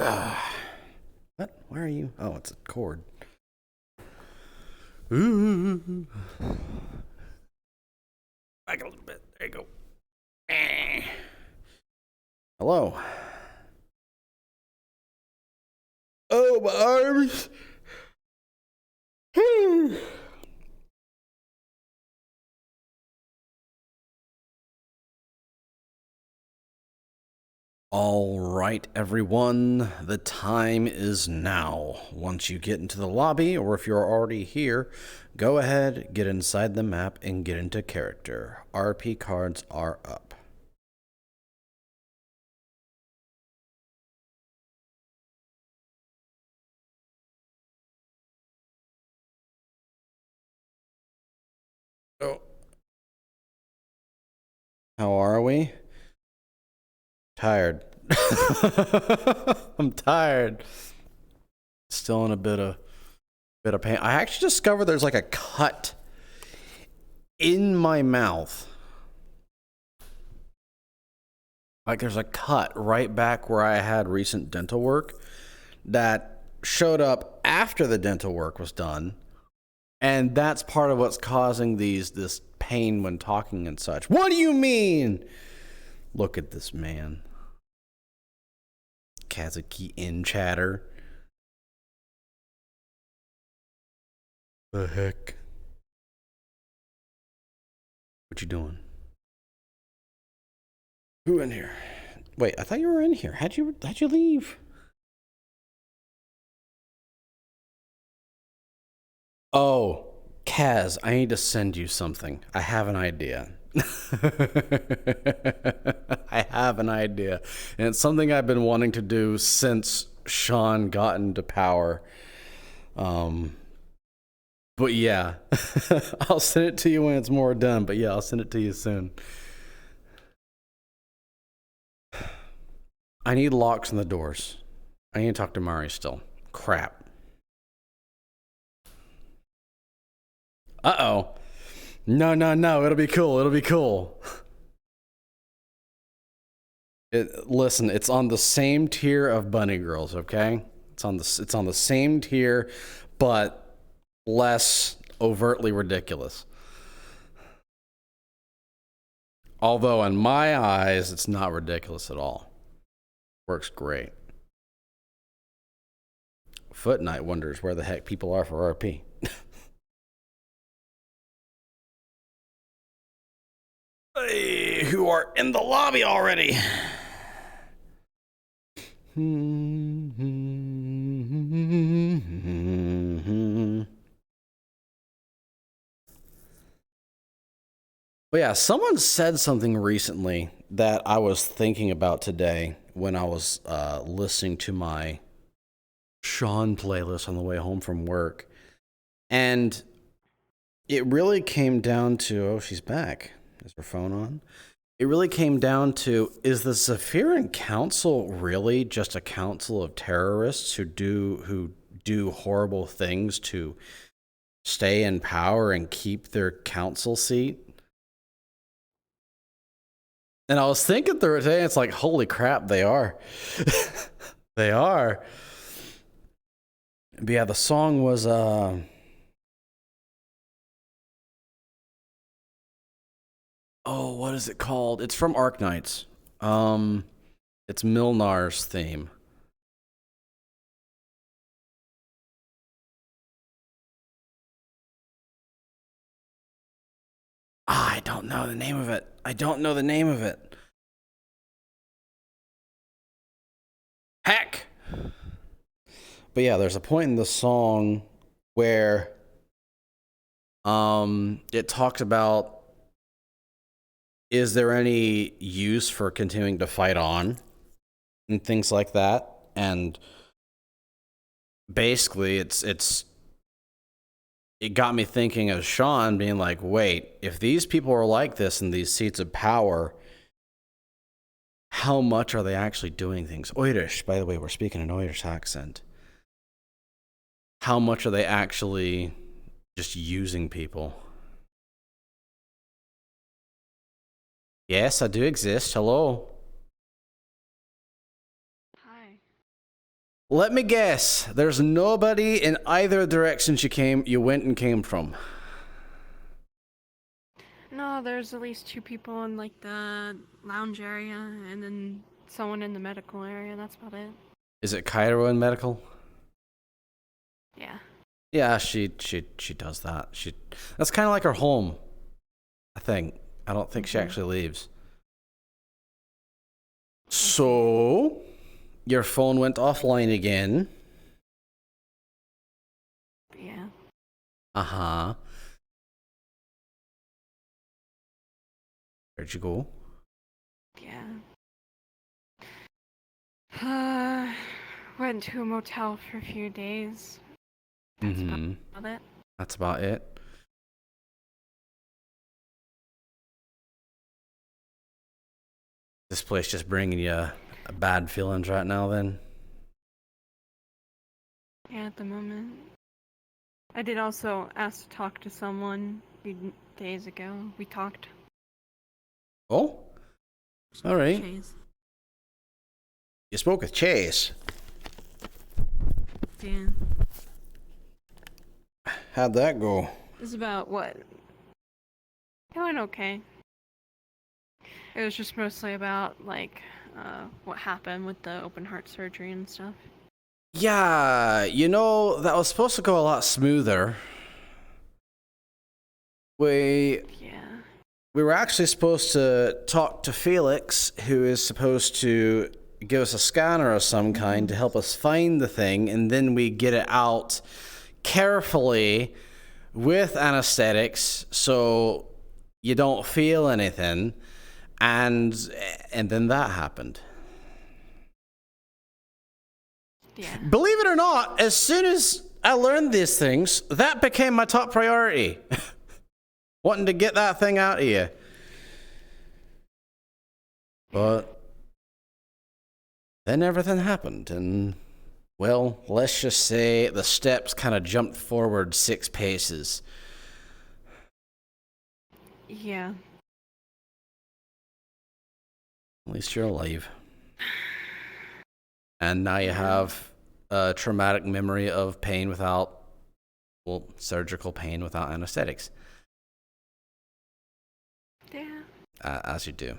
What? Where are you? Oh, it's a cord. Ooh. Back a little bit. There you go. Hello. Oh, my arms. All right, everyone, the time is now. Once you get into the lobby, or if you're already here, go ahead, get inside the map, and get into character. RP cards are up. Oh. How are we? Tired. I'm tired. Still in a bit of pain. I actually discovered there's like a cut in my mouth. Like there's a cut right back where I had recent dental work that showed up after the dental work was done. And that's part of what's causing this pain when talking and such. What do you mean? Look at this man. Kazuki in chatter. The heck? What you doing? Who in here? Wait, I thought you were in here. How'd you leave? Oh, Kaz, I need to send you something. I have an idea. I have an idea. And it's something I've been wanting to do since Sean got into power. But yeah, I'll send it to you when it's more done. But yeah, I'll send it to you soon. I need locks on the doors. I need to talk to Mari still. Crap. Uh-oh. No. It'll be cool. It'll be cool. Listen, it's on the same tier of bunny girls, okay? It's on the same tier, but less overtly ridiculous. Although in my eyes, it's not ridiculous at all. Works great. FootKnight wonders where the heck people are for RP. Hey, who are in the lobby already? But yeah, someone said something recently that I was thinking about today when I was listening to my Sean playlist on the way home from work. And it really came down to, oh, she's back. Is her phone on? It really came down to, is the Zephyrian Council really just a council of terrorists who do horrible things to stay in power and keep their council seat? And I was thinking through it today, it's like, holy crap, they are. They are. But yeah, the song was oh, what is it called? It's from Arknights. It's Milnar's theme. I don't know the name of it. Heck! But yeah, there's a point in the song where it talks about, is there any use for continuing to fight on and things like that? And basically it got me thinking of Sean being like, wait, if these people are like this in these seats of power, how much are they actually doing things? Irish, by the way, we're speaking an Irish accent. How much are they actually just using people? Yes, I do exist. Hello. Hi. Let me guess. There's nobody in either direction you went and came from. No, there's at least 2 people in like the lounge area, and then someone in the medical area. That's about it. Is it Cairo in medical? Yeah. Yeah, she does that. That's kind of like her home. I think. I don't think she actually leaves. So, your phone went offline again. Yeah. Uh-huh. Where'd you go? Yeah. Went to a motel for a few days. That's about it. That's about it. This place just bringing you bad feelings right now, then? Yeah, at the moment. I did also ask to talk to someone a few days ago. We talked. Oh? All right. Chase. You spoke with Chase. Yeah. How'd that go? It's about what? It went okay. It was just mostly about, like, what happened with the open heart surgery and stuff. Yeah, you know, that was supposed to go a lot smoother. We were actually supposed to talk to Felix, who is supposed to give us a scanner of some kind to help us find the thing, and then we get it out carefully with anesthetics so you don't feel anything. And then that happened. Yeah. Believe it or not, as soon as I learned these things, that became my top priority. Wanting to get that thing out of you. But then everything happened, and, well, let's just say the steps kind of jumped forward 6 paces. Yeah. At least you're alive. And now you have a traumatic memory of pain without, well, surgical pain without anesthetics. Yeah. As you do.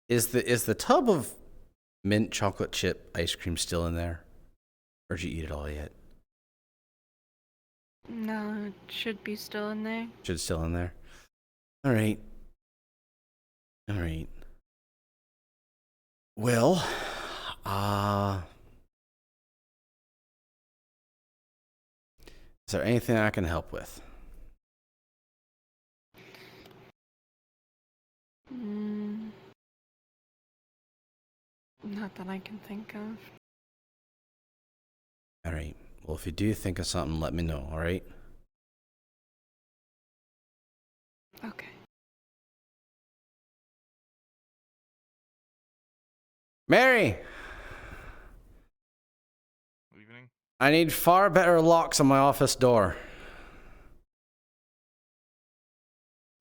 Is the tub of mint chocolate chip ice cream still in there? Or did you eat it all yet? No, it should be still in there. Should still in there. All right. Well, is there anything I can help with? Not that I can think of. All right. Well, if you do think of something, let me know, all right? Okay. Mary! Good evening. I need far better locks on my office door.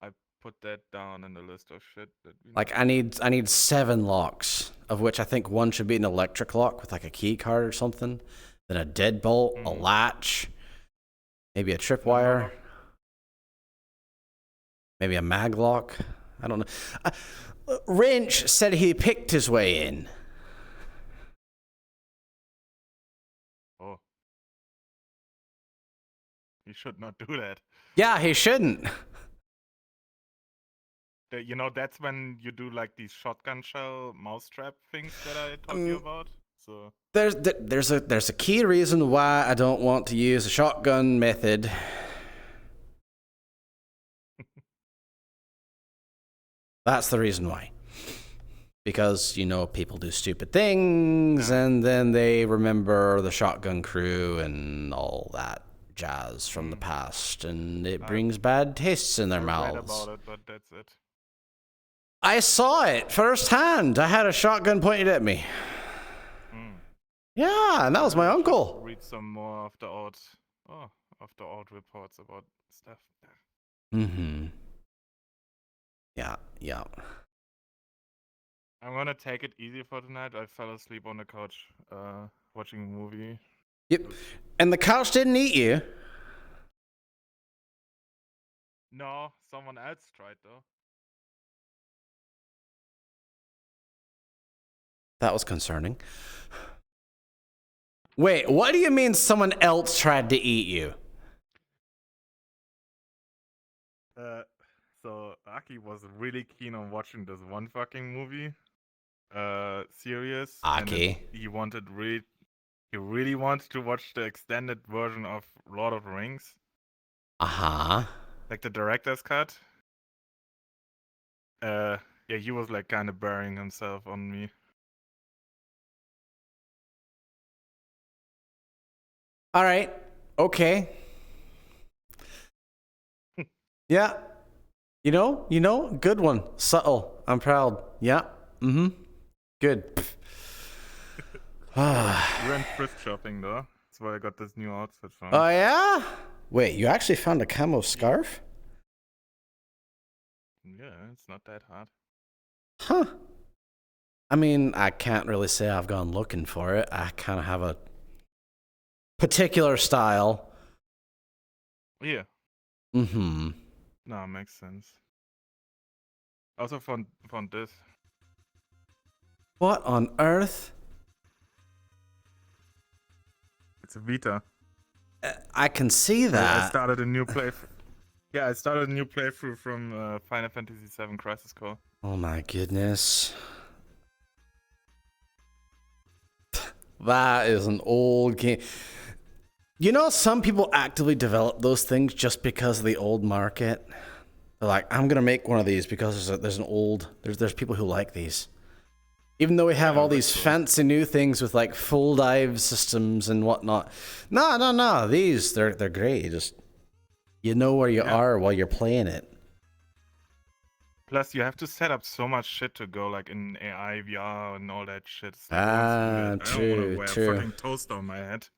I put that down in the list of shit that we Like, I need 7 locks, of which I think one should be an electric lock with like a key card or something, then a deadbolt, a latch, maybe a tripwire, maybe a mag lock. I don't know. Wrench said he picked his way in. Oh. You should not do that. Yeah, he shouldn't. You know, that's when you do like these shotgun shell mousetrap things that I told you about. So There's a key reason why I don't want to use a shotgun method. That's the reason why. Because, you know, people do stupid things, and then they remember the shotgun crew and all that jazz from the past, and it brings bad tastes in their mouths. I read about it, but that's it. I saw it firsthand. I had a shotgun pointed at me. Yeah, and that was my uncle. Read some more of the old reports about stuff. Yeah. I'm gonna take it easy for tonight. I fell asleep on the couch watching a movie. Yep. And the couch didn't eat you. No, someone else tried though. That was concerning. Wait, what do you mean someone else tried to eat you? So Aki was really keen on watching this one fucking movie, series, and Aki. he really wanted to watch the extended version of Lord of the Rings, Uh-huh. like the director's cut. Yeah, he was like kind of burying himself on me. All right. Okay. Yeah. You know, good one. Subtle. I'm proud. Yeah. Mm-hmm. Good. We went thrift shopping though. That's why I got this new outfit from. Oh, yeah? Wait, you actually found a camo scarf? Yeah, it's not that hard. Huh. I mean, I can't really say I've gone looking for it. I kind of have a particular style. Yeah. Mm-hmm. No, makes sense. Also found this. What on earth? It's a Vita. I can see I that. started a new playthrough. Yeah, I started a new playthrough from Final Fantasy VII Crisis Core. Oh my goodness. That is an old game. You know, some people actively develop those things just because of the old market. They're like, I'm gonna make one of these because there's people who like these. Even though we have Yeah, all these that's cool. fancy new things with like full dive systems and whatnot. No. These they're great. You know where you are while you're playing it. Plus, you have to set up so much shit to go like in AI, VR, and all that shit. It's like, I don't want to wear a fucking toaster on my head.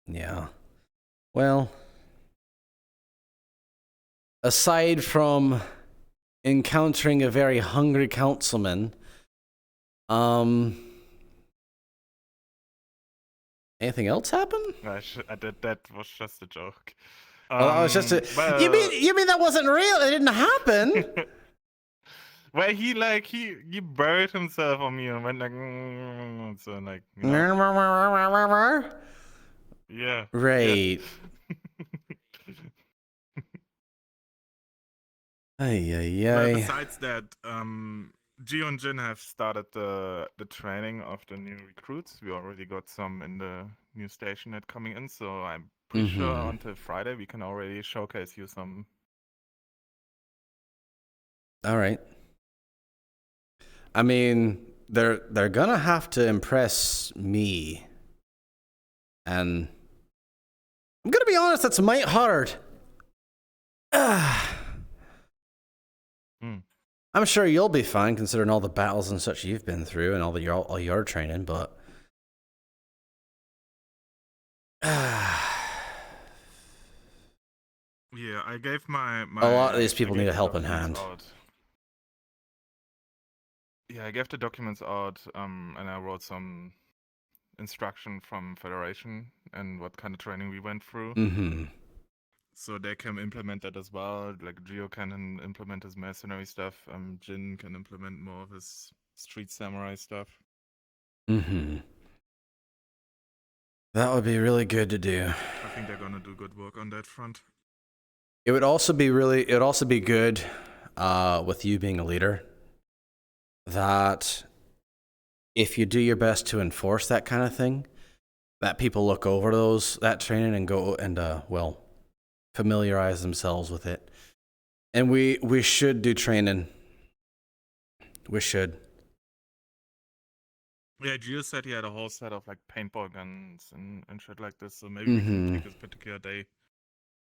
Yeah. Well, aside from encountering a very hungry councilman, anything else happen? I did that was just a joke. Oh, that was just a. Well, You mean that wasn't real? It didn't happen. well, he buried himself on me and went like, so like, you know. Yeah. Right. Yeah. Ay. Besides that, Gio and Jin have started the training of the new recruits. We already got some in the new station that coming in, so I'm pretty sure until Friday we can already showcase you some. All right. I mean, they're gonna have to impress me, and I'm gonna be honest, that's might hard. I'm sure you'll be fine considering all the battles and such you've been through and all your training, but Yeah, I gave my a lot of these people need a helping hand. Yeah, I gave the documents out, and I wrote some instruction from Federation and what kind of training we went through. Mm-hmm. So they can implement that as well. Like Gio can implement his mercenary stuff. Jin can implement more of his street samurai stuff. Mm-hmm. That would be really good to do. I think they're gonna do good work on that front. It would also be good, with you being a leader, that if you do your best to enforce that kind of thing, that people look over that training and go and familiarize themselves with it. And we should do training. We should. Yeah, Gio said he had a whole set of like paintball guns and shit like this, so maybe we can take this particular day.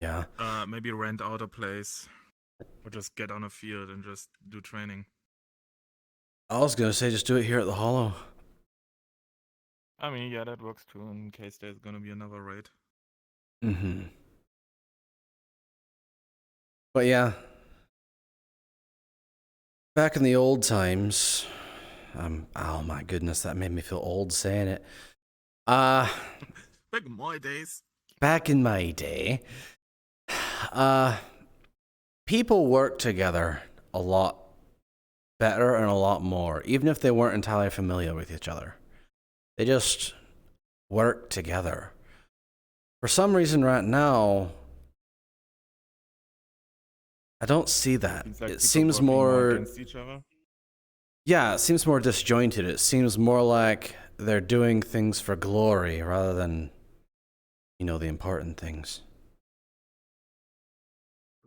Yeah. Maybe rent out a place or just get on a field and just do training. I was gonna say just do it here at the Hollow. I mean, yeah, that works too in case there's gonna be another raid. Mm-hmm. But yeah, back in the old times, oh my goodness, that made me feel old saying it. Back in my days. Back in my day, people worked together a lot better and a lot more, even if they weren't entirely familiar with each other. They just worked together. For some reason right now, I don't see that. Seems like It people seems working more, against each other. yeah, it seems more disjointed. It seems more like they're doing things for glory rather than, the important things.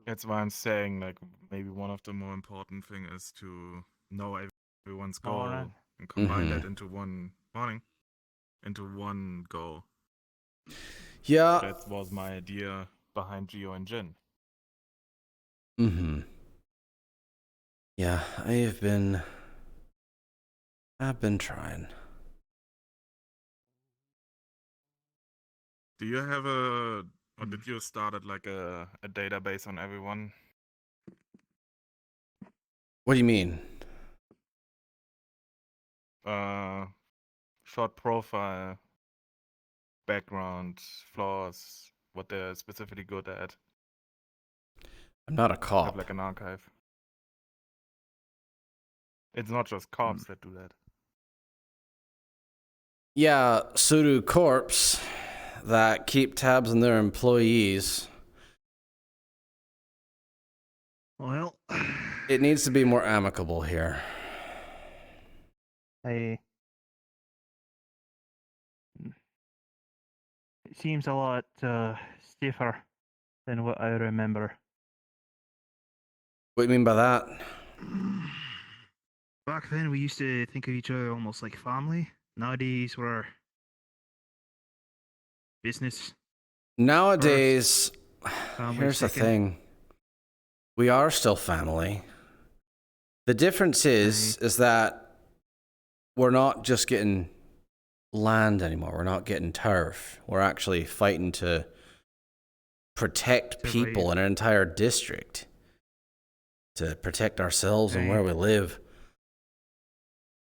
That's why I'm saying, like, maybe one of the more important thing is to know everyone's goal Morning. and combine that Mhm. into one goal. Yeah. That was my idea behind Geo and Jin. Yeah, I've been trying. Do you have or did you start like a database on everyone? What do you mean? Short profile, background, flaws, what they're specifically good at. I'm not a Have cop. like an archive. It's not just cops that do that. Yeah, so do corps that keep tabs on their employees. Well, It needs to be more amicable here. it seems a lot stiffer than what I remember. What do you mean by that? Back then, we used to think of each other almost like family. Nowadays, we're business. Nowadays, Family here's the second. thing. We are still family. The difference is that we're not just getting land anymore. We're not getting turf. We're actually fighting to protect people in an entire district, to protect ourselves and where we live.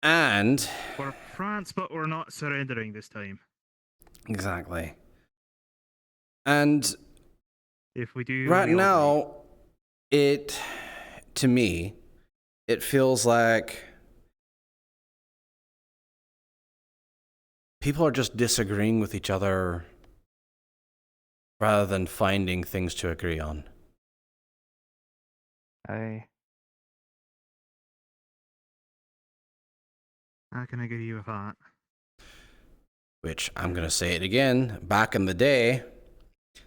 And We're France, but we're not surrendering this time. exactly. And If we do, right we'll now, to me, it feels like people are just disagreeing with each other rather than finding things to agree on. Aye. I can agree with that. Which, I'm going to say it again, back in the day,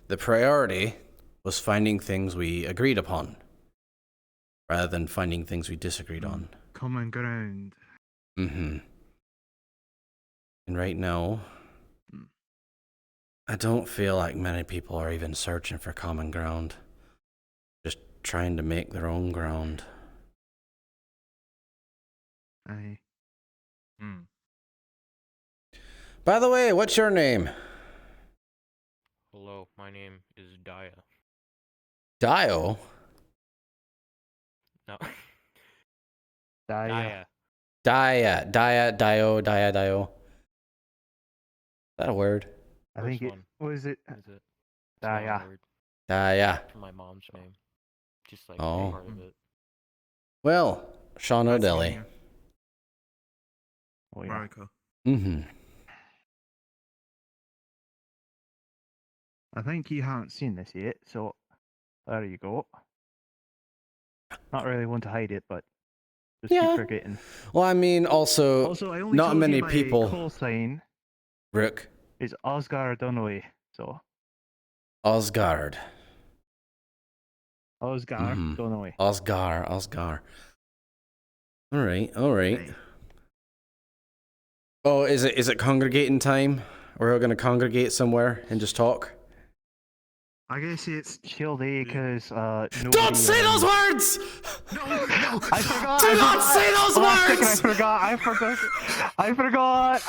the priority was finding things we agreed upon rather than finding things we disagreed on. Common ground. And right now, I don't feel like many people are even searching for common ground. Just trying to make their own ground. Aye. By the way, what's your name? Hello, my name is Daya. Dio? No. Daya. Dio. Is that a word? I think it one. was it. Is it? It's not a Daya. word. Daya. From my mom's name. Just like Oh. part of it. Well, Sean Nice O'Delly. meeting you. Oh, yeah. America. I think you haven't seen this yet, so there you go. Not really want to hide it, but just Yeah. keep forgetting. Well, I mean, also Also, I only not told many you my people. call sign Rook. is Oscar Donnelly, so Osgard. Oscar Donnelly. Osgar. All right. Right. Oh, is it congregating time? We're all going to congregate somewhere and just talk? I guess it's chill day because Don't say those words! No, I forgot. Do not say those words! I forgot.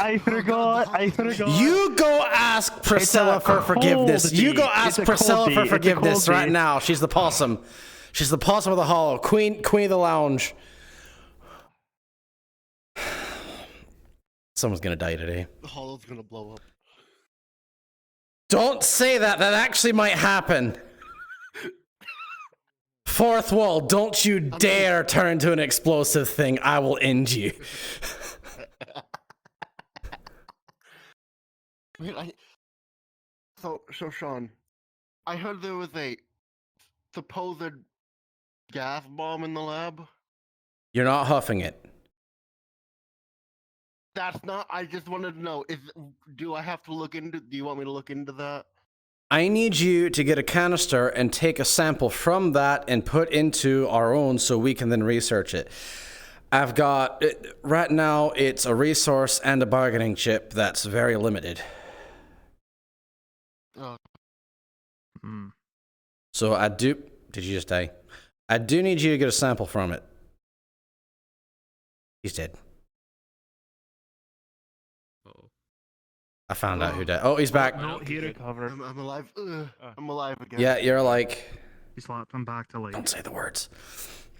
You go ask Priscilla for forgiveness. You go ask Priscilla for forgiveness right now. She's the possum. She's the possum of the hollow, queen of the lounge. Someone's gonna die today. The hollow's gonna blow up. Don't say that. That actually might happen. Fourth wall, don't you dare turn into an explosive thing. I will end you. So Sean, I heard there was a supposed gas bomb in the lab. You're not huffing it. That's not. I just wanted to know. Do I have to look into? Do you want me to look into that? I need you to get a canister and take a sample from that and put into our own so we can then research it. I've got, right now, it's a resource and a bargaining chip that's very limited. Oh. So I do, did you just die? I do need you to get a sample from it. He's dead. I found out who died. Oh, he's back. No, he recovered. I'm alive. I'm alive again. Yeah, you're like, He slapped him back to life. don't say the words.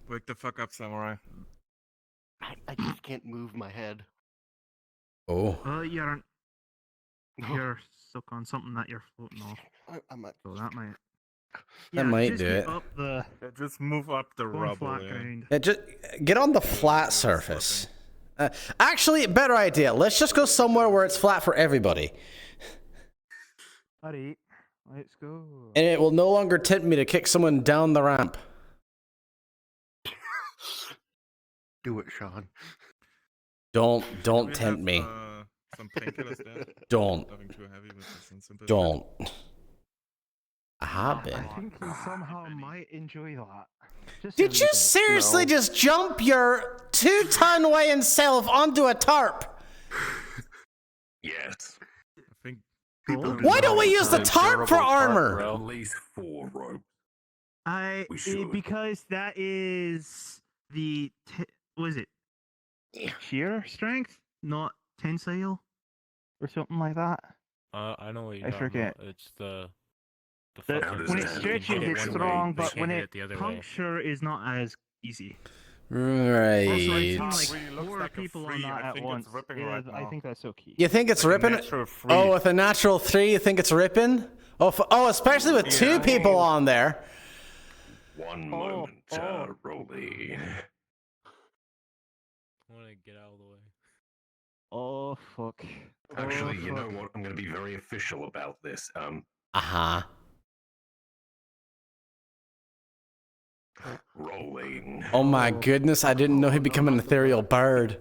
Wake the fuck up, Samurai. I just can't move my head. Oh. You're stuck on something that you're floating off. I'm at. So that might. That might just do keep it. Up the Just move up the going rubble. flat Yeah. ground. Yeah, just get on the flat surface. Actually, better idea. Let's just go somewhere where it's flat for everybody. Alright, let's go. And it will no longer tempt me to kick someone down the ramp. Do it, Sean. Don't We tempt have, me. Some painkillers there. Don't. Nothing too heavy, but just some simple. Don't. I have I been. think he somehow might enjoy that. Just a Did wee you bit. seriously No. just jump your 2-ton weighing self onto a tarp? Yes. I think People Why don't we use the tarp for armor? At least 4 ropes. We should. Because that is the was it sheer strength, not tensile, or something like that. I know what you're I talking forget. about. It's the The, fucking when it understand. stretches, hit it it's one strong, way, but can't when hit it the other way. puncture is not as easy. Also, Right. I've seen Top like really looks 4 like a people on free. that I at think once. it's ripping right I now. think that's so key. You think it's like a ripping? natural free. Oh, with a natural 3, you think it's ripping? Oh, especially with 2 people on there. One moment, Rolly. I want to get out of the way. Oh fuck. Actually, Oh, you know fuck. what? I'm going to be very official about this. Uh-huh. Rolling. Oh my goodness, I didn't know he'd become an ethereal bird.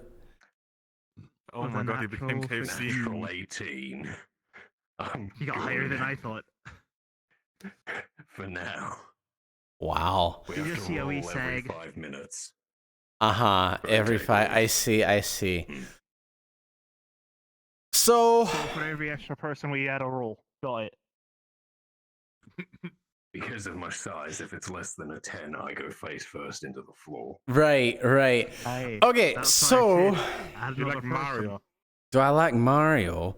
Oh With my a god, he became natural KFC. Natural 18. I'm You got higher good than I thought. For now. Wow. We You have just to see a wee roll every sag. 5 minutes. Uh-huh. Every Okay, 5. cool. I see. So, So for every extra person, we add a roll. Got it. Because of my size, if it's less than a 10, I go face first into the floor. right. Aye. Okay, That's what so I said. Add You another like person. Mario? do I like Mario?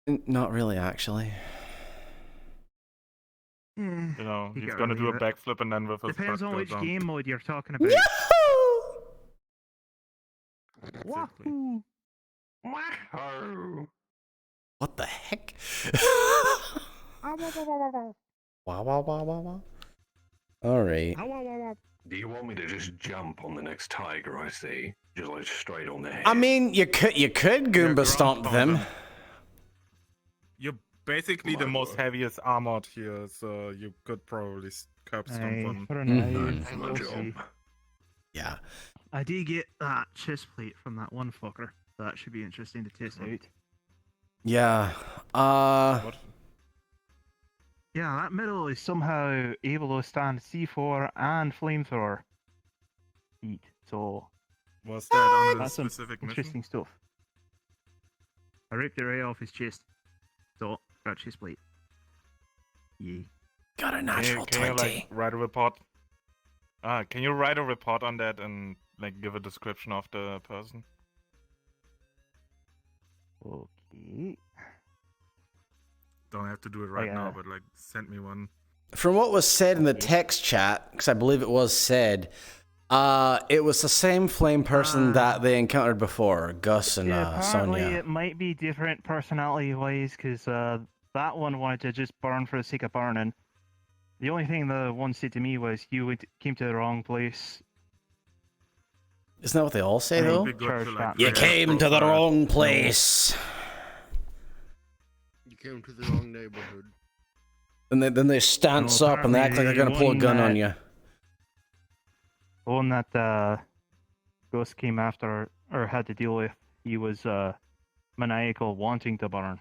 Not really, actually. Eh, You know, You he's gotta gonna do a leave it. backflip and then with his Depends butt on go which down. game mode you're talking about. Yahoo! Exactly. Wahoo! Wahoo! What the heck? Ow, Wow. All right. Do you want me to just jump on the next tiger I see? Just like straight on the head? I mean, you could Goomba ground stomp stomp them. them. You're basically the most heaviest armored here, so you could probably curb stomp Aye, them. for a Mhm. Done night. for my We'll job. see. Yeah. I did get that chest plate from that one fucker. That should be interesting to test out. Yeah. What? Yeah, that middle is somehow able to stand C4 and flamethrower heat. So Was that on a that's some specific mission? interesting stuff. I ripped it right off his chest. So got chest plate. Yeah. Got a Can natural you, 20. like write a report? Can you write a report on that and like give a description of the person? Okay. Don't have to do it right yeah. now, but like send me one. From what was said in the text chat, because I believe it was said, it was the same flame person that they encountered before, Gus and Yeah, apparently Sonia. it might be different personality-wise, because that one wanted to just burn for the sake of burning. The only thing the one said to me was, came to the wrong place. Isn't that what they all say, It would though? be good Charge to, like, that You first. came to the profile. wrong place. You came to the wrong neighborhood. And then they stance No, up and they act like they're going to pull a gun on you. The one that Ghost came after, or had to deal with, he was maniacal, wanting to burn.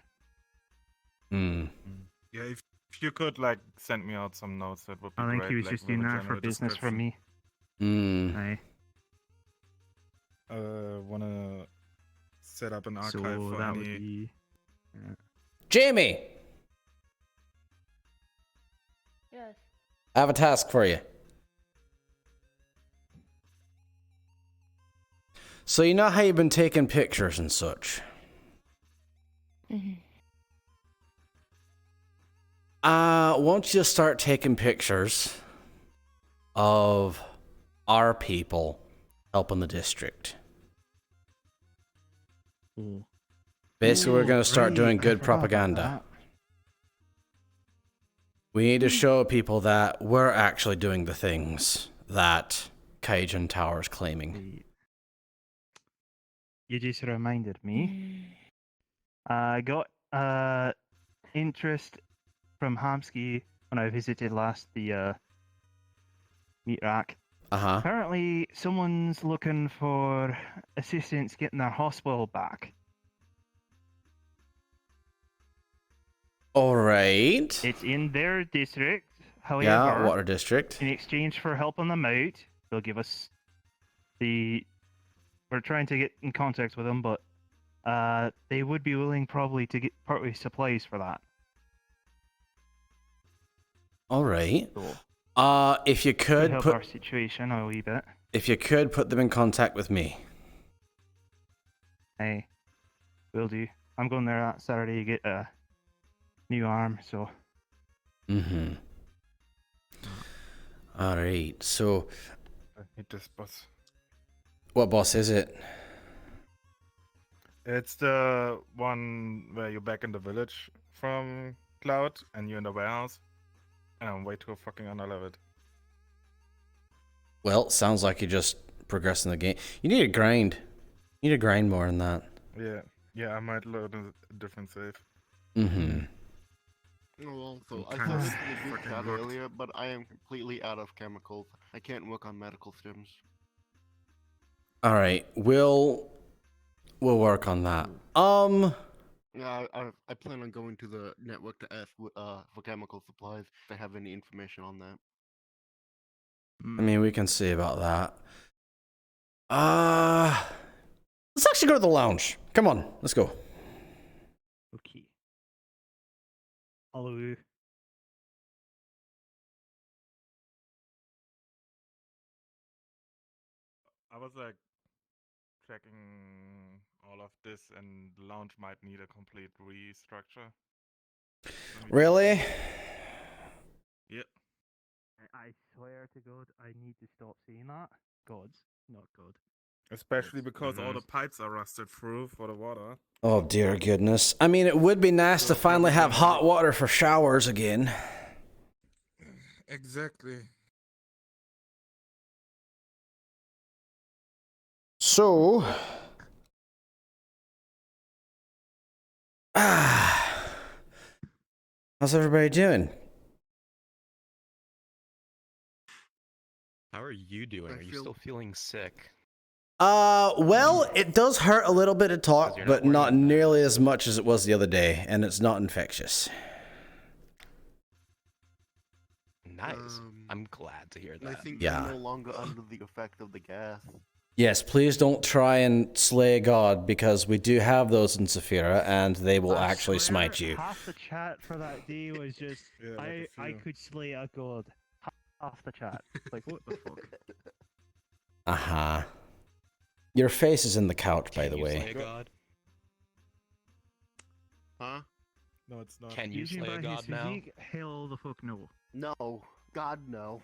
Hmm. Yeah, if you could like send me out some notes, that would be I great. think he was like, just with a doing that for general business from description. me. Hmm. Aye. Wanna set up an archive So for that would any... be... Jamie, Yes. I have a task for you. So you know how you've been taking pictures and such? Won't you start taking pictures of our people helping the district? Basically, we're going to start doing good propaganda. We need to show people that we're actually doing the things that Cajun Tower's claiming. You just reminded me. I got interest from Hamsky when I visited last the meat rack. Uh-huh. Apparently, someone's looking for assistance getting their hospital back. All right. It's in their district. However, Yeah, water district. in exchange for helping them out, they'll give us the... We're trying to get in contact with them, but they would be willing probably to get partly supplies for that. All right. So, If you could could help our situation a wee bit. if you could put them in contact with me. Hey, will do. I'm going there that Saturday to get a new arm, so... Mm-hmm. All right. So, I hate this boss. what boss is it? It's the one where you're back in the village from Cloud and you're in the warehouse. And I'm way too fucking unleveled. Well, sounds like you're just progressing the game. You need to grind. You need to grind more than that. Yeah, I might load a different save. Mm-hmm. Well, also, I Kind said of this in the group fucking chat worked. earlier, but I am completely out of chemicals. I can't work on medical stims. All right. We'll work on that. Yeah, I plan on going to the network to ask for chemical supplies if they have any information on that. I mean, we can see about that. Let's actually go to the lounge. Come on, let's go. Okay. Hello. I was like checking all of this, and the lounge might need a complete restructure. Really? Yep. I swear to God, I need to stop saying that. Gods, not God. Especially because all the pipes are rusted through for the water. Oh dear goodness. I mean, it would be nice to finally have hot water for showers again. Exactly. So, how's everybody doing? How are you doing? Are you still feeling sick? Well, it does hurt a little bit to talk, you're not but not wearing nearly as much as it was the other day, and it's not infectious. Nice. I'm glad to hear I that. think Yeah. I'm no longer under the effect of the gas. Yes, please don't try and slay God, because we do have those in Saphira, and they will I actually swear, smite you. Half the chat for that day was just, Yeah, like a I few. could slay a god. Half the chat. Like, what the fuck? Uh-huh. Your face is in the couch, by Can the you way. slay a god? Huh? No, it's not. Can you Judging slay by a his god now? physique, hell the fuck no. No, God no.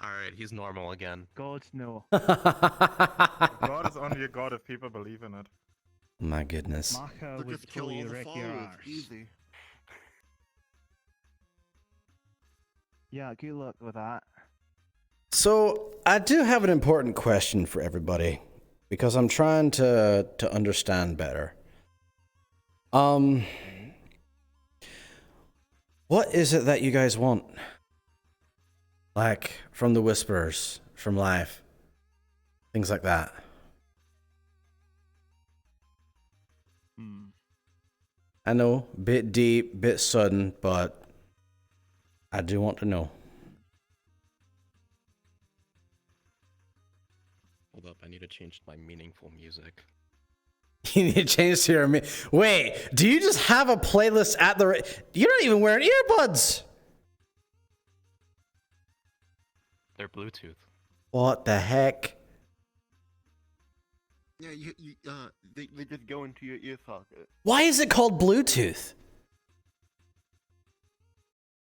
Alright, he's normal again. God no. God is only a god if people believe in it. My goodness. Maka They'll would just kill totally all the wreck your followers. arse. Easy. Yeah, good luck with that. So I do have an important question for everybody because I'm trying to understand better. What is it that you guys want? Like from the Whisperers, from life, things like that. I know, bit deep, bit sudden, but I do want to know. Hold up, I need to change my meaningful music. You need to change to your... Wait, do you just have a playlist at the... You're not even wearing earbuds! They're Bluetooth. What the heck? Yeah, they just go into your ear socket. Why is it called Bluetooth?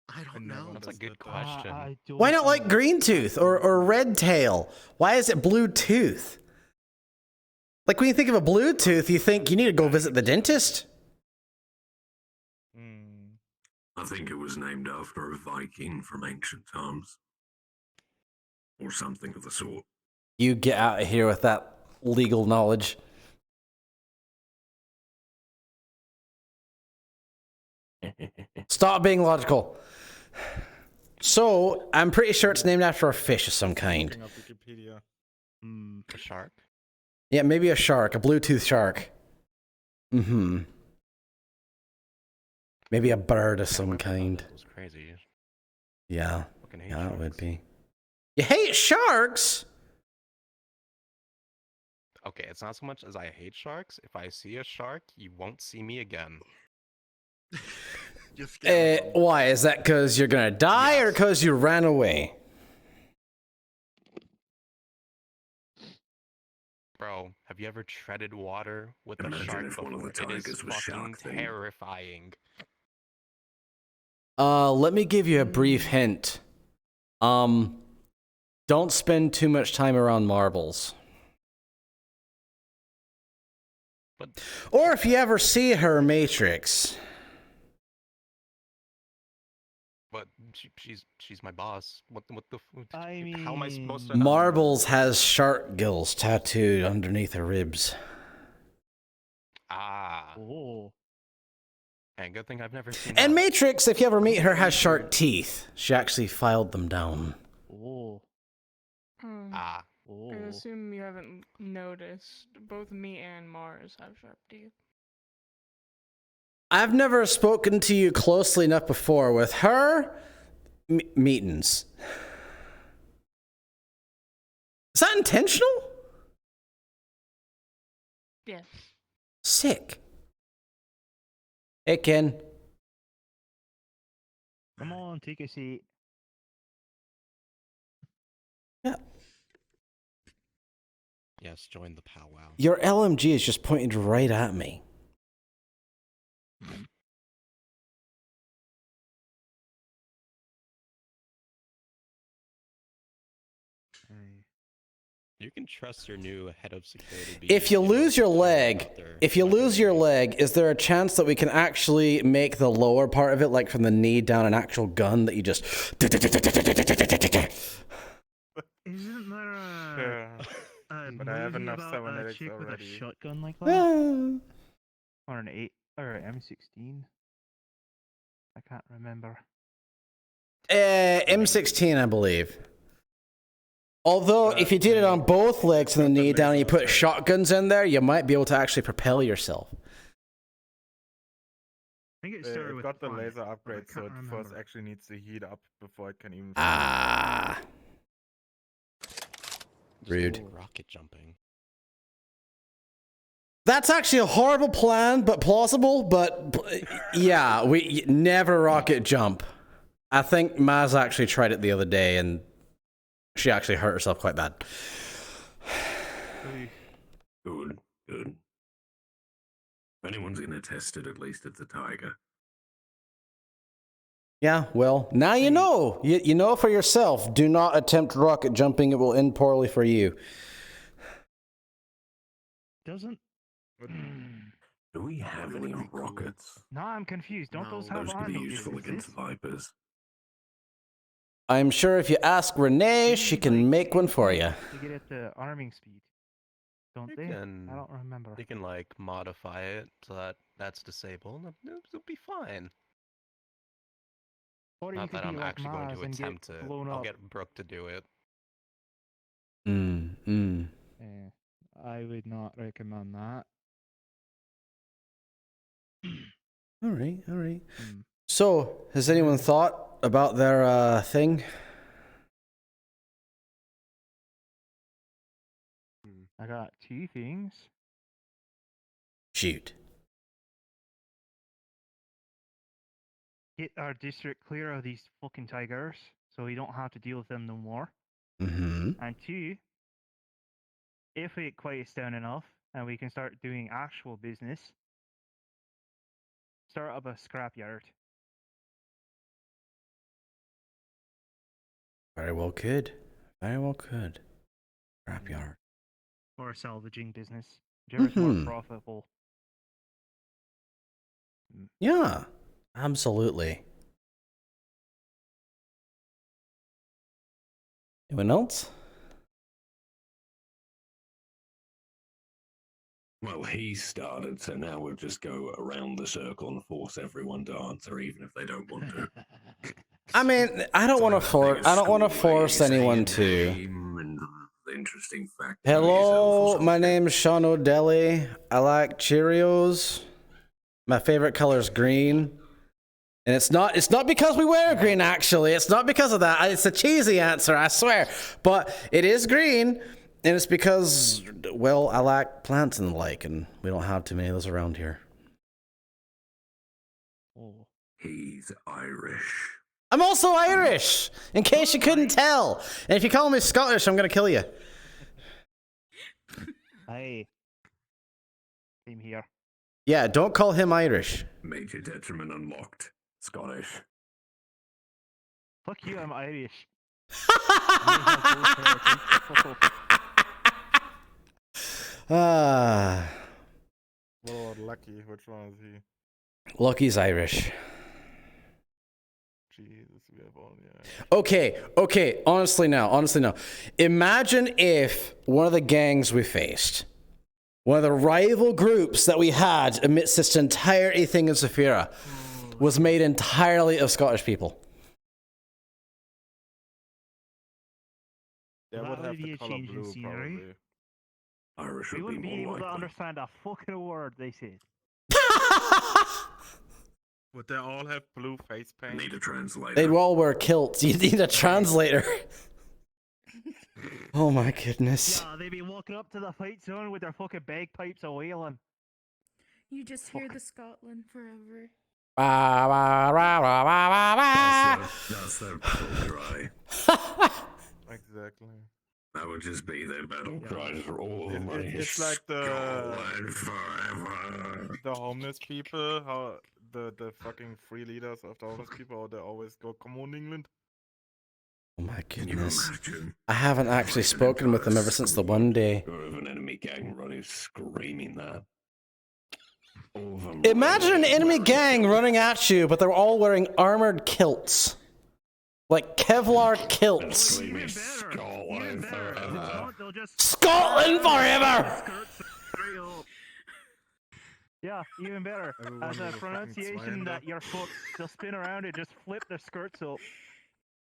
I don't know. That's a good question. I don't Why not like know. Green Tooth or Red Tail? Why is it Bluetooth? Like when you think of a Bluetooth, you think you need to go visit the dentist? I think it was named after a Viking from ancient times. Or something of the sort. You get out of here with that legal knowledge. Stop being logical. So, I'm pretty sure it's named after a fish of some kind. Looking up Wikipedia. A shark? Yeah, maybe a shark, a Bluetooth shark. Mm-hmm. Maybe a bird of some kind. That was crazy. Yeah, Fucking hate yeah, it would sharks. be. You hate sharks? Okay, it's not so much as I hate sharks. If I see a shark, you won't see me again. Just scare them. Why? Is that because you're gonna die or Yes. because you ran away? Bro, have you ever treaded water with a Imagine shark if one of the before? It is tigers was fucking shark themed. terrifying. Let me give you a brief hint. Don't spend too much time around marbles. But Or if you ever see her Matrix. she's my boss. What the? I How am I supposed to? mean- know? Marbles has shark gills tattooed underneath her ribs. Ah, Oh. and good thing I've never seen. And that. Matrix, if you ever meet her, has shark teeth. She actually filed them down. Oh. Ah, I Oh. assume you haven't noticed. Both me and Mars have sharp teeth. I've never spoken to you closely enough before. With her, meetings. Is that intentional? Yes. Sick. Hey, Ken. Come on, take a seat. Yeah. yes, join the powwow. Your LMG is just pointed right at me. You can trust your new head of security. If you lose your leg, out there, if you not lose gonna your be- leg, is there a chance that we can actually make the lower part of it, like from the knee down, an actual gun that you just... Isn't there Yeah. a But I have movie enough about a cybernetics chick with a already. shotgun like that? Or an 8 or an M16? I can't remember. M16, I believe. Although, if you did it on both legs and the knee down and you put shotguns in there, you might be able to actually propel yourself. I think it started It with got the fire, laser but I upgrade, so can't it first remember. actually needs to heat up before it can even. Ah. Just Rude. go rocket jumping. That's actually a horrible plan, but plausible. But yeah, we never rocket jump. I think Maz actually tried it the other day, and she actually hurt herself quite bad. Good, good. If anyone's gonna test it, at least it's a tiger. Yeah, well, now you know. You know for yourself. Do not attempt rocket jumping. It will end poorly for you. Doesn't. Do we have That would any be cool. rockets? No, I'm confused. Don't those No. have Those could be armor useful against distances? Vipers. I'm sure if you ask Renee, she can make one for you. To get at the arming speed, don't You they? can, I don't remember. you can like modify it so that that's disabled. It'll be fine. Or you Not could that be I'm like actually going Maz to and attempt get it. blown I'll up. get Brooke to do it. I would not recommend that. All right, all right. Hmm. So, has anyone thought about their thing? I got 2 things. Shoot. Get our district clear of these fucking tigers, so we don't have to deal with them no more. Mm-hmm. And 2, if it quiets down enough and we can start doing actual business, start up a scrapyard. Very well could. Very well could. Scrapyard. Or a salvaging business. Whichever's more Mhm. profitable. Yeah, absolutely. Anyone else? Well, he started, so now we'll just go around the circle and force everyone to answer, even if they don't want to. I mean, I don't want to force. I don't want to force anyone to. And the interesting fact. Hello, my name's Sean O'Delly. I like Cheerios. My favorite color is green. And it's not because we wear green, actually. It's not because of that. It's a cheesy answer, I swear. But it is green, and it's because, well, I like plants and the like, and we don't have too many of those around here. Oh. He's Irish. I'm also Irish, in case you couldn't tell. And if you call me Scottish, I'm going to kill you. Hey. Same here. Yeah, don't call him Irish. Major detriment unlocked. Scottish. Fuck you, I'm Irish. Ah, What about Lucky? Which one is he? Lucky's Irish. Jesus, we have all, yeah. Okay, honestly now. Imagine if one of the gangs we faced, one of the rival groups that we had amidst this entire thing in Saphira, was made entirely of Scottish people. They That would would have be the a color change in blue, scenery. probably. Irish We would wouldn't be be more able to likely. understand a fucking word they said. Would they all have blue face paint? Need a translator. They'd all wear kilts. You need a translator. Oh my goodness. Yeah, they'd be walking up to the fight zone with their fucking bagpipes a wailing. You just hear the Scotland forever. That's their battle cry. Exactly. That would just be their battle cry for all of my It's like Scotland forever. the homeless people, how the fucking free leaders of the homeless people, how they always go, "Come on, England." Oh my Can you goodness. imagine? I haven't actually spoken with them ever since the one day. Or of an enemy gang running, screaming that. All of them Imagine an running, enemy wearing gang kilts. running at you, but they're all wearing armored kilts. Like Kevlar And kilts. screaming Scotland forever. They'll just Scotland forever! skirts straight up. Yeah, even better. Everyone As with a a fucking pronunciation Swahili. that your foot, they'll spin around and just flip their skirts up.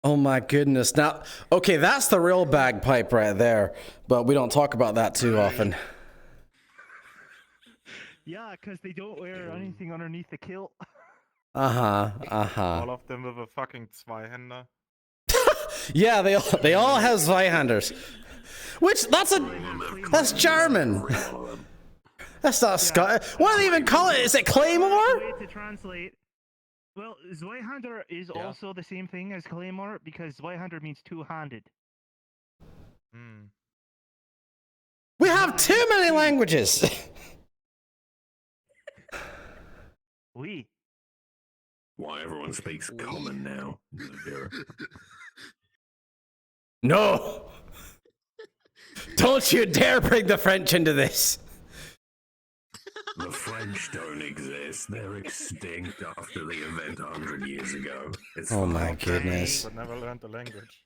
Oh my goodness. Now, okay, that's the real bagpipe right there, but we don't talk about that too often. Yeah, because they don't wear anything underneath the kilt. All of them with a fucking Zweihander. Yeah, they all have Zweihanders. Which, that's German. That's not Scottish. What do they even call it? Is it Claymore? Way to translate. Well, Zweihander is also the same thing as Claymore because Zweihander means two-handed. Hmm. We have too many languages. Oui. Why everyone speaks common now. No! Don't you dare bring the French into this! The French don't exist. They're extinct after the event 100 years ago. It's Oh my fine. goodness. But never learned the language.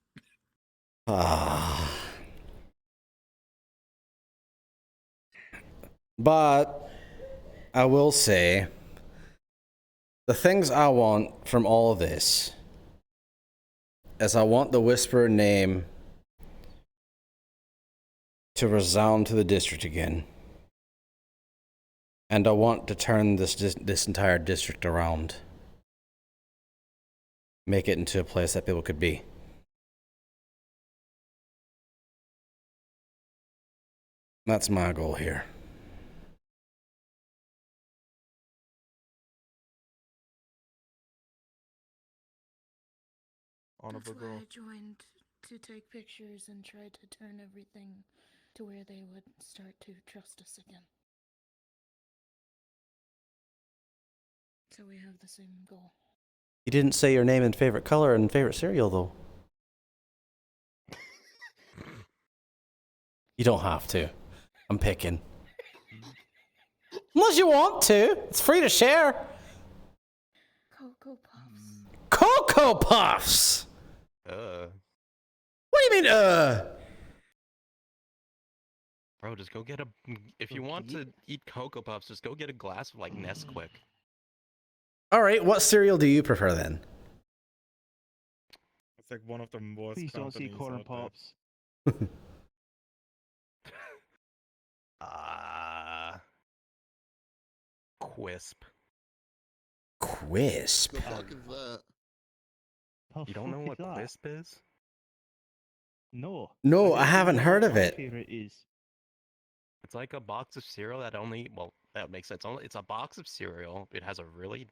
Ah. But I will say, the things I want from all of this is I want the Whisperer name to resound to the district again. And I want to turn this entire district around. Make it into a place that people could be. That's my goal here. Honorable That's why goal. I joined to take pictures and try to turn everything to where they would start to trust us again. So we have the same goal. You didn't say your name and favorite color and favorite cereal, though. You don't have to. I'm picking. Unless you want to. It's free to share. Cocoa Puffs. Cocoa Puffs! What do you mean, Bro, just go get a. If you want to eat Cocoa Puffs, just go get a glass of like Nesquik. Alright, what cereal do you prefer then? It's like one of the worst Please don't see companies corn out there. pops. Quisp. Quisp. The fuck is that? How You don't know fuck what is that? Quisp is? No. No, I don't haven't know heard what of my it. favorite is. It's like a box of cereal that only. Well, that makes sense. It's a box of cereal. It has a really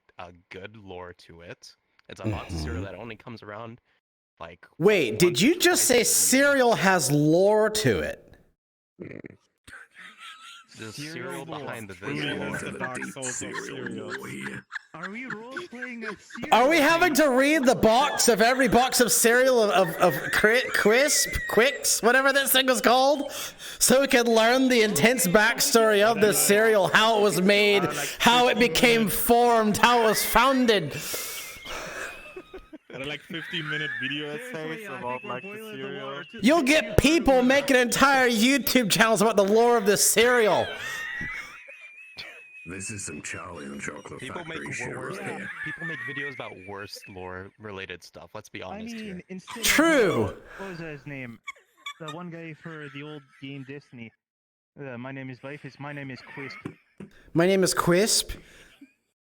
good lore to it. It's a box of cereal that only comes around like. Wait, did once you or just twice say a year. cereal has lore to it? The Cereal cereal lore. behind the Really video. wants Into the the Dark deep Souls of cereal cereals. war here. Are we role playing a cereal? Are we having thing? to read the box of every box of cereal of Quisp, Quicks, whatever this thing was called? So we can learn the intense backstory of the cereal, how it was made, how it became formed, how it was founded. And like 15-minute video essays about like the cereal. You'll get people making entire YouTube channels about the lore of this cereal. This is some Charlie and the Chocolate People make Factory shit worse. right here. People make videos about worse lore-related stuff. Let's be I honest mean, here. instead True. Of, what was his name? The one guy for the old game Destiny. My name is Life. My name is Quisp. My name is Quisp.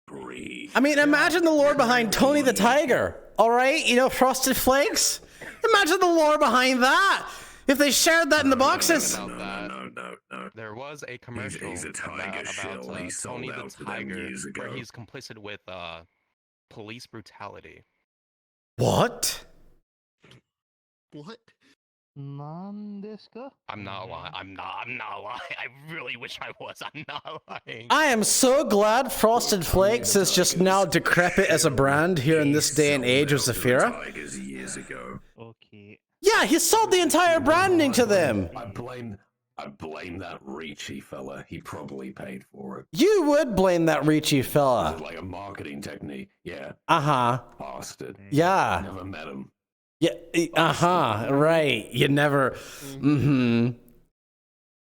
Breathe. I mean, imagine the lore behind Tony the Tiger. All right, you know, Frosted Flakes. Imagine the lore behind that. If they shared that in the boxes. About that. No. There was a commercial he's a tiger about shill. He sold Tony the out to them Tiger years where ago. he's complicit with police brutality. What? What? Nandeska? I'm not lying. I'm not lying. I really wish I was. I'm not lying. I am so glad Frosted Flakes is just now decrepit as a brand here in this day and age of Zafira. Tigers years ago. Okay. Yeah, he sold the entire branding to them. I blame that Ricci fella. He probably paid for it. You would blame that Ricci Is it fella. like a marketing technique? Yeah. Uh-huh. Bastard. Yeah. Never met him. Yeah. Uh-huh. Right. You never. Mm-hmm.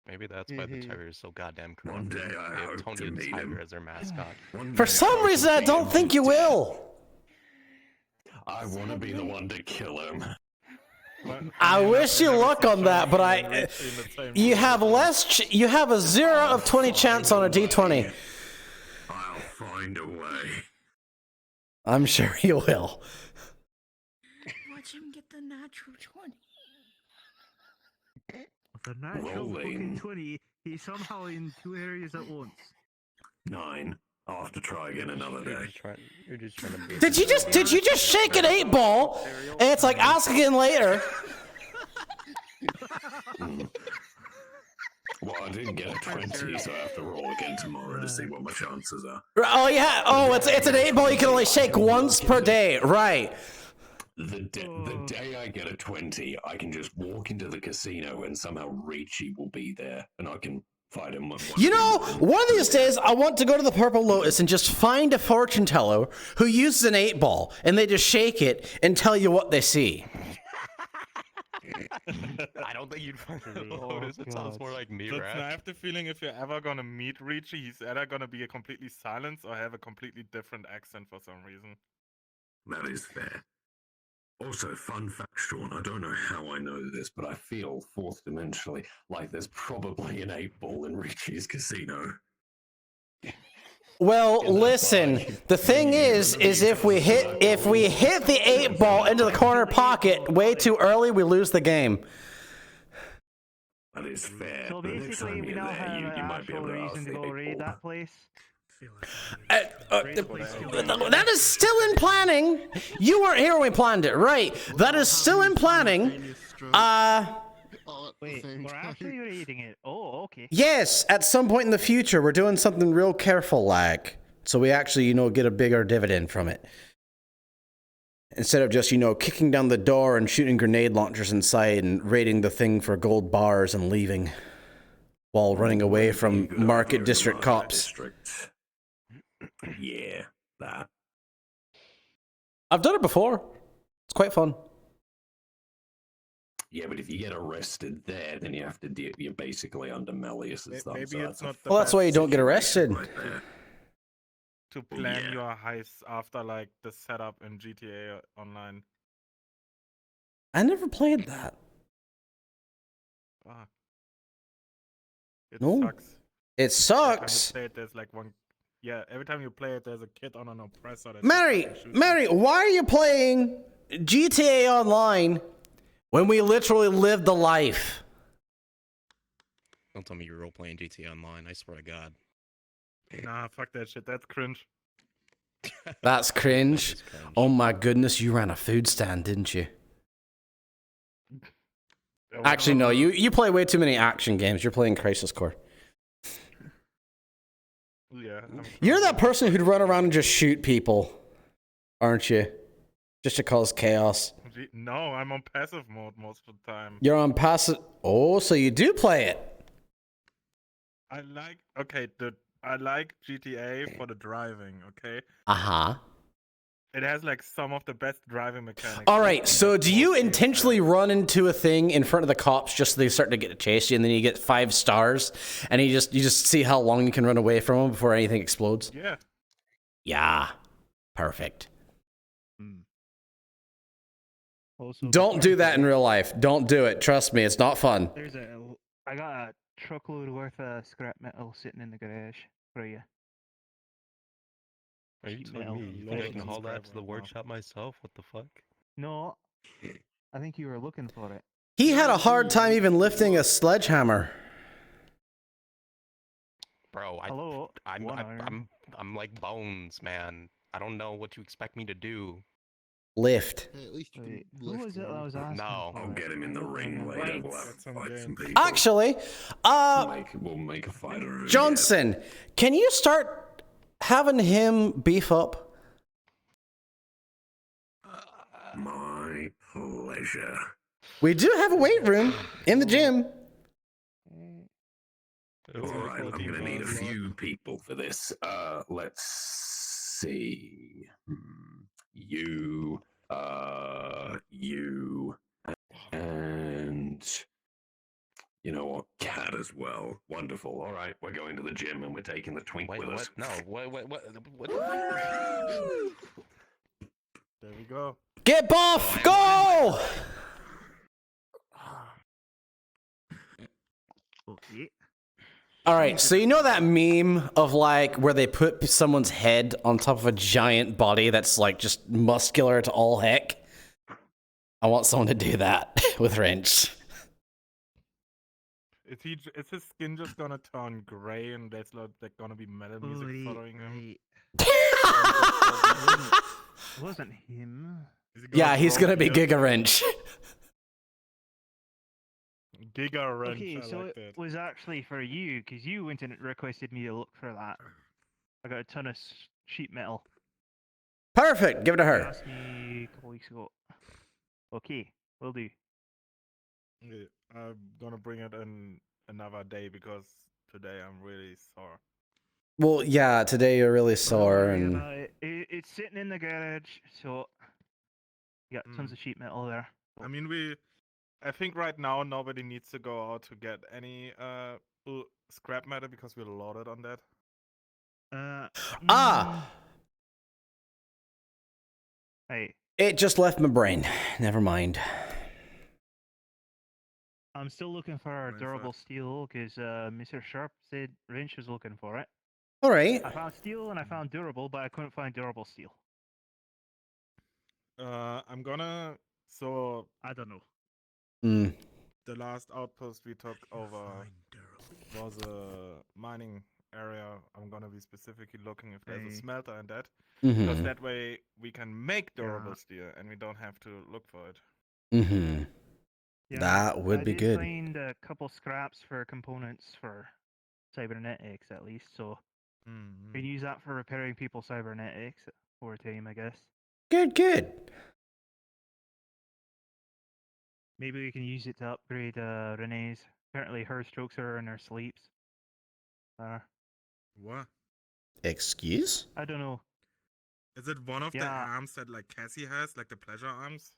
Maybe that's why the Tiger is so goddamn One corrupt. day I They have hope Tony to the meet Tiger him. as their mascot. For some reason, I don't think you will. I want to be the one to kill him. I wish you luck on that, but you have you have a 0 of 20 chance on a D20. I'll find a way. I'm sure you will. Watch him get the natural 20. The natural Rolling. fucking 20, he's somehow in 2 areas at once. 9. I'll have to try again another day. You're just trying to be. Did you just shake an 8-ball and it's like ask again later? Well, I didn't get a 20, so I have to roll again tomorrow to see what my chances are. Oh yeah. Oh, it's an 8-ball you can only shake once per day. Right. The day I get a 20, I can just walk into the casino and somehow Richie will be there, and I can fight him. You know, one of these days I want to go to the Purple Lotus and just find a fortune teller who uses an 8-ball, and they just shake it and tell you what they see. I don't think you'd find the Lotus. It sounds more like me, I right? have the feeling if you're ever gonna meet Richie, he's either gonna be a completely silent or have a completely different accent for some reason. That is fair. Also, fun fact, Sean, I don't know how I know this, but I feel fourth dimensionally like there's probably an 8-ball in Richie's casino. Well, listen, the thing is if we hit the 8-ball into the corner pocket way too early, we lose the game. That is fair. So but next basically, time we you're now there, have an you might be actual able to ask reason to the go raid 8-ball. that place. That is still in planning. You weren't here when we planned it, right? That is still in planning. Wait, we're actually raiding it. Oh, okay. Yes, at some point in the future, we're doing something real careful, like, so we actually, get a bigger dividend from it. Instead of just, kicking down the door and shooting grenade launchers inside and raiding the thing for gold bars and leaving while running away from Market District cops. Yeah, that. I've done it before. It's quite fun. Yeah, but if you get arrested there, then you have to deal. You're basically under Malleus's thumb. Maybe So it's not the Well, that's why you best don't get arrested. right there. to plan Yeah. your heist after like the setup in GTA Online. I never played that. Fuck. It No. sucks. It Every time you sucks. play it, there's like one. Yeah, every time you play it, there's a kid on an oppressor. That Mary, why are you playing GTA Online when we literally live the life? Don't tell me you're role playing GTA Online. I swear to God. Nah, fuck that shit. That's cringe. That's cringe. It's cringe. Oh my goodness, you ran a food stand, didn't you? Actually, no, you play way too many action games. You're playing Crisis Core. Yeah. You're that person who'd run around and just shoot people, aren't you? Just to cause chaos. No, I'm on passive mode most of the time. You're on passive. Oh, so you do play it. I like GTA for the driving, okay? Uh-huh. It has like some of the best driving mechanics. All right, so do you intentionally run into a thing in front of the cops just so they start to get to chase you, and then you get 5 stars, and you just see how long you can run away from them before anything explodes? Yeah. Yeah. Perfect. Also, Don't do that in real life. Don't do it. Trust me, it's not fun. I got a truckload worth of scrap metal sitting in the garage for you. Are you No, telling me you I think I can didn't haul that to subscribe the right now. workshop myself? What the fuck? No, I think you were looking for it. He had a hard time even lifting a sledgehammer. Bro, Hello. One iron. I'm like bones, man. I don't know what you expect me to do. Lift. Hey, at least you Wait, can who lift was it that one. was asking? No. for I'll it? get him in the ring later. Right. We'll have That's some fight game. some people. Actually, We'll make a fighter. Johnson, can you start having him beef up? My pleasure. We do have a weight room in the gym. All right, I'm gonna need a few people for this. Let's see. You, and you know what? Cat as well. Wonderful. All right, we're going to the gym and we're taking the twink Wait, with what? us. No, what? There we go. Get buff! Go! Okay. All right, so you know that meme of like where they put someone's head on top of a giant body that's like just muscular to all heck? I want someone to do that with Wrench. Is his skin just gonna turn gray and there's like gonna be metal music following him? It wasn't him. Is he Yeah, he's grow gonna be beard? Giga Wrench. Giga wrench. Okay, I so like it that. was actually for you, because you went and requested me to look for that. I got a ton of sheet metal. Perfect. Give it to You her. asked me a couple weeks ago. Okay, will do. Yeah, I'm gonna bring it in another day because today I'm really sore. Well, yeah, today you're really Don't sore worry and about it. It's sitting in the garage, so you got tons of sheet metal there. I mean, I think right now nobody needs to go out to get any scrap metal because we're loaded on that. ah, Hey, it just left my brain. Never mind. I'm still looking for Where's that? durable steel because Mr. Sharp said Wrench was looking for it. All right. I found steel and I found durable, but I couldn't find durable steel. I'm gonna. So I don't know. Mm. the last outpost we took over was a mining area. I'm gonna be specifically looking if there's a Hey. smelter and that, because Mm-hmm. that way we can make durable Yeah. steel and we don't have to look for it. Mm-hmm. Yeah, That would I be did good. find a couple scraps for components for cybernetics at least, so we can use that for repairing people's cybernetics over time, I guess. Good, good. Maybe we can use it to upgrade Renee's. Apparently her strokes are in her sleeps. What? Excuse? I don't know. Is it one of the Yeah. arms that like Cassie has, like the pleasure arms?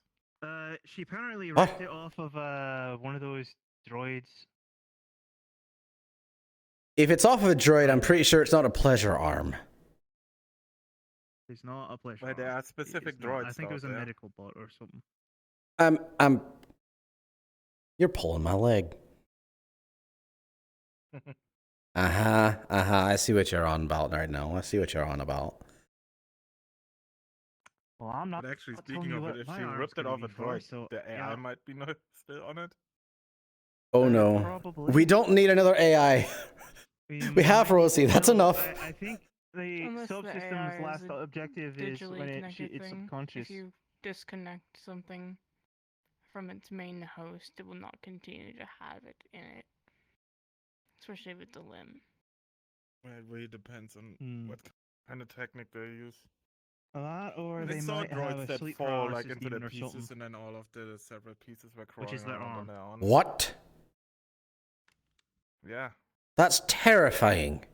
She apparently Oh. ripped it off of one of those droids. If it's off of a droid, I'm pretty sure it's not a pleasure arm. It's not a pleasure. Well, there arm. are specific It's not. I droids think it out was a there. medical bot or something. You're pulling my leg. I see what you're on about right now. I see what you're on about. Well, I'm not. But actually, not speaking telling you of it, what if my she arm's ripped it gonna off a be for, droid, so, the AI yeah. might be still on it. Oh no. Probably. We don't need another AI. We have Rosie. That's No, enough. I think the Unless the subsystem's AI is last a objective is digitally when connected it's thing. subconscious. If you disconnect something from its main host, it will not continue to have it in it. Especially with the limb. Well, it really depends on what kind of technique they use. That, or I they saw might have droids a that sleep fall paralysis like into the demon or pieces, something. and then all of the separate pieces were Which is crawling their around on arm. their own. What? Yeah, That's terrifying.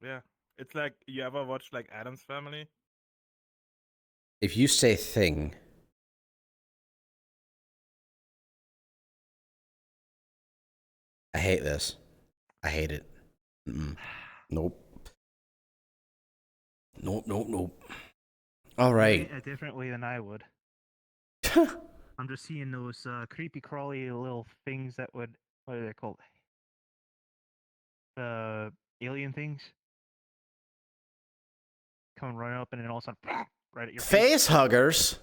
yeah. It's like, you ever watched like Addams Family? If you say thing. I hate this. I hate it. Nope. Nope. All right. A different way than I would. I'm just seeing those creepy crawly little things that would, what are they called? Alien things. Come running up and then all of a sudden, right at your Face huggers.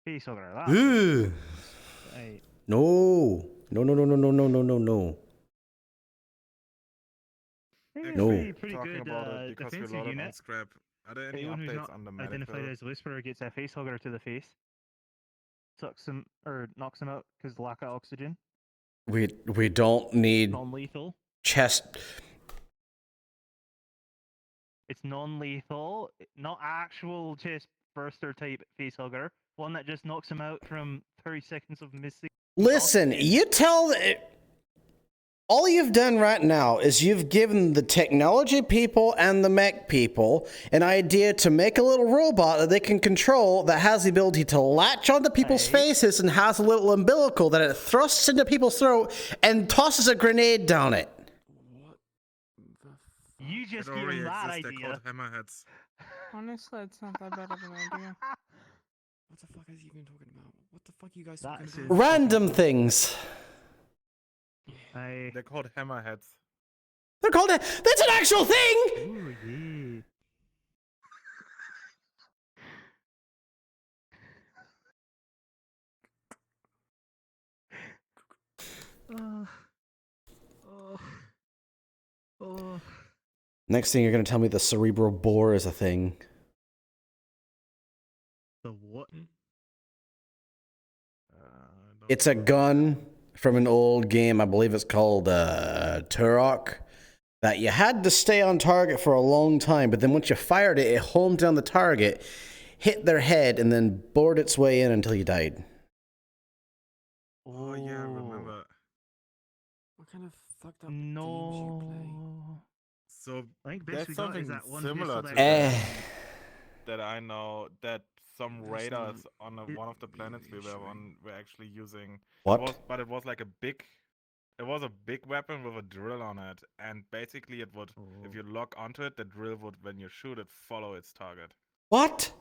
face hugger. That Ooh. Right. No. No. It's No. pretty Talking good about it because we're defensive loaded on unit. scrap. Are there any Anyone who's updates not on the identified medical? as Whisperer gets a face hugger to the face. Sucks him or knocks him out because of lack of oxygen. We don't need Non-lethal. chest. It's non-lethal, not actual chest burster type face hugger. One that just knocks him out from 30 seconds of missing. Listen, you tell all you've done right now is you've given the technology people and the mech people an idea to make a little robot that they can control that has the ability to latch onto people's faces and has a little umbilical that it thrusts into people's throat and tosses a grenade down it. You just It gave already him that exists. They're idea. called hammerheads. Honestly, it's not that bad of an idea. What the fuck is he even talking about? What the fuck are you guys That's talking it. about? Random things. They're called hammerheads. They're called that's an actual thing. Ooh, yeah. Next thing you're gonna tell me the cerebral bore is a thing. The what? I It's a gun from an old game. I believe it's called Turok. That you had to stay on target for a long time, but then once you fired it, it homed down the target, hit their head, and then bored its way in until you died. Oh yeah, I remember. What kind of fucked up games do you play? No. So I think best there's we got is something that one similar pistol to that that Eh. that I know that some There's raiders not on It- one of the planets we were on reassuring. were actually using What? but it was like a big weapon with a drill on it, and basically it would, if you lock onto it, the drill would, when you shoot it, follow its target. What?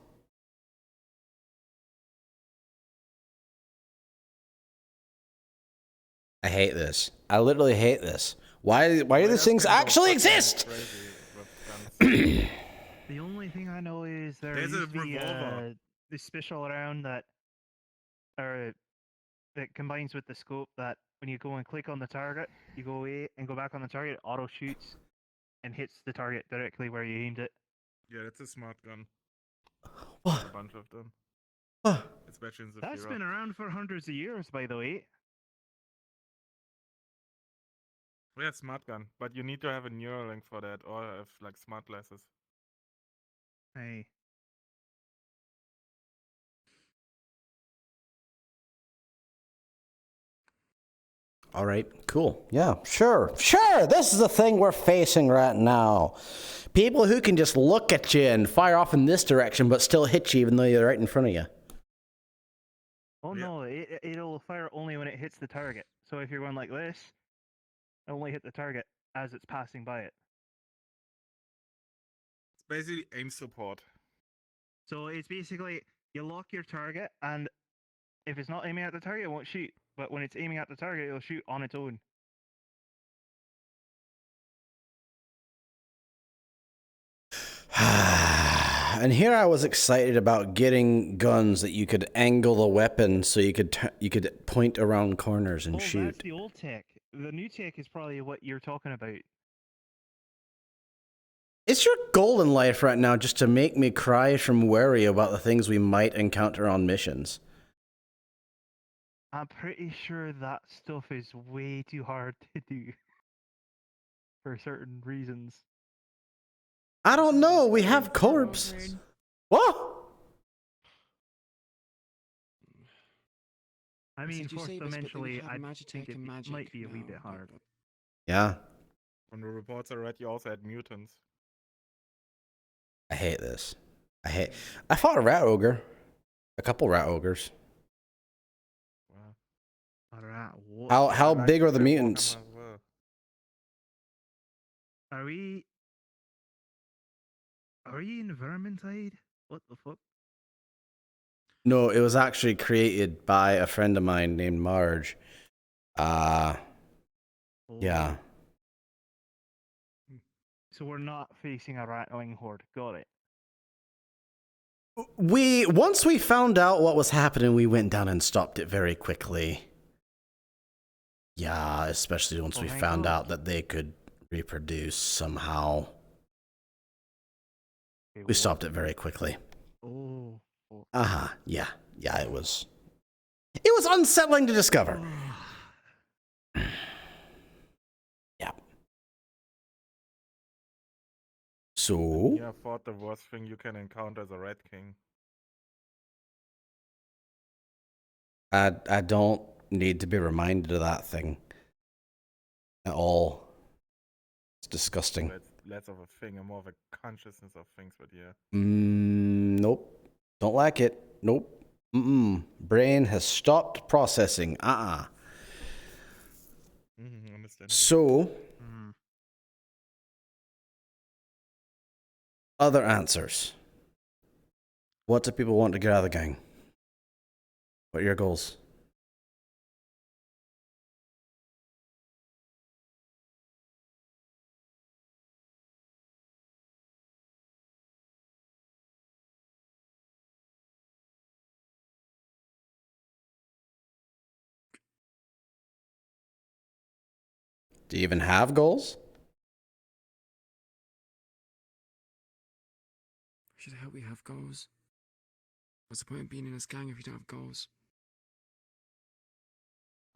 I hate this. I literally hate this. Why do Raiders these things can go actually fucking exist? crazy with guns. The only thing I know is there There's a used to be revolver. this special round that combines with the scope that when you go and click on the target, you go away and go back on the target, it auto shoots and hits the target directly where you aimed it. Yeah, that's a smart gun. What? There's a bunch of them, What? especially in the That's Zephyr. been around for hundreds of years, by the way. Yeah, smart gun, but you need to have a Neuralink for that, or have like smart glasses. Hey. All right, cool. Yeah, sure. This is the thing we're facing right now. People who can just look at you and fire off in this direction, but still hit you even though you're right in front of you. Oh Yeah. no, it'll fire only when it hits the target. So if you're going like this, it'll only hit the target as it's passing by it. It's basically aim support. So it's basically you lock your target, and if it's not aiming at the target, it won't shoot. But when it's aiming at the target, it'll shoot on its own. And here I was excited about getting guns that you could angle the weapon so you could point around corners and That's shoot. the old tech. The new tech is probably what you're talking about. Is your goal in life right now just to make me cry from worry about the things we might encounter on missions? I'm pretty sure that stuff is way too hard to do for certain reasons. I don't know. We have Overrated. corpses. What? I So mean, did you fourth say this bit that we dimensionally, have I Magitech think it and Magic might be a wee now, bit hard. but Yeah, When the reports I read, you also had mutants. I hate this. I fought a rat ogre. A couple rat ogres. Wow. Alright, what? How I like big are the Warhammer mutants? as well. Are we in Vermintide? What the fuck? No, it was actually created by a friend of mine named Marge. Yeah. So we're not facing a rattling horde. Got it. Once we found out what was happening, we went down and stopped it very quickly. Yeah, especially once we thank found God. out that they could reproduce somehow. Wait, We what? stopped it very quickly. Oh. Yeah, it was unsettling to discover. Yeah. So, Yeah, I thought the worst thing you can encounter is a Red King. I don't need to be reminded of that thing at all. It's disgusting. But it's less of a thing and more of a consciousness of things, but yeah. Nope. Don't like it. Nope. Brain has stopped processing. Understand. So, other answers. What do people want to get out of the gang? What are your goals? Do you even have goals? should I hope we have goals? What's the point of being in this gang if you don't have goals?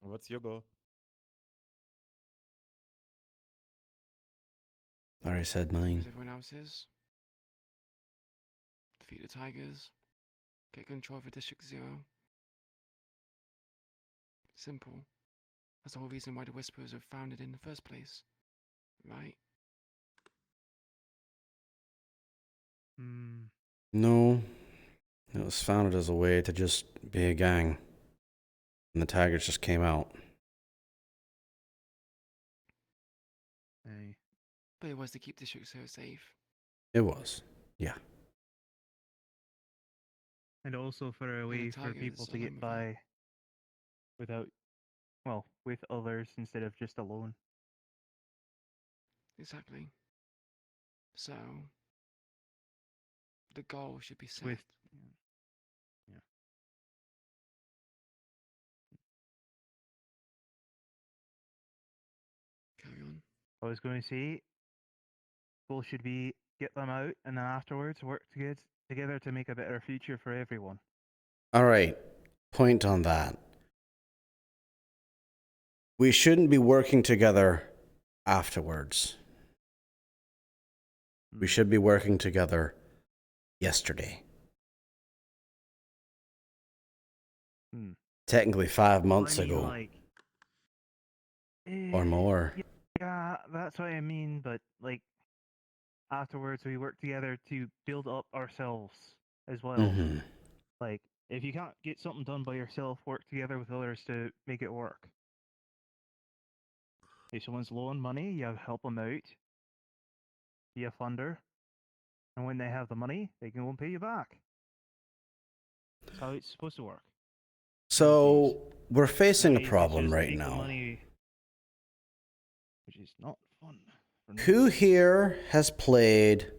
What's your goal? I already said As mine. everyone else's. Defeat the Tigers. Get control of District 0. Simple. That's the whole reason why the Whisperers were founded in the first place. Right? Hmm. No, it was founded as a way to just be a gang. And the Tigers just came out. Aye. But it was to keep District 0 safe. It was. Yeah. And also for a way for people Tigers to get alone with by without, well, with others instead of just alone. Exactly. So, the goal should be set. With, yeah. Carry on. I was going to say, goal should be get them out and then afterwards work together to make a better future for everyone. All right. Point on that. We shouldn't be working together afterwards. We should be working together yesterday. Hmm. Technically 5 months I mean, ago. like, Or more. Yeah, that's what I mean, but like afterwards we work together to build up ourselves as well. Mm-hmm. Like, if you can't get something done by yourself, work together with others to make it work. If someone's low on money, you help them out. Be a funder. And when they have the money, they can go and pay you back. That's how it's supposed to work. So, we're facing a Nowadays, they problem just right take the now. money, which is not fun. for no Who one. here has played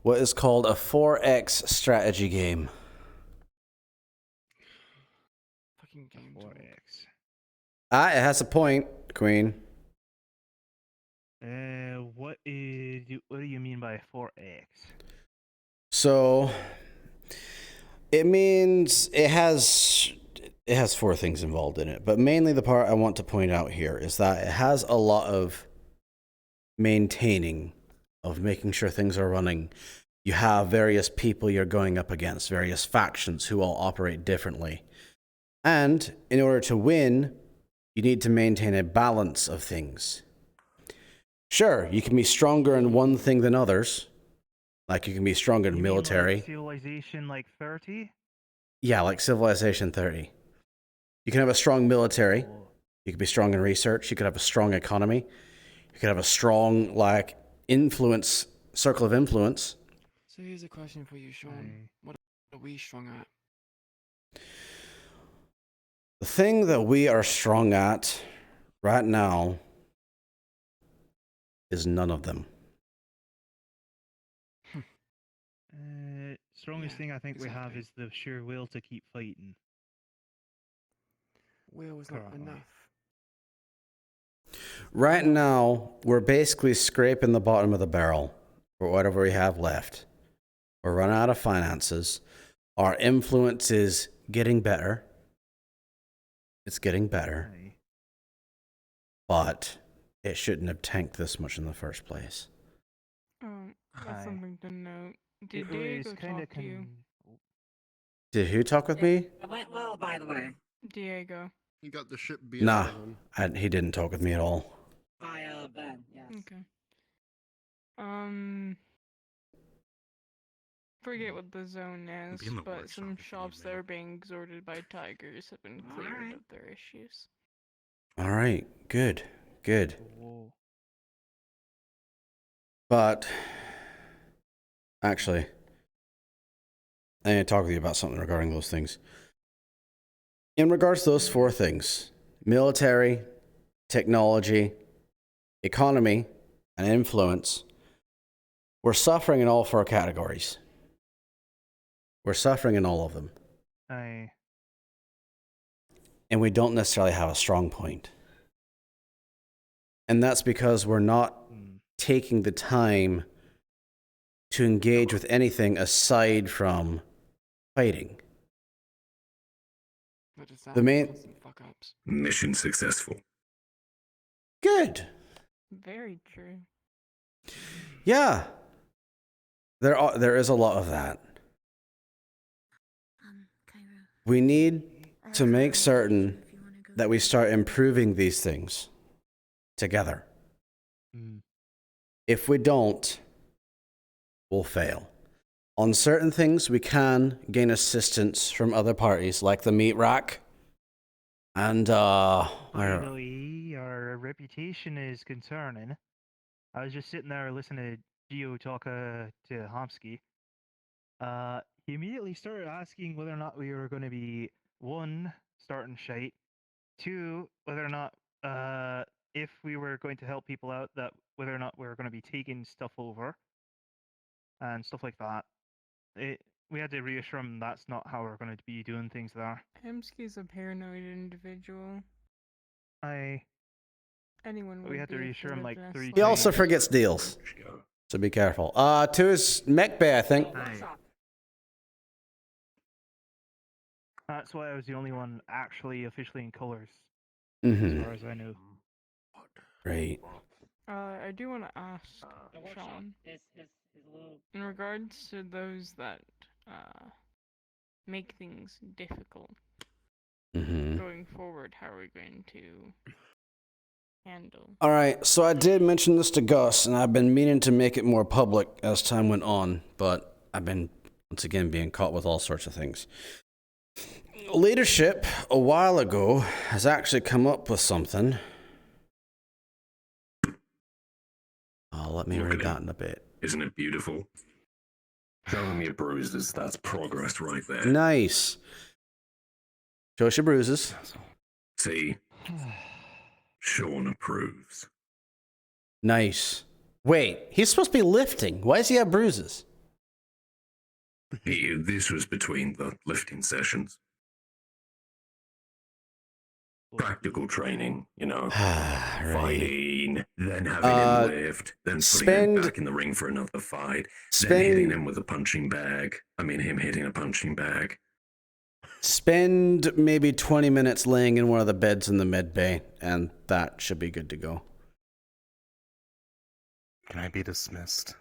what is called a 4X strategy game? Fucking game talk. 4X. Ah, it has a point, Queen. What do you mean by 4X? So, it means it has 4 things involved in it, but mainly the part I want to point out here is that it has a lot of maintaining, of making sure things are running. You have various people you're going up against, various factions who all operate differently. And in order to win, you need to maintain a balance of things. Sure, you can be stronger in one thing than others. Like you can be stronger in You mean military. like Civilization like 30? Yeah, like Civilization 30. You can have a strong military. Oh. You could be strong in research. You could have a strong economy. You could have a strong, like, influence, circle of influence. So here's a question for you, Sean. What are we strong at? The thing that we are strong at right now is none of them. Strongest Yeah, thing I think we have exactly. is the sheer will to keep fighting. Will is not Currently. enough. Right now, we're basically scraping the bottom of the barrel for whatever we have left. We're running out of finances. Our influence is getting better. It's getting better. Aye. But it shouldn't have tanked this much in the first place. That's Aye. something to note. Did It Diego was kind talk of to you? Did who talk with me? It went well, by the way. Diego. He got the ship beat Nah, out of him. he didn't talk with me at all. By Ben, yes. Okay. Forget what the zone is, Be in the but workshop some if you shops need that me. are being exhorted by tigers have been cleared Alright. of their issues. All right, good, good. Whoa. But actually, I need to talk with you about something regarding those things. In regards to those 4 things, military, technology, economy, and influence, we're suffering in all 4 categories. We're suffering in all of them. Aye. And we don't necessarily have a strong point. And that's because we're not taking the time to engage with anything aside from fighting. Not just that, The main- constant fucking fuck-ups. Mission successful. Good. Very true. Yeah. There is a lot of that. Cairo. We need to make certain that we start improving these things together. If we don't, we'll fail. On certain things, we can gain assistance from other parties, like the meat rack. And, Finally, our reputation is concerning. I was just sitting there listening to Gio talk to Homsky. He immediately started asking whether or not we were going to be, one, starting shite, two, whether or not, if we were going to help people out, that whether or not we were going to be taking stuff over, and stuff like that. We had to reassure him that's not how we're going to be doing things there. Hemsky's a paranoid individual. Anyone We would had to be reassure him like afraid of 3 this he also times. forgets deals, so be careful. To his mech bay, I think. That's why I was the only one actually officially in colors, Mm-hmm. as far as I know. Great. I do want to ask Sean, in regards to those that make things difficult Mm-hmm. going forward, how are we going to handle? All right, so I did mention this to Gus, and I've been meaning to make it more public as time went on, but I've been, once again, being caught with all sorts of things. Leadership, a while ago, has actually come up with something. Let me read that in a bit. Isn't it beautiful? Show him your bruises. That's progress right there. Nice. Show us your bruises. See? Sean approves. Nice. Wait, he's supposed to be lifting. Why does he have bruises? This was between the lifting sessions. Practical training, you know. Fighting, then having him lift, then putting him back in the ring for another fight, then hitting him with a punching bag. I mean, him hitting a punching bag. Spend maybe 20 minutes laying in one of the beds in the med bay, and that should be good to go. Can I be dismissed?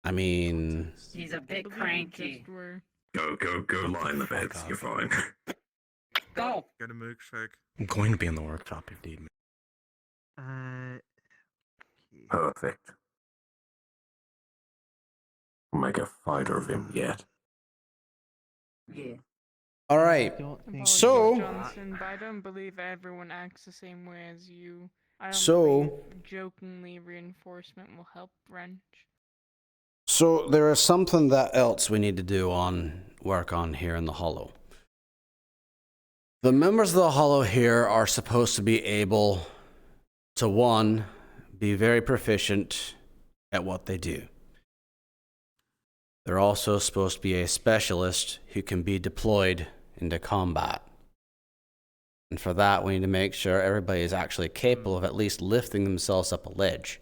I mean... He's a bit cranky. Go lie in the beds. You're fine. Go! Get a milkshake. I'm going to be in the workshop if need me. Perfect. We'll make a fighter of him yet. Yeah. All right. Apologies, So... Johnson, but I don't believe everyone acts the same way as you. I don't So- believe jokingly reinforcement will help wrench. So there is something that else we need to do work on here in the Hollow. The members of the Hollow here are supposed to be able to, one, be very proficient at what they do. They're also supposed to be a specialist who can be deployed into combat. And for that, we need to make sure everybody is actually capable of at least lifting themselves up a ledge.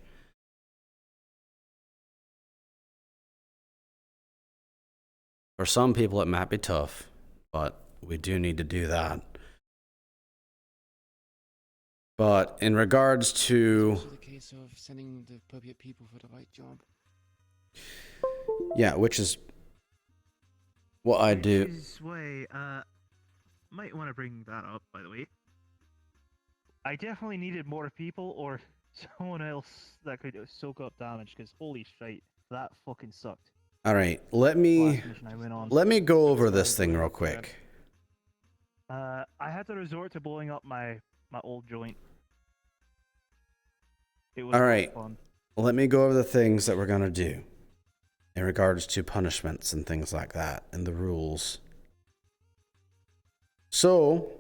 For some people, it might be tough, but we do need to do that. But in regards to... It's also the case of sending the appropriate people for the right job. Yeah, which is what I do. Might want to bring that up, by the way. I definitely needed more people or someone else that could soak up damage, because holy shit, that fucking sucked. All right, let me go over this thing real quick. I had to resort to blowing up my old joint. It was All right, fun. let me go over the things that we're going to do in regards to punishments and things like that and the rules. So,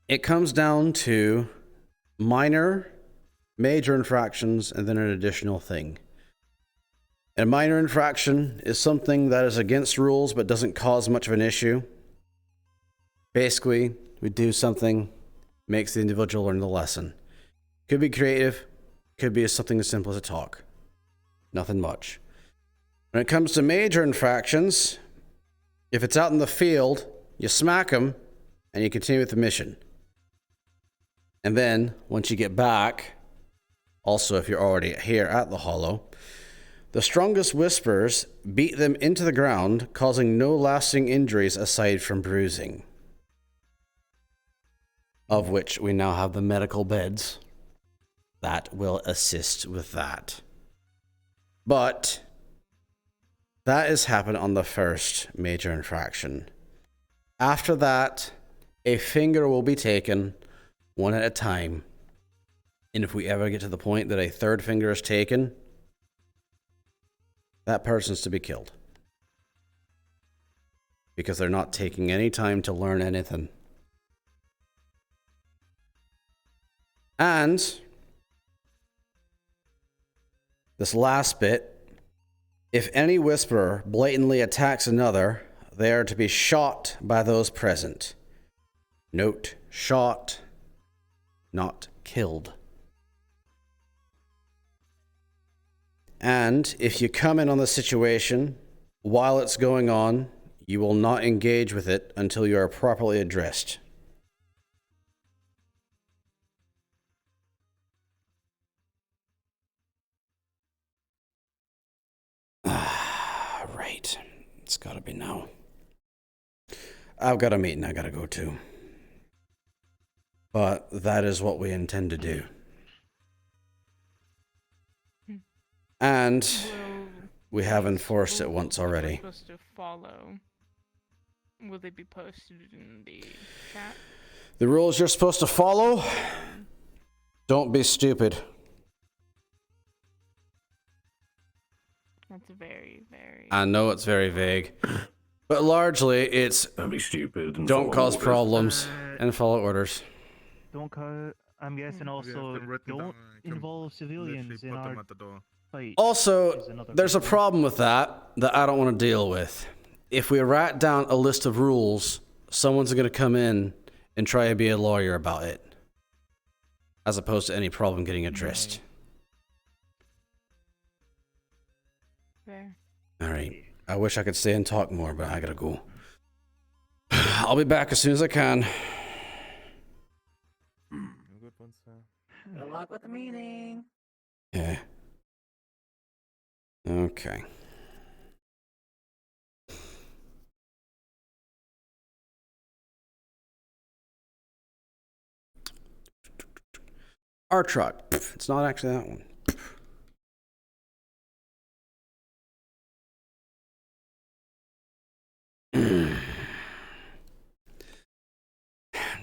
it comes down to minor, major infractions, and then an additional thing. A minor infraction is something that is against rules but doesn't cause much of an issue. Basically, we do something, makes the individual learn the lesson. Could be creative, could be something as simple as a talk. Nothing much. When it comes to major infractions, If it's out in the field, you smack them and you continue with the mission. And then, once you get back, also if you're already here at the Hollow, the strongest Whisperers beat them into the ground, causing no lasting injuries aside from bruising. Of which we now have the medical beds that will assist with that. But that has happened on the first major infraction. After that, a finger will be taken one at a time. And if we ever get to the point that a third finger is taken, that person's to be killed. Because they're not taking any time to learn anything. And this last bit, if any Whisperer blatantly attacks another, they are to be shot by those present. Note, shot, not killed. And if you come in on the situation while it's going on, you will not engage with it until you are properly addressed. Right. It's gotta be now. I've got a meeting I gotta go to. But that is what we intend to do. And we have enforced it once already. Supposed to follow. Will they be posted in the chat? The rules you're supposed to follow? Don't be stupid. That's very, very... I know it's very vague. But largely, it's... Don't be stupid. And don't follow cause orders. problems and follow orders. Don't cause... I'm guessing also don't involve civilians in our fight. Also, there's a problem with that I don't want to deal with. If we write down a list of rules, someone's going to come in and try to be a lawyer about it. As opposed to any problem getting addressed. Fair. Alright. I wish I could stay and talk more, but I gotta go. I'll be back as soon as I can. Good luck with the meeting. Yeah. Okay. Our truck. It's not actually that one.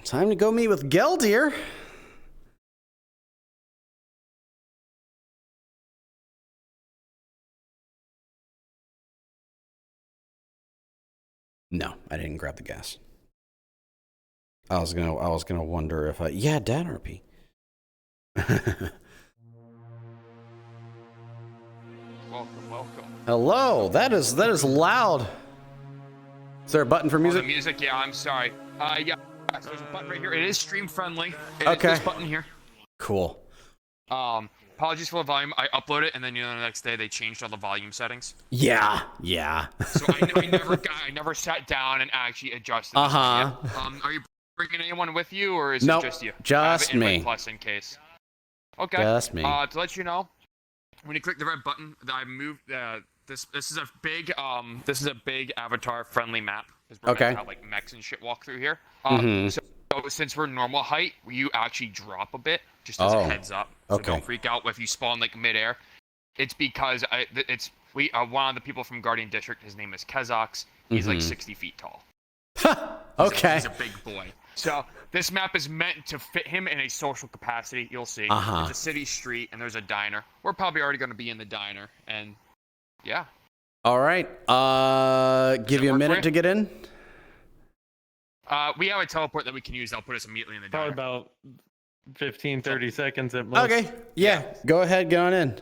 Time to go meet with Geldir. No, I didn't grab the gas. I was gonna wonder if yeah, GangRP. Welcome. Hello, that is loud. Is there a button for music? The music, yeah, I'm sorry. Yeah, so there's a button right here. It is stream friendly. It Okay. is this button here. Cool. Apologies for the volume. I upload it, and then the next day they changed all the volume settings. Yeah. So I never sat down and actually adjusted. Uh-huh. Are you bringing anyone with you, or is Nope, it just you? just I have it in me. my Plus in case. Okay. Just me. To let you know, when you click the red button, I moved. This is a big avatar friendly map. We're Okay. meant to have, like, mechs and shit walk through here. Mhm. So since we're normal height, you actually drop a bit, just as a heads up. So Okay. don't freak out if you spawn like midair. It's because one of the people from Guardian District. His name is Kezox. He's like Mhm. 60 feet tall. Okay. He's a big boy. So this map is meant to fit him in a social capacity. You'll see. Uh-huh. It's a city street, and there's a diner. We're probably already going to be in the diner, and yeah. All right. Give you a minute to get in. We have a teleport that we can use. That'll put us immediately in the diner. Probably about 15, 30 seconds at most. Okay. Yeah. Go ahead. Get on in.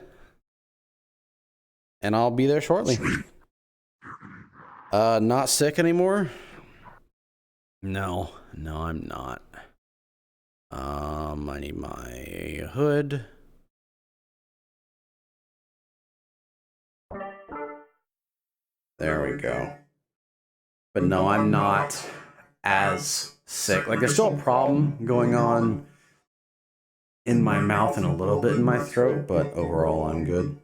And I'll be there shortly. Not sick anymore? No, I'm not. I need my hood. There we go. But no, I'm not as sick. Like, there's still a problem going on in my mouth and a little bit in my throat, but overall, I'm good.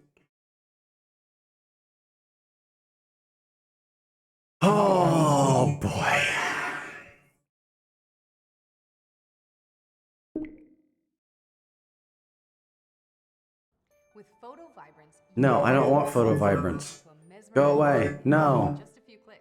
Oh, boy. With photo vibrance, No, I don't want photo vibrance. Go away. No. just a few clicks.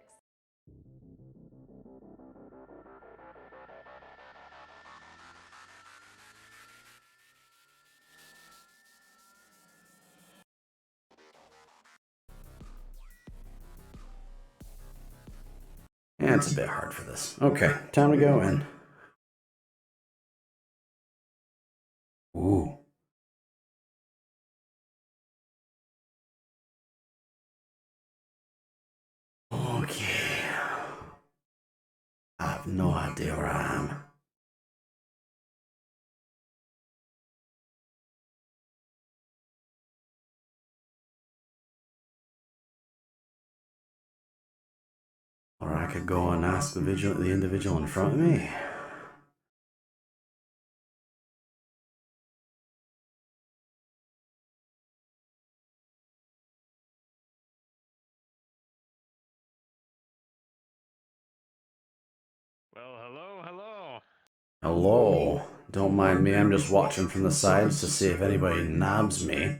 Yeah, it's a bit hard for this. Okay, time to go in. Ooh. Okay. I have no idea where I am. Or I could go and ask the individual in front of me. Well, hello. Hello. Don't mind me, I'm just watching from the sides to see if anybody nabs me.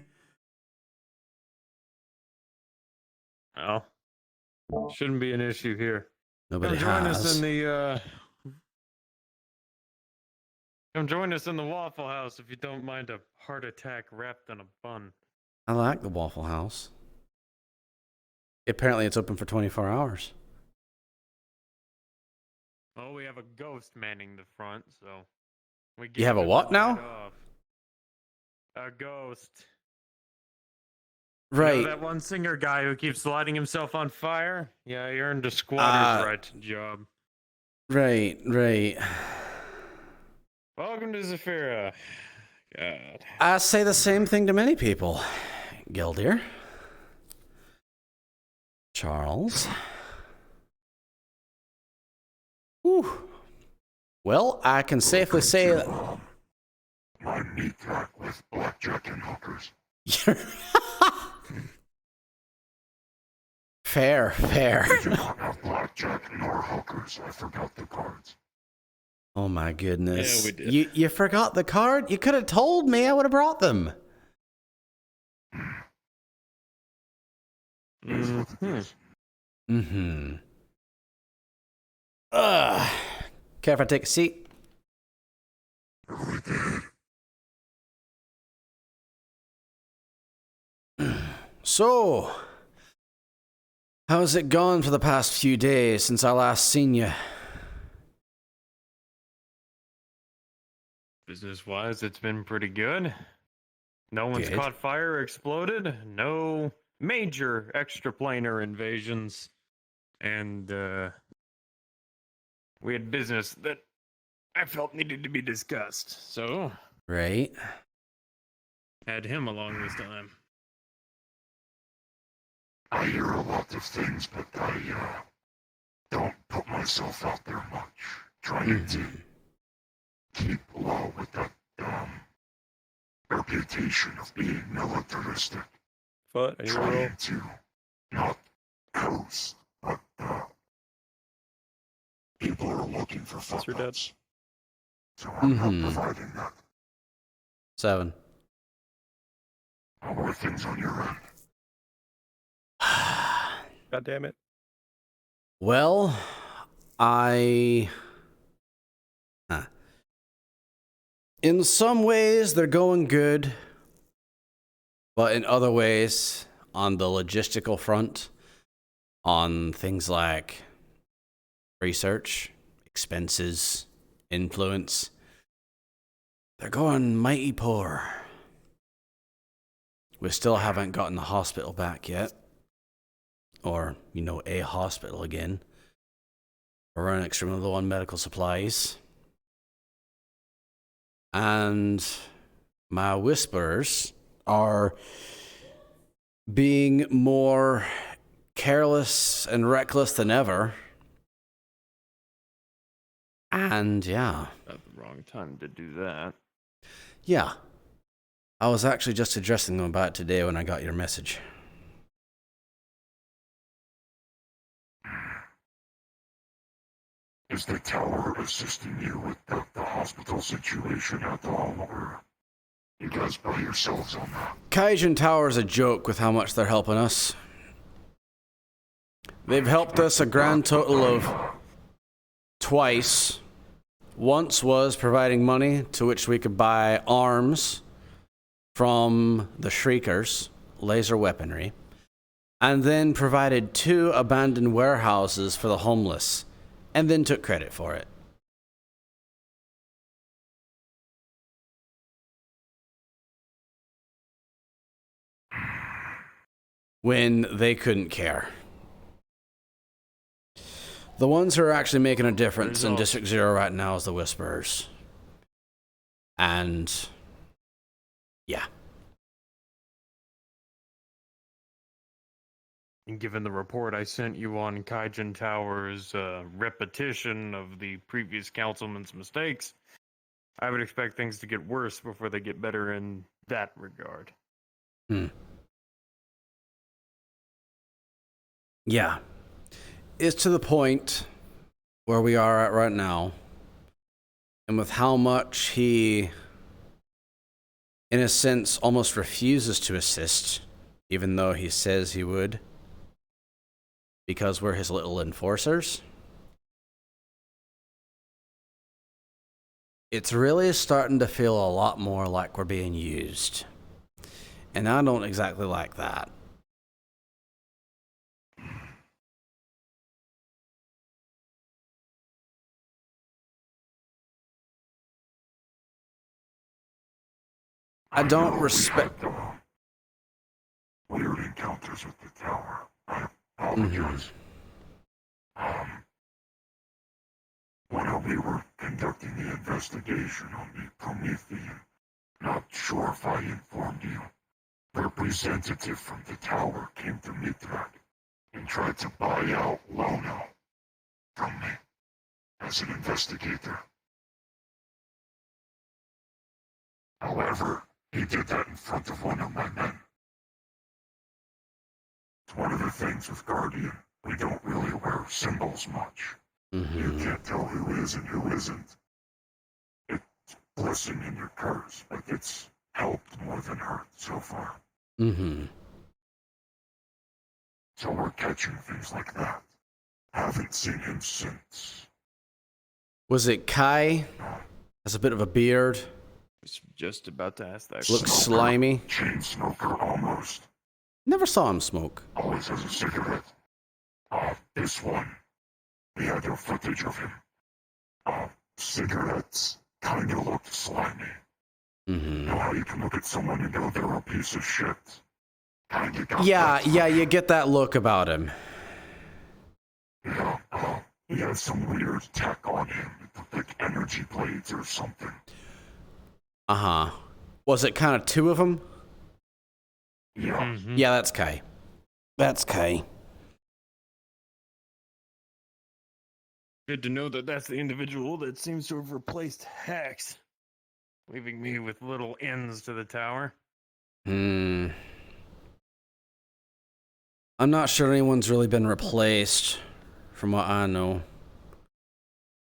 Well, shouldn't be an issue here. Nobody Come join us has. in the Come join us in the Waffle House if you don't mind a heart attack wrapped in a bun. I like the Waffle House. Apparently it's open for 24 hours. Oh, we have a ghost manning the front, so we You have a gave him what the now? night off. A ghost. Right. You know that one singer guy who keeps lighting himself on fire? Yeah, he earned a squatter's right job. Right. Welcome to Zafira. God. I say the same thing to many people. Gildir. Charles. Whew. Well, I can safely say that... My meat rack with blackjack and hookers. Fair. I do not have blackjack nor hookers. I forgot the cards. Oh my goodness. Yeah, we did. You forgot the card? You could have told me. I would have brought them. Care if I take a seat? So, how's it gone for the past few days since I last seen you? Business-wise, it's been pretty good. No one's Good. caught fire or exploded. No major extraplanar invasions. And, we had business that I felt needed to be discussed. So, Right. had him along this time. I hear a lot of things, but I don't put myself out there much. Trying to keep low with that reputation of being militaristic. But Trying to not coast, but people are looking for footnotes. So I'm not providing that. 7. How are things on your end? God damn it. Well, in some ways, they're going good. But in other ways, on the logistical front, on things like research, expenses, influence, they're going mighty poor. We still haven't gotten the hospital back yet. Or, a hospital again. We're running extremely low on medical supplies. And my whisperers are being more careless and reckless than ever And yeah. Not the wrong time to do that. Yeah. I was actually just addressing them about it today when I got your message. Is the tower assisting you with the hospital situation at all, or you guys by yourselves on that? Kaijin Tower's a joke with how much they're helping us. They've helped us a grand total of twice. Once was providing money to which we could buy arms from the Shriekers, laser weaponry, and then provided 2 abandoned warehouses for the homeless, and then took credit for it. When they couldn't care. The ones who are actually making a difference in District 0 right now is the Whisperers. And yeah. And given the report I sent you on Kaijin Tower's repetition of the previous councilman's mistakes, I would expect things to get worse before they get better in that regard. Yeah. It's to the point where we are at right now, and with how much he, in a sense, almost refuses to assist, even though he says he would, because we're his little enforcers. It's really starting to feel a lot more like we're being used. And I don't exactly like that. I don't respect. Weird encounters with the tower. I apologize. When we were conducting the investigation on the Promethean, not sure if I informed you, a representative from the tower came to Mithrak and tried to buy out Lono from me as an investigator. However, he did that in front of one of my men. It's one of the things with Guardian. We don't really wear symbols much. You can't tell who is and who isn't. It's blessing in your curse, but it's helped more than hurt so far. So we're catching things like that. Haven't seen him since. Was it Kai? Has a bit of a beard. I was just about to ask that. Looks slimy. Chain smoker almost. Never saw him smoke. Always has a cigarette. This one. We had no footage of him. Cigarettes kinda looked slimy. You know how you can look at someone and know they're a piece of shit? Kinda got Yeah, you get that look about him. Yeah, he had some weird tech on him, like energy blades or something. Was it kind of 2 of them? Yeah. Yeah, that's Kai. That's Kai. Good to know that that's the individual that seems to have replaced Hex, leaving me with little ends to the tower. I'm not sure anyone's really been replaced, from what I know.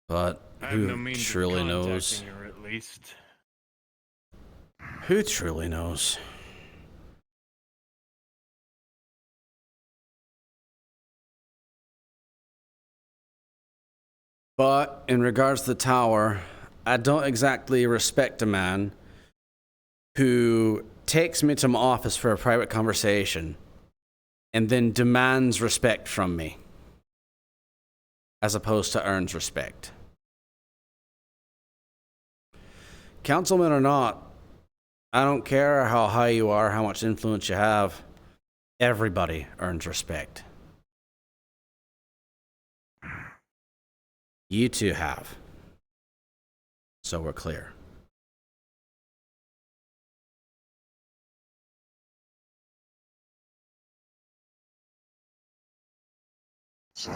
But I have no who means truly of knows? contacting her, at least. Who truly knows? But in regards to the tower, I don't exactly respect a man who takes me to my office for a private conversation and then demands respect from me, as opposed to earns respect. Councilman or not, I don't care how high you are, how much influence you have, everybody earns respect. You two have. So we're clear. So,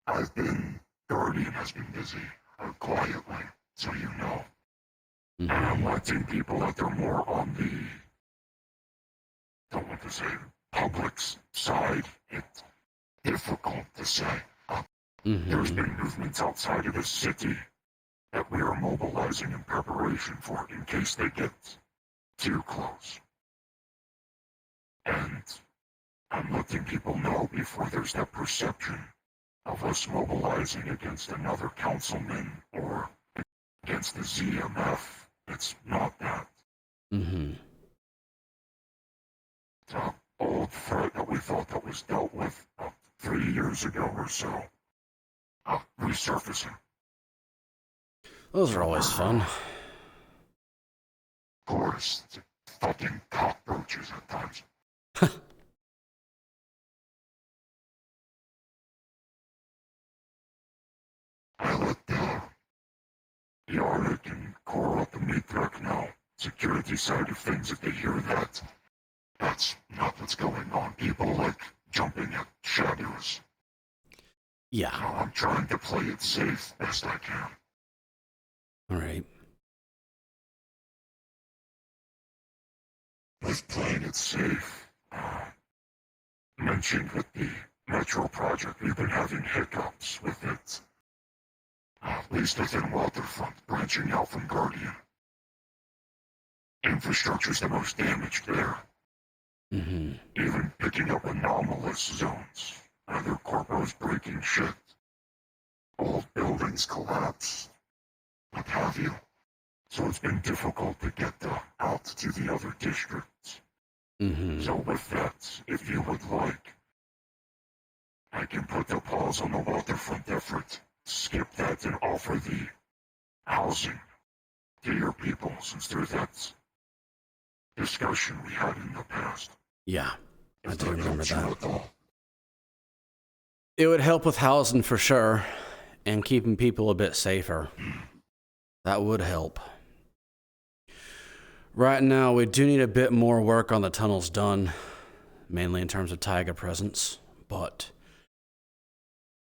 Guardian has been busy, quietly, so you know. And I'm letting people that they're more on the, don't want to say, public's side. It's difficult to say. There's been movements outside of the city that we are mobilizing in preparation for in case they get too close. And I'm letting people know before there's that perception of us mobilizing against another councilman or against the ZMF. It's not that. The old threat that we thought that was dealt with 3 years ago or so, resurfacing. Those are always fun. Of course, fucking cockroaches at times. I let the Arctic and Coral the meat truck know. Security side of things, if they hear that, that's not what's going on. People like jumping at shadows. Yeah. So I'm trying to play it safe best I can. Alright. With playing it safe, mentioned with the Metro project, we've been having hiccups with it. At least within Waterfront, branching out from Guardian. Infrastructure's the most damaged there. Even picking up anomalous zones. Other corpos breaking shit. Old buildings collapse. What have you. So it's been difficult to get out to the other districts. So with that, if you would like, I can put the pause on the Waterfront effort. Skip that and offer the housing to your people, since there's that discussion we had in the past. Yeah, I do remember that. It would help with housing for sure, and keeping people a bit safer. That would help. Right now, we do need a bit more work on the tunnels done, mainly in terms of Taiga presence, but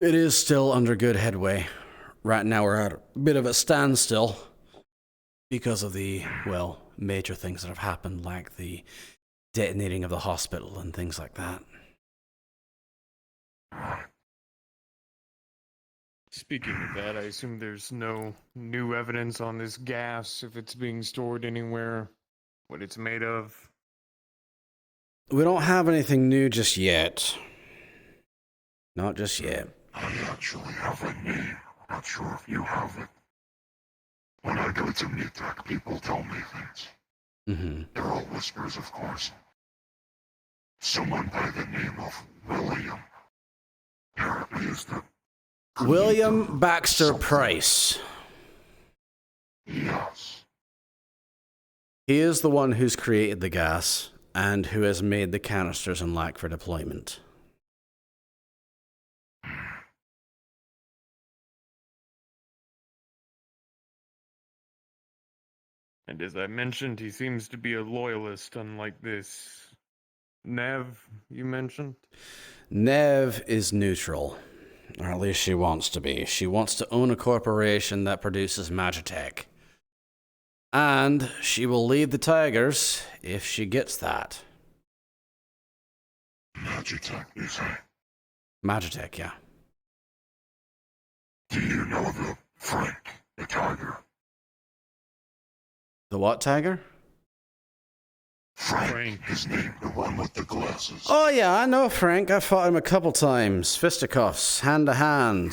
it is still under good headway. Right now, we're at a bit of a standstill because of the, well, major things that have happened, like the detonating of the hospital and things like that. Speaking of that, I assume there's no new evidence on this gas, if it's being stored anywhere, what it's made of. We don't have anything new just yet. Not just yet. I actually have a name. Not sure if you have it. When I go to meet tech, people tell me things. They're all whispers, of course. Someone by the name of William. Apparently is the William Baxter Price. Yes. He is the one who's created the gas and who has made the canisters and like for deployment. And as I mentioned, he seems to be a loyalist, unlike this Nev you mentioned. Nev is neutral, or at least she wants to be. She wants to own a corporation that produces Magitech. And she will lead the Tigers if she gets that. Magitech, you say? Magitech, yeah. Do you know the Frank, the Tiger? The what Tiger? Frank, his name, the one with the glasses. Oh yeah, I know Frank. I fought him a couple times. Fisticuffs, hand to hand.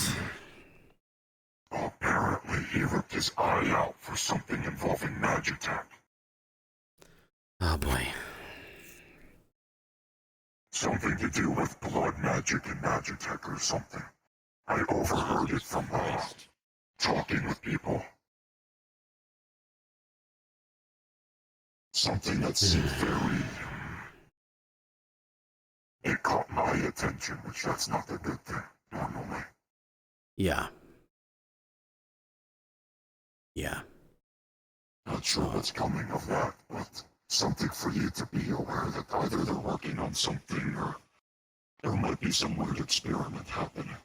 Apparently, he ripped his eye out for something involving Magitech. Oh boy. Something to do with blood magic and Magitech or something. I overheard it from talking with people. Something that seemed very... It caught my attention, which that's not a good thing, normally. Yeah. Yeah. Not sure what's coming of that, but something for you to be aware that either they're working on something or there might be some weird experiment happening.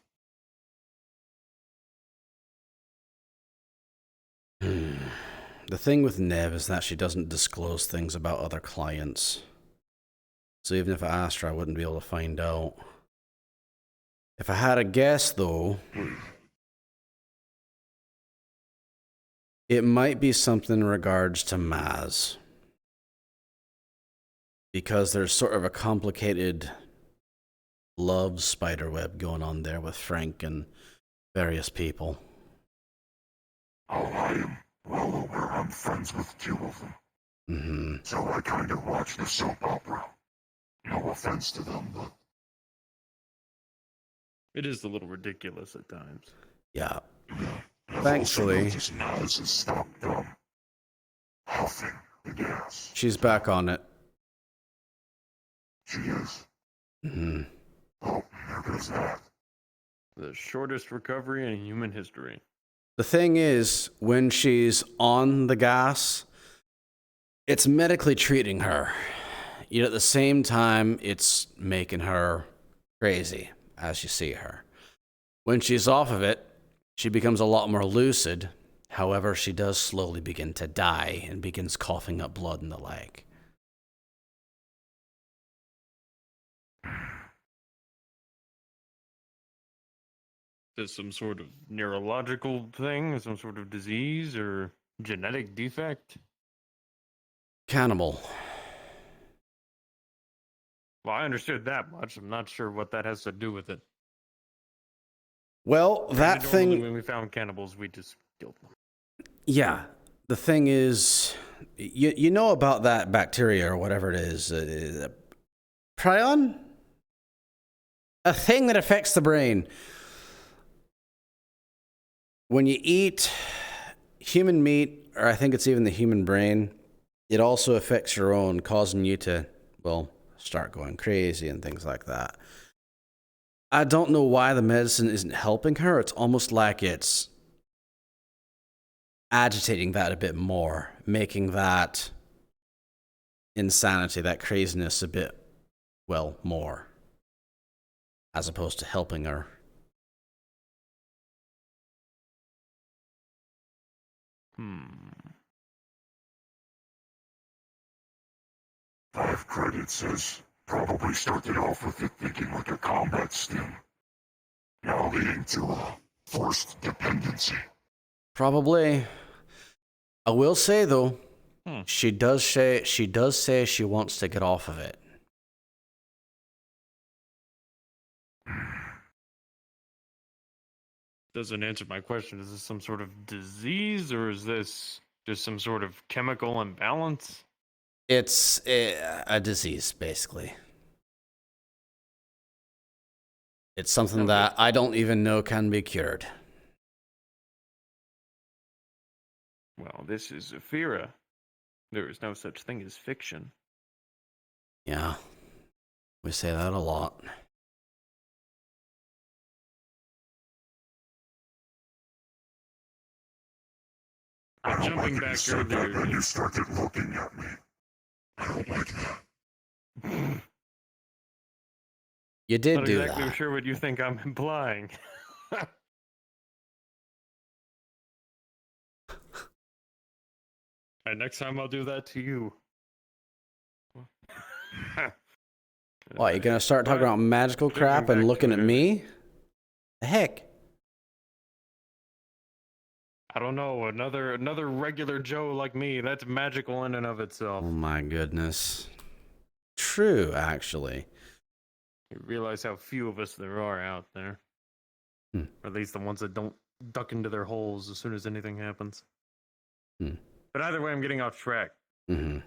The thing with Nev is that she doesn't disclose things about other clients. So even if I asked her, I wouldn't be able to find out. If I had a guess, though, it might be something in regards to Maz. Because there's sort of a complicated love spiderweb going on there with Frank and various people. Oh, I am well aware I'm friends with 2 of them. Mm-hmm. So I kind of watch the soap opera. No offense to them, but... It is a little ridiculous at times. Yeah. I've Thankfully, also noticed Naz has stopped huffing the gas. she's back on it. She is. Mm-hmm. Oh, there goes that. The shortest recovery in human history. The thing is, when she's on the gas, it's medically treating her. Yet at the same time, it's making her crazy as you see her. When she's off of it, she becomes a lot more lucid. However, she does slowly begin to die and begins coughing up blood in the leg. Is some sort of neurological thing, some sort of disease or genetic defect? Cannibal. Well, I understood that much. I'm not sure what that has to do with it. Well, that Normally thing... when we found cannibals, we just killed them. Yeah. The thing is, you know about that bacteria or whatever it is. Prion? A thing that affects the brain. When you eat human meat, or I think it's even the human brain, it also affects your own, causing you to, well, start going crazy and things like that. I don't know why the medicine isn't helping her. It's almost like it's agitating that a bit more, making that insanity, that craziness a bit, well, more, as opposed to helping her. 5 credits says probably started off with it thinking like a combat stim. Now leading to a forced dependency. Probably. I will say though, she does say she wants to get off of it. Doesn't answer my question. Is this some sort of disease or is this just some sort of chemical imbalance? It's a disease, basically. It's something that I don't even know can be cured. Well, this is Zafira. There is no such thing as fiction. Yeah, we say that a lot. But jumping back earlier, when you started looking at me. I don't like that. You did not do exactly that. sure what you think I'm implying. And next time I'll do that to you. What, you gonna start talking about magical crap and looking at me? The heck? I don't know, another regular Joe like me, that's magical in and of itself. Oh my goodness. True, actually. You realize how few of us there are out there. Or at least the ones that don't duck into their holes as soon as anything happens. But either way, I'm getting off track. Mm-hmm.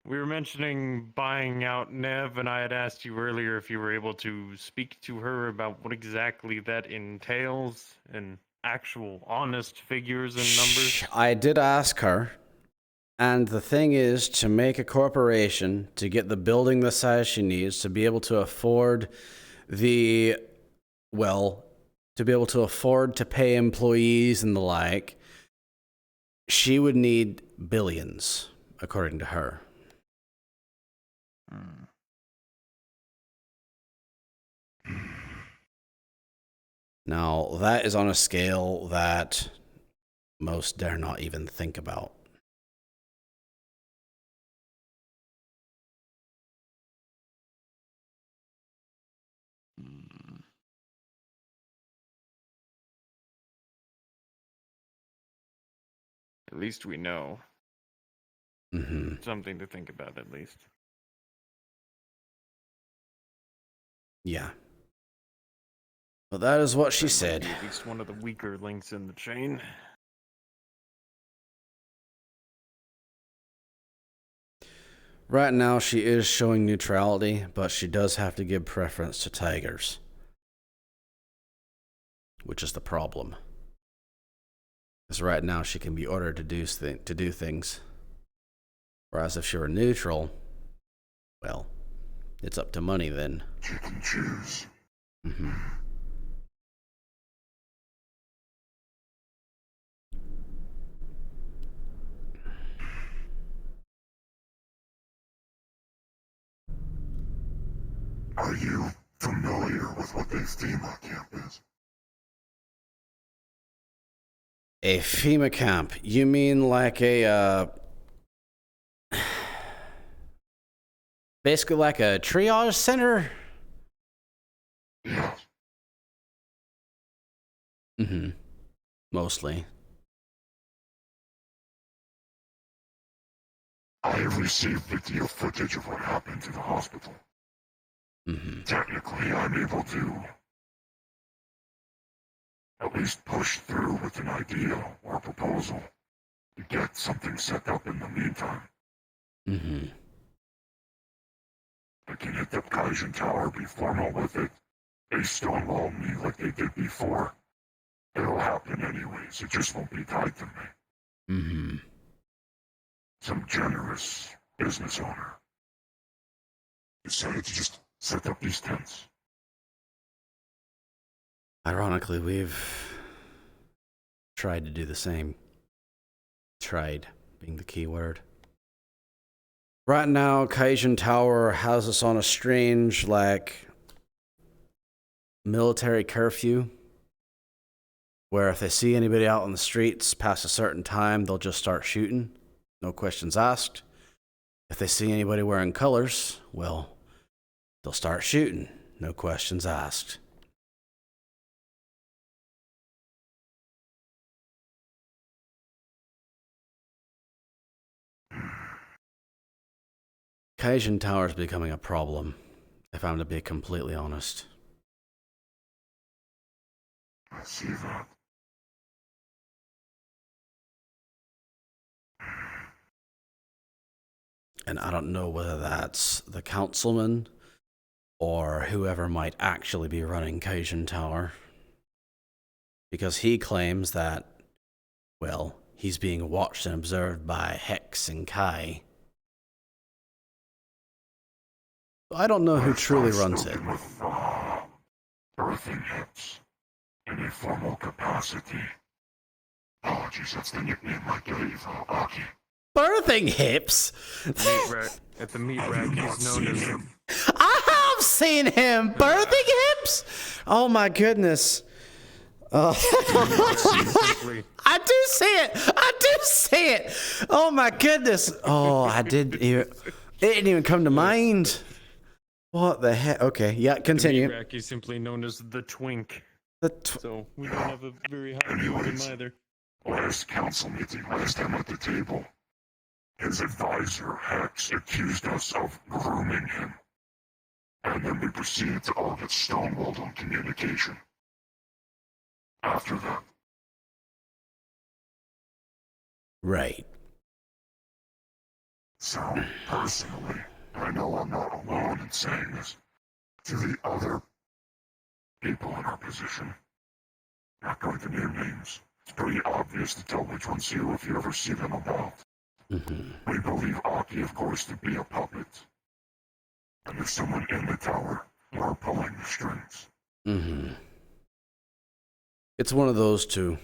We were mentioning buying out Nev, and I had asked you earlier if you were able to speak to her about what exactly that entails and actual honest figures and numbers. I did ask her, and the thing is, to make a corporation, to get the building the size she needs, to be able to afford to be able to afford to pay employees and the like, she would need billions, according to her. Now, that is on a scale that most dare not even think about. At least we know. Something to think about, at least. Yeah. Well, that is what she That might said. be at least one of the weaker links in the chain. Right now, she is showing neutrality, but she does have to give preference to tigers. Which is the problem. Because right now, she can be ordered to do things. Whereas if she were neutral, well, it's up to money then. You can choose. Are you familiar with what a FEMA camp is? A FEMA camp? You mean like a, basically like a triage center? Yes. Mostly. I have received video footage of what happened to the hospital. Technically, I'm able to at least push through with an idea or a proposal to get something set up in the meantime. I can hit the Kaijin Tower, be formal with it. They stonewall me like they did before. It'll happen anyways, it just won't be tied to me. Some generous business owner decided to just set up these tents. Ironically, we've tried to do the same. Tried being the key word. Right now, Kaijin Tower has us on a strange, like, military curfew, where if they see anybody out on the streets past a certain time, they'll just start shooting. No questions asked. If they see anybody wearing colors, well, they'll start shooting. No questions asked. Kaijin Tower is becoming a problem, if I'm to be completely honest. I see that. And I don't know whether that's the councilman or whoever might actually be running Kaijin Tower. Because he claims that, well, he's being watched and observed by Hex and Kai. I don't know who truly runs it. Birthing hips in a formal capacity. Apologies, that's the nickname I gave Aki. Birthing hips? At the meat rack, he's known as... I have seen him! Birthing hips? Oh my goodness. I do see it! I do see it! Oh my goodness! Oh, I did hear it. It didn't even come to mind. What the heck? Okay, yeah, continue. The meat rack is simply known as the Twink. So we don't have a very high view of him either. Last council meeting, last time at the table, his advisor, Hex, accused us of grooming him. And then we proceeded to all get stonewalled on communication. After that. Right. So, personally, I know I'm not alone in saying this, to the other people in our position, not going to name names, it's pretty obvious to tell which one's you if you ever see them about. We believe Aki, of course, to be a puppet. And there's someone in the tower who are pulling the strings. It's one of those two,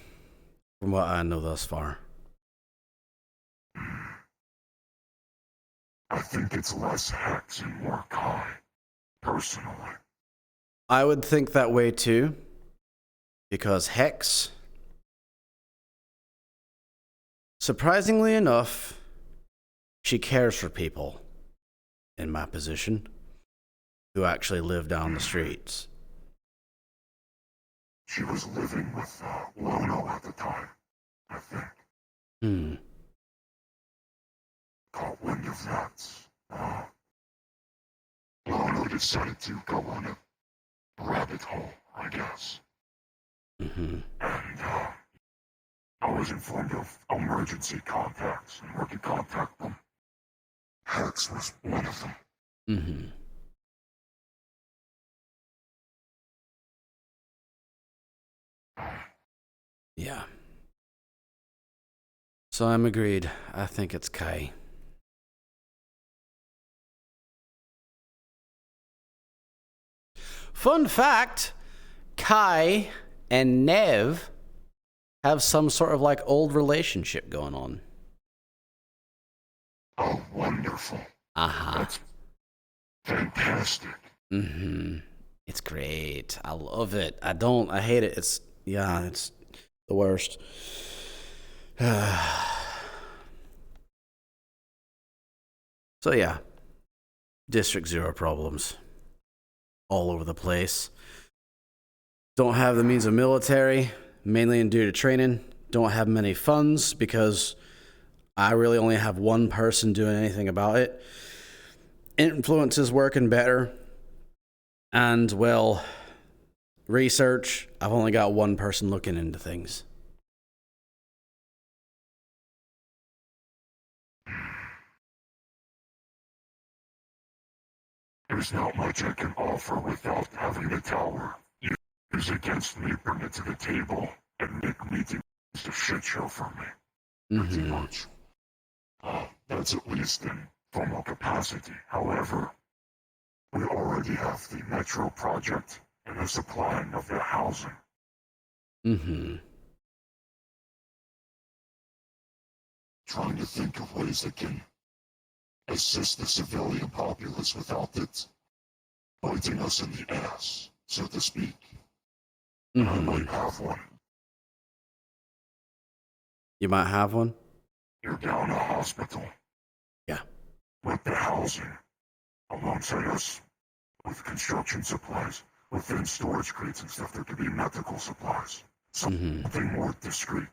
from what I know thus far. I think it's less Hex and more Kai, personally. I would think that way too, because Hex, surprisingly enough, she cares for people in my position who actually live down the streets. She was living with Lono at the time, I think. Caught wind of that. Lolo decided to go on a rabbit hole, I guess. And I was informed of emergency contacts and where to contact them. Hex was one of them. Yeah. So I'm agreed. I think it's Kai. Fun fact, Kai and Nev have some sort of like old relationship going on. Oh, wonderful. That's fantastic. It's great. I love it. I hate it. It's the worst. So yeah, District 0 problems all over the place. Don't have the means of military, mainly due to training. Don't have many funds because I really only have one person doing anything about it. Influence is working better. And, well, research, I've only got one person looking into things. There's not much I can offer without having the tower use against me, bring it to the table, and make meetings a shit show for me. Pretty much. That's at least in formal capacity. However, we already have the metro project and the supplying of their housing. Trying to think of ways that can assist the civilian populace without it biting us in the ass, so to speak. I might have one. You might have one? You're down a hospital. Yeah. With the housing, alongside us, with construction supplies, within storage crates and stuff, there could be medical supplies. Something more discreet.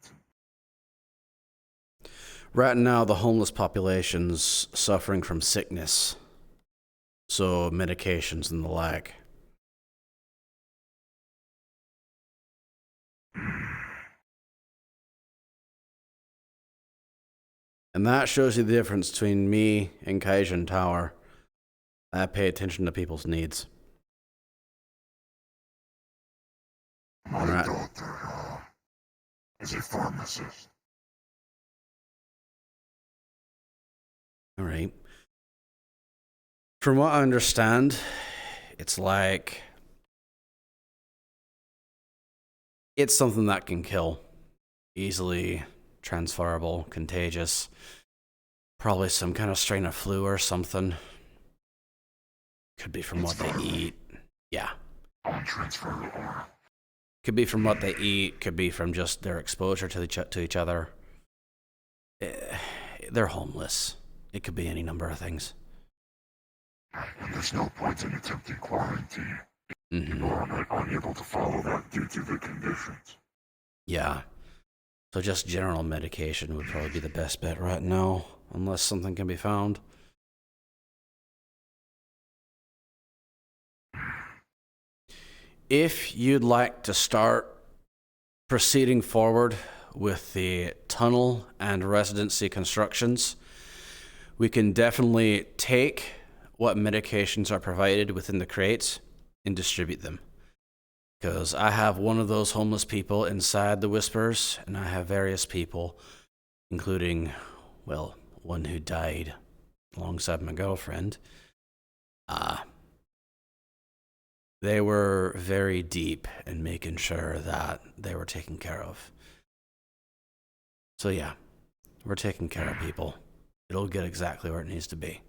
Right now, the homeless population's suffering from sickness. So, medications and the like. And that shows you the difference between me and Kaijin Tower. I pay attention to people's needs. My daughter is a pharmacist. All right. From what I understand, it's like it's something that can kill. Easily transferable, contagious. Probably some kind of strain of flu or something. Could be from what they eat. Yeah. Untransferable. Could be from what they eat. Could be from just their exposure to each other. They're homeless. It could be any number of things. And there's no point in attempting quarantine. People are unable to follow that due to the conditions. Yeah. So just general medication would probably be the best bet right now, unless something can be found. If you'd like to start proceeding forward with the tunnel and residency constructions, we can definitely take what medications are provided within the crates and distribute them. Because I have one of those homeless people inside the Whispers, and I have various people, including, well, one who died alongside my girlfriend. They were very deep in making sure that they were taken care of. So yeah, we're taking care of people. It'll get exactly where it needs to be.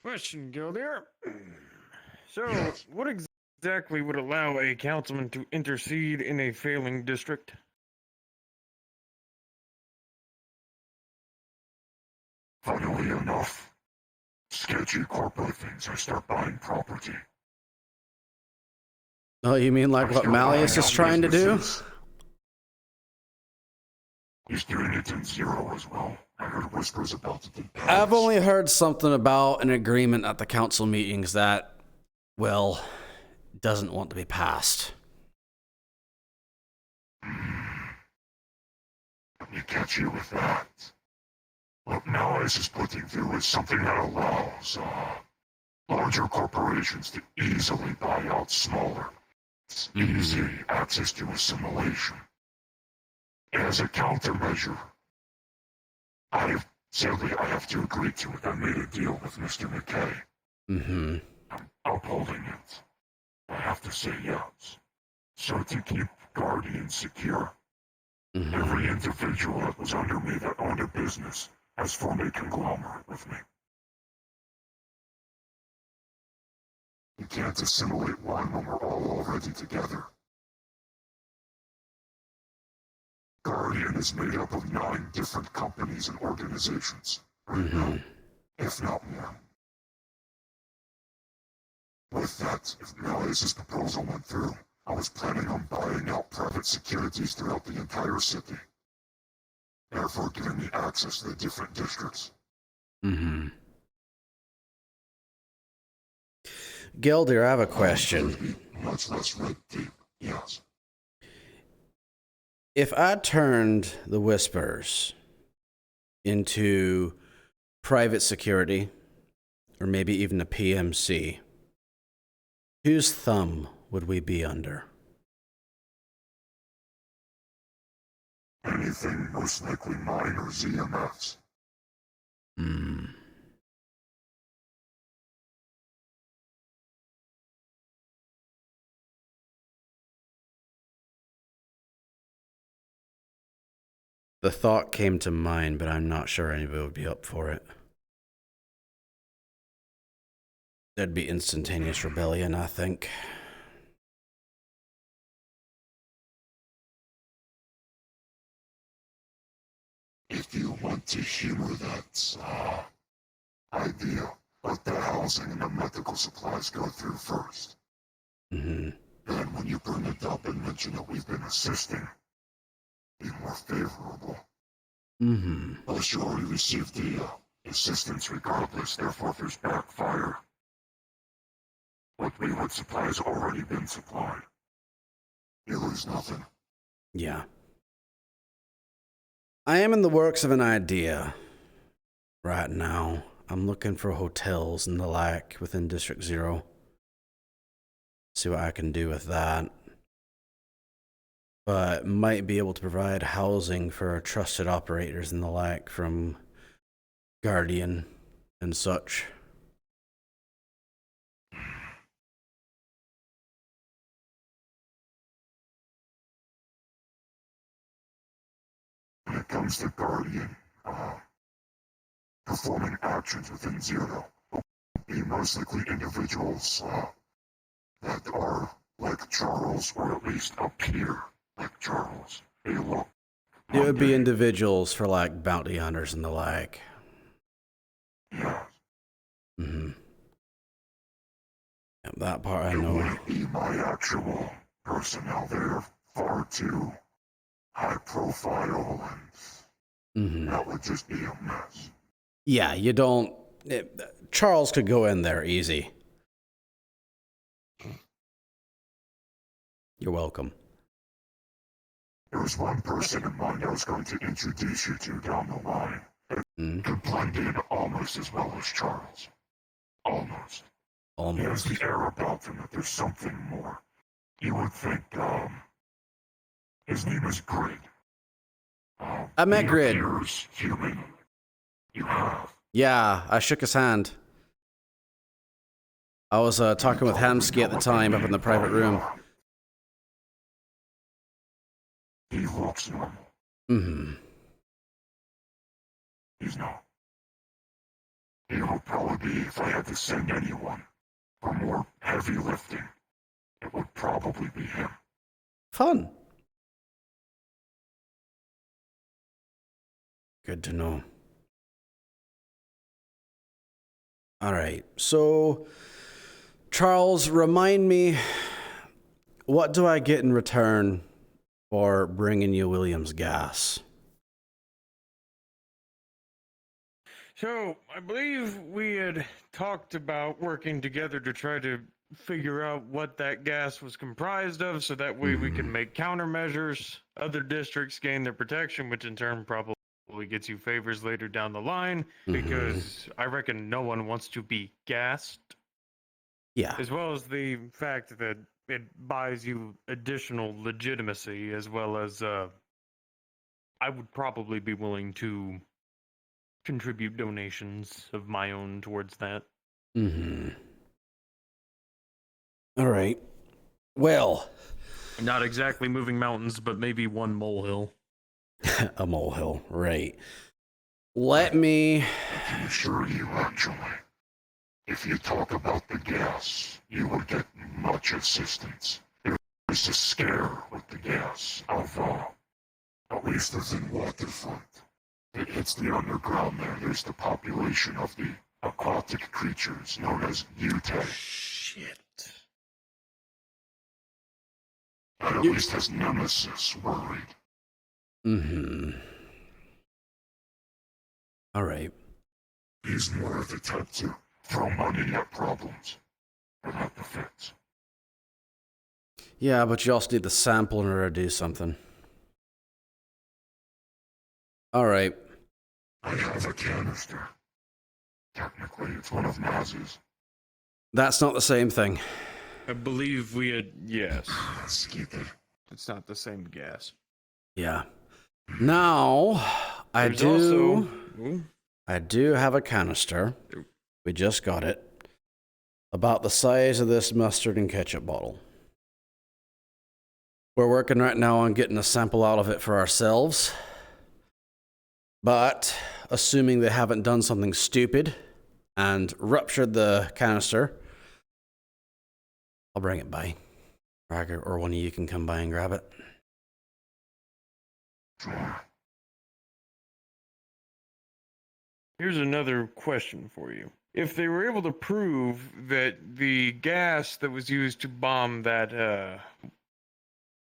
Question, Gildir. So, what exactly would allow a councilman to intercede in a failing district? Funnily enough, sketchy corporate things. I start buying property. Oh, you mean like what Malleus is trying to do? He's doing it in Zero as well. I heard whispers about it in Paris. I've only heard something about an agreement at the council meetings that, well, doesn't want to be passed. Let me catch you with that. What Noise is putting through is something that allows larger corporations to easily buy out smaller. It's easy access to assimilation. As a countermeasure, sadly I have to agree to it. I made a deal with Mr. McKay. I'm upholding it. I have to say yes. So to keep Guardian secure, every individual that was under me that owned a business has formed a conglomerate with me. You can't assimilate one when we're all already together. Guardian is made up of 9 different companies and organizations, right now, if not more. With that, if Noyes' proposal went through, I was planning on buying out private securities throughout the entire city, therefore giving me access to the different districts. Gilder, I have a question. Much less red tape, yes. If I turned the Whispers into private security, or maybe even a PMC, whose thumb would we be under? Anything most likely mine or ZMS. The thought came to mind, but I'm not sure anybody would be up for it. There'd be instantaneous rebellion, I think. If you want to humor that idea, let the housing and the medical supplies go through first. Then when you bring it up and mention that we've been assisting, be more favorable. Plus you already received the assistance regardless, therefore if there's backfire, what we would supply has already been supplied. You lose nothing. Yeah. I am in the works of an idea right now. I'm looking for hotels and the like within District 0. See what I can do with that. But might be able to provide housing for trusted operators and the like from Guardian and such. When it comes to Guardian, performing actions within Zero will be most likely individuals that are like Charles, or at least appear like Charles. They look. It would be individuals for like bounty hunters and the like. Yeah. Yeah, that part I know. It wouldn't be my actual personnel. They're far too high profile, and that would just be a mess. Yeah, you don't... Charles could go in there easy. You're welcome. There was one person in mind I was going to introduce you to down the line. It could blend in almost as well as Charles. Almost. He has the air about him that there's something more. You would think, his name is Grid. I met Grid. Human. You have. Yeah, I shook his hand. I was talking with Hamsky at the time up in the private room. He looks normal. He's not. It would probably be, if I had to send anyone for more heavy lifting, it would probably be him. Fun. Good to know. All right, so Charles, remind me, what do I get in return for bringing you Williams gas? So, I believe we had talked about working together to try to figure out what that gas was comprised of, so that way we can make countermeasures. Other districts gain their protection, which in turn probably gets you favors later down the line, because I reckon no one wants to be gassed. Yeah. As well as the fact that it buys you additional legitimacy, as well as I would probably be willing to contribute donations of my own towards that. All right. Well, not exactly moving mountains, but maybe one molehill. A molehill, right. Let me... I can assure you, actually, if you talk about the gas, you will get much assistance. There's a scare with the gas of, at least as in Waterfront. It's the underground there. There's the population of the aquatic creatures known as Ute. Shit. That at least has Nemesis worried. All right. He's more of the type to throw money at problems without the fix. Yeah, but you also need the sample in order to do something. All right. I have a canister. Technically, it's one of Maz's. That's not the same thing. I believe we had... Yes. Skip it. It's not the same gas. Yeah. Now, I do have a canister. We just got it. About the size of this mustard and ketchup bottle. We're working right now on getting a sample out of it for ourselves. But, assuming they haven't done something stupid and ruptured the canister, I'll bring it by. Or one of you can come by and grab it. Here's another question for you. If they were able to prove that the gas that was used to bomb that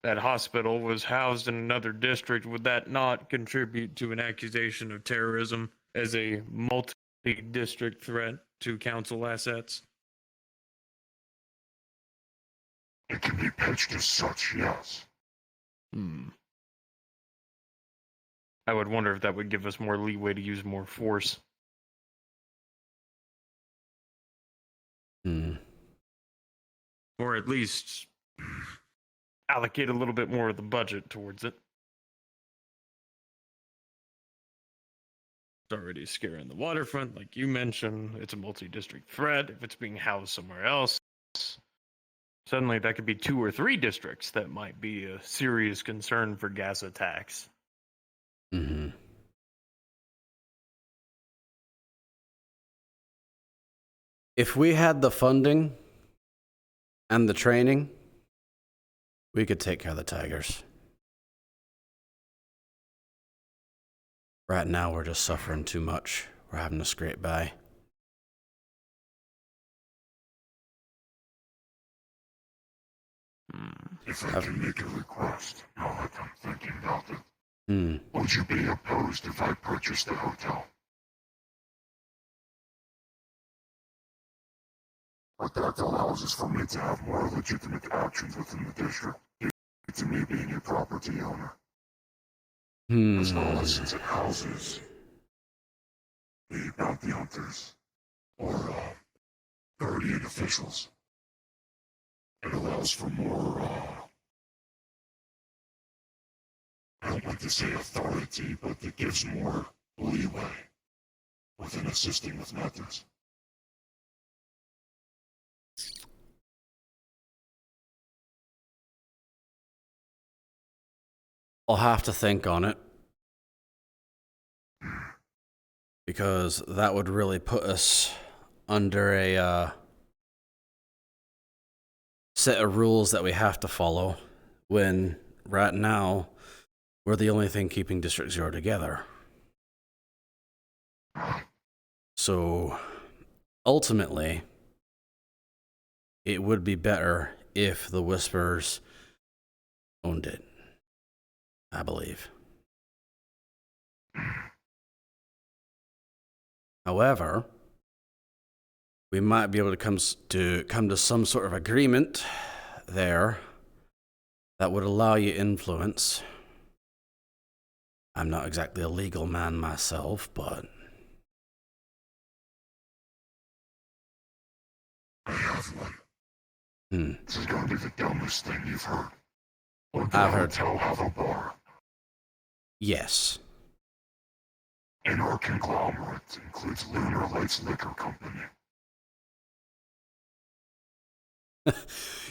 hospital was housed in another district, would that not contribute to an accusation of terrorism as a multi-district threat to council assets? It can be pitched as such, yes. I would wonder if that would give us more leeway to use more force. Or at least allocate a little bit more of the budget towards it. It's already scaring the waterfront, like you mentioned. It's a multi-district threat. If it's being housed somewhere else, suddenly that could be 2 or 3 districts that might be a serious concern for gas attacks. If we had the funding and the training, we could take care of the tigers. Right now, we're just suffering too much. We're having to scrape by. If I can make a request, now that I'm thinking about it, would you be opposed if I purchased the hotel? What that allows is for me to have more legitimate actions within the district, to me being a property owner. As well as since it houses the bounty hunters or guardian officials. It allows for more, I don't like to say authority, but it gives more leeway within assisting with matters. I'll have to think on it. Because that would really put us under a set of rules that we have to follow, when right now we're the only thing keeping District 0 together. So ultimately, it would be better if the Whispers owned it, I believe. However, we might be able to come to some sort of agreement there that would allow you influence. I'm not exactly a legal man myself, but I have one. Hmm. This is going to be the dumbest thing you've heard. Would the I've heard. hotel have a bar? Yes. And our conglomerate includes Lunar Lights Liquor Company.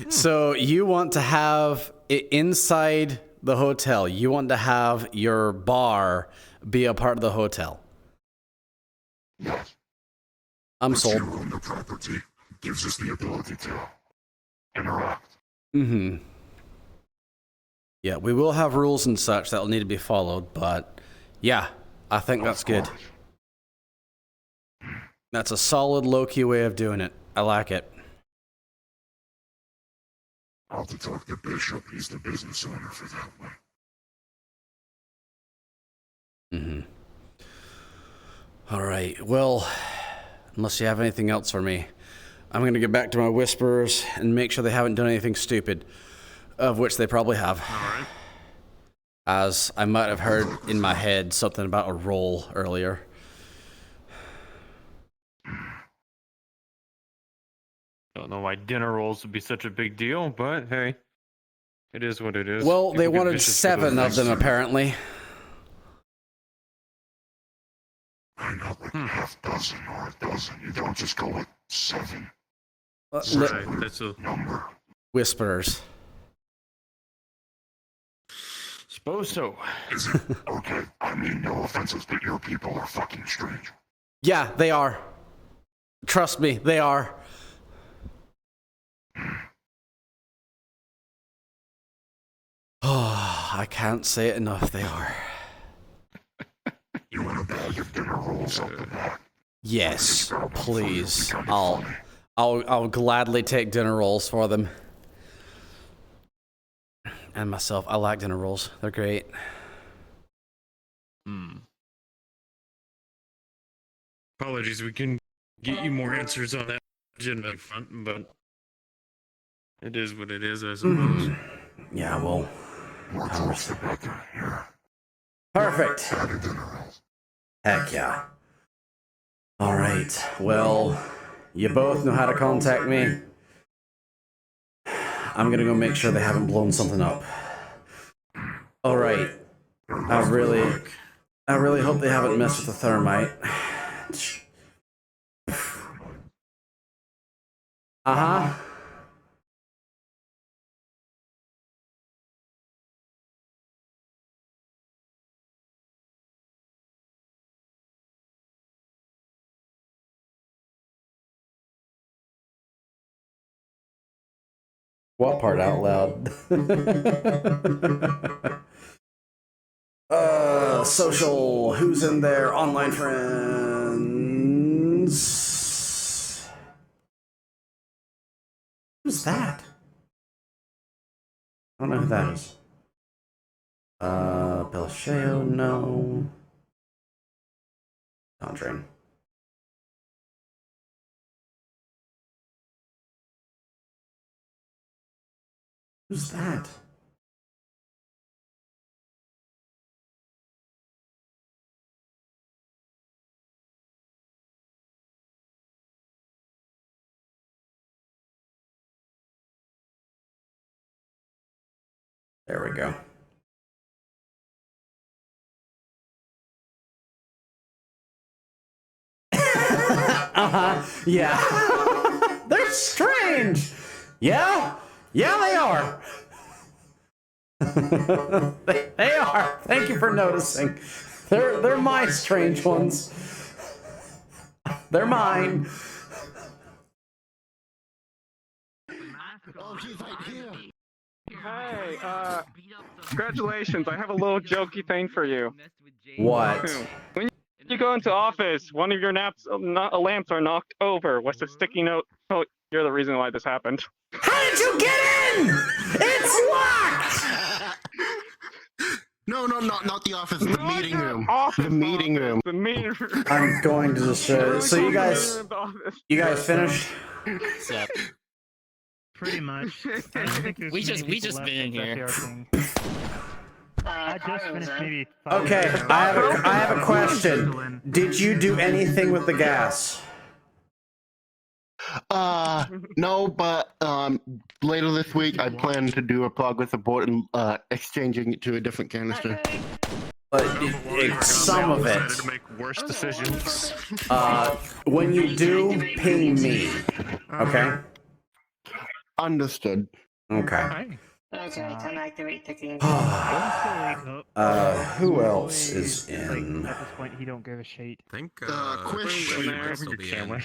So you want to have it inside the hotel. You want to have your bar be a part of the hotel. Yes. I'm Once sold. you own the property, it gives us the ability to interact. Mm-hmm. Yeah, we will have rules and such that will need to be followed, but yeah, I think that's good. That's a solid low-key way of doing it. I like it. I'll have to talk to Bishop. He's the business owner for that one. Mm-hmm. All right. Well, unless you have anything else for me, I'm going to get back to my whisperers and make sure they haven't done anything stupid, of which they probably have. All right. As I might have heard in my head something about a roll earlier. Don't know why dinner rolls would be such a big deal, but hey, it is what it is. Well, they People get wanted vicious for 7 those of them, things. apparently. I know, like half dozen or a dozen. You don't just go with 7. Right, that's a number. Whisperers. Suppose so. Is it okay? I mean, no offenses, but your people are fucking strange. Yeah, they are. Trust me, they are. Oh, I can't say it enough, they are. You want a bag of dinner rolls up the back? Yes, please. I'll gladly take dinner rolls for them. And myself, I like dinner rolls. They're great. Apologies, we can get you more answers on that agenda front, but it is what it is, I suppose. Yeah, well. More close together here. Perfect. Bag of dinner rolls. Heck yeah. All right. Well, you both know how to contact me. I'm gonna go make sure they haven't blown something up. All right. I really hope they haven't messed with the thermite. Uh-huh. What part out loud? Social, who's in there? Online friends. Who's that? I don't know who that is. Belasheo, no. Conjuring. Who's that? There we go. Uh-huh. Yeah. They're strange. Yeah. Yeah, they are. They are. Thank you for noticing. They're my strange ones. They're mine. Oh, he's right here. Hey, congratulations. I have a little jokey thing for you. What? When you go into office, one of your lamps are knocked over. What's the sticky note? Oh, you're the reason why this happened. How did you get in? It's locked! No, not the office. The meeting room. The meeting room. The meeting room. I'm going to just so you guys finished? Yep. Pretty much. I don't think there's We many just people been left in at here. that thing. I just finished maybe 5 Okay, minutes ago. I have a question. Did you do anything with the gas? No, but later this week I plan to do a progress report and exchanging it to a different canister. But some of it. To make worse decisions. When you do, ping me. Okay? Understood. Okay. Okay, time activate the game. Who else is in? At this point, he don't give a shit. I think Quish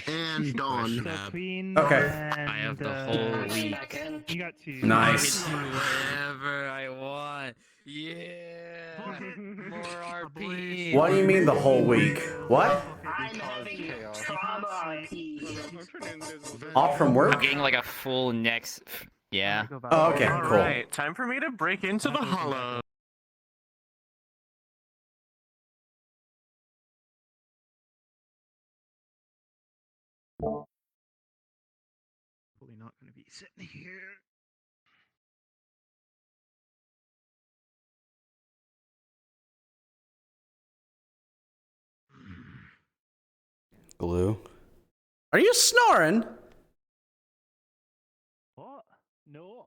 and Dawn. Queen. Okay. And, I have the whole week. You got 2. Nice. I can do whatever I want. Yeah. More RP. What do you mean the whole week? What? I'm having trauma RP. Off from I'm work? getting like a full next. Yeah. Oh, okay, cool. Alright, time for me to break into the hollow. Probably not going to be sitting here. Glue. Are you snoring? What? No.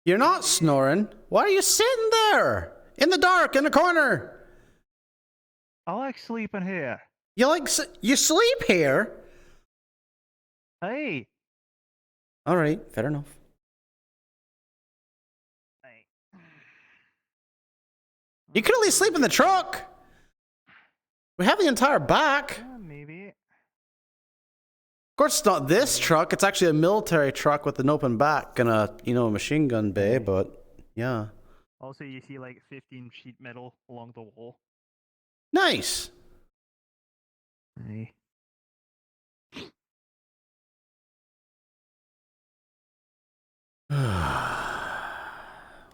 You're not snoring. Why are you sitting there? In the dark, in the corner. I like sleeping here. You sleep here? Hey. Alright, fair enough. You could at least sleep in the truck. We have the entire back. Maybe. Of course, it's not this truck. It's actually a military truck with an open back and a, machine gun bay, but yeah. Also, you see like 15 sheet metal along the wall. Nice. Hey.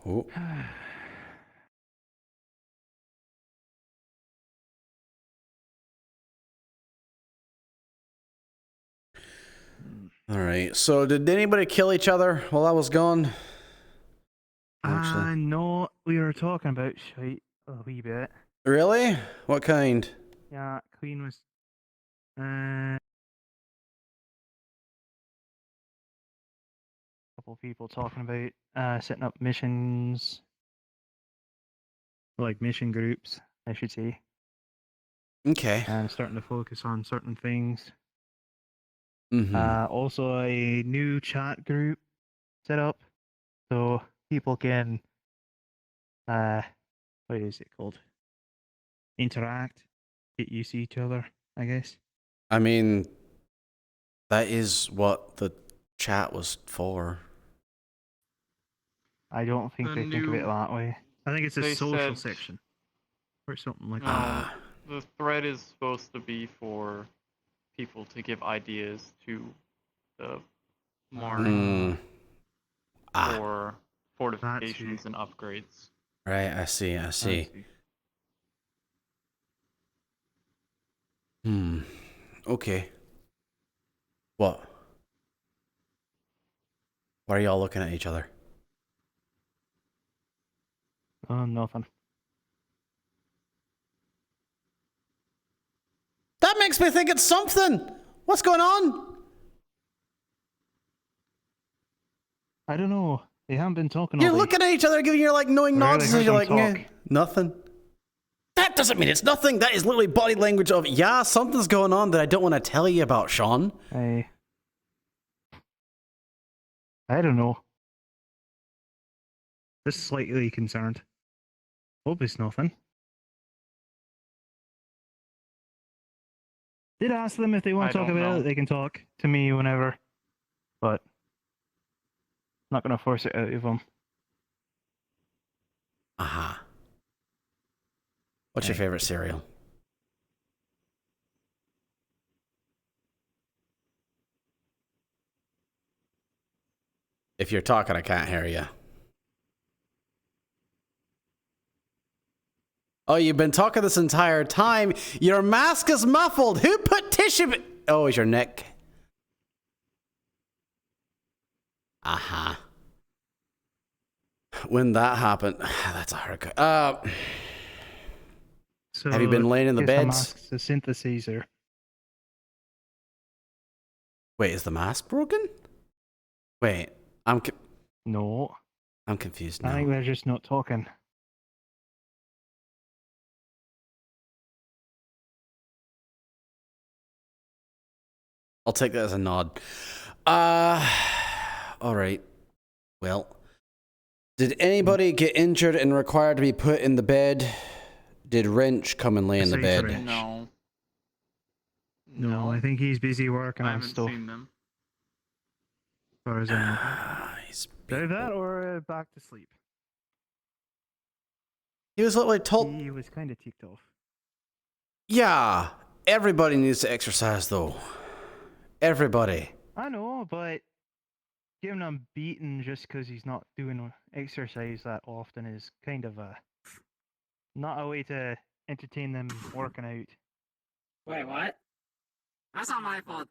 Oh. All right. So, did anybody kill each other while I was gone? No, we were talking about shite a wee bit. Really? What kind? Yeah, Queen was. Couple of people talking about setting up missions, like mission groups, I should say. Okay. And starting to focus on certain things. Mm-hmm. Also, a new chat group set up, so people can, what is it called? Interact, get used to each other, I guess. I mean, that is what the chat was for. I don't think they think of it that way. I think it's a They social said- section or something like No, that. the thread is supposed to be for people to give ideas to the Marine for fortifications and upgrades. Right, I see. Okay. What? Why are y'all looking at each other? Nothing. That makes me think it's something. What's going on? I don't know. They haven't been talking. You're all day. looking at each other, giving your knowing I nods, really and you're heard like, them "Meh, nothing." That doesn't mean it's nothing. That is literally body language of, yeah, something's going on that I don't want to tell you about, Sean. I don't know. Just slightly concerned. Hope it's nothing. Did ask them if they want I to talk don't about know. it. They can talk to me whenever, but not gonna force it out of them. Aha. What's your favorite cereal? If you're talking, I can't hear you. Oh, you've been talking this entire time. Your mask is muffled. Who put tissue? Oh, it's your neck. Uh-huh. When that happened, that's a hard. So have you been laying in the guess the beds? mask's a synthesizer. Wait, is the mask broken? Wait, No. I'm confused I now. think they're just not talking. I'll take that as a nod. All right. Well, did anybody get injured and required to be put in the bed? Did Wrench come and lay in the bed? No. No, I think he's busy working I on haven't stuff. seen them. As far as I know. Either that or back to sleep. He was literally told. He was kind of ticked off. Yeah, everybody needs to exercise though. Everybody. I know, but giving him beaten just because he's not doing exercise that often is kind of not a way to entertain them working out. Wait, what? That's not my fault.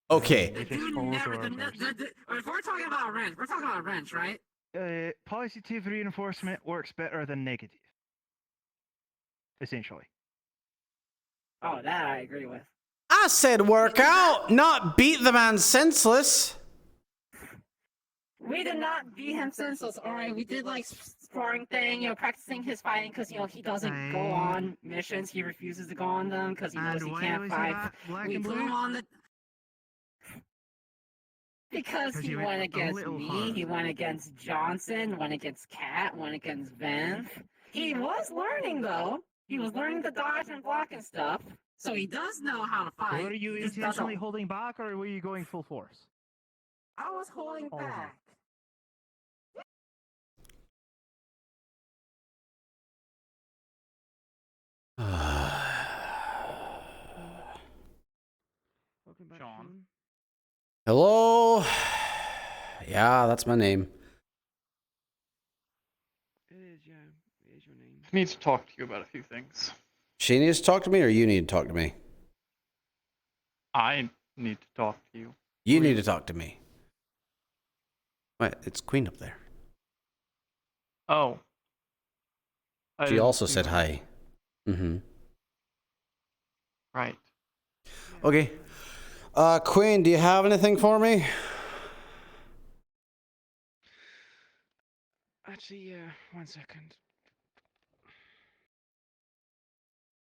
Okay. The dude never. If we're talking about wrench, right? Positive reinforcement works better than negative. Essentially. Oh, that I agree with. I said work out, not beat the man senseless. We did not beat him senseless, alright? We did like sparring thing, practicing his fighting because, he doesn't go on missions. He refuses to go on them because he knows he can't fight. We put him on the... Because he went against me, he went against Johnson, went against Kat, went against Van. He was learning though. He was learning to dodge and block and stuff. So he does know how to fight. Were you intentionally holding back or were you going full force? I was holding back. Sean. Hello? Yeah, that's my name. It is, yeah. It is your name. I need to talk to you about a few things. She needs to talk to me or you need to talk to me? I need to talk to you. You need to talk to me. What? It's Queen up there. Oh. She also said hi. Mm-hmm. Right. Okay. Queen, do you have anything for me? Actually, yeah. 1 second.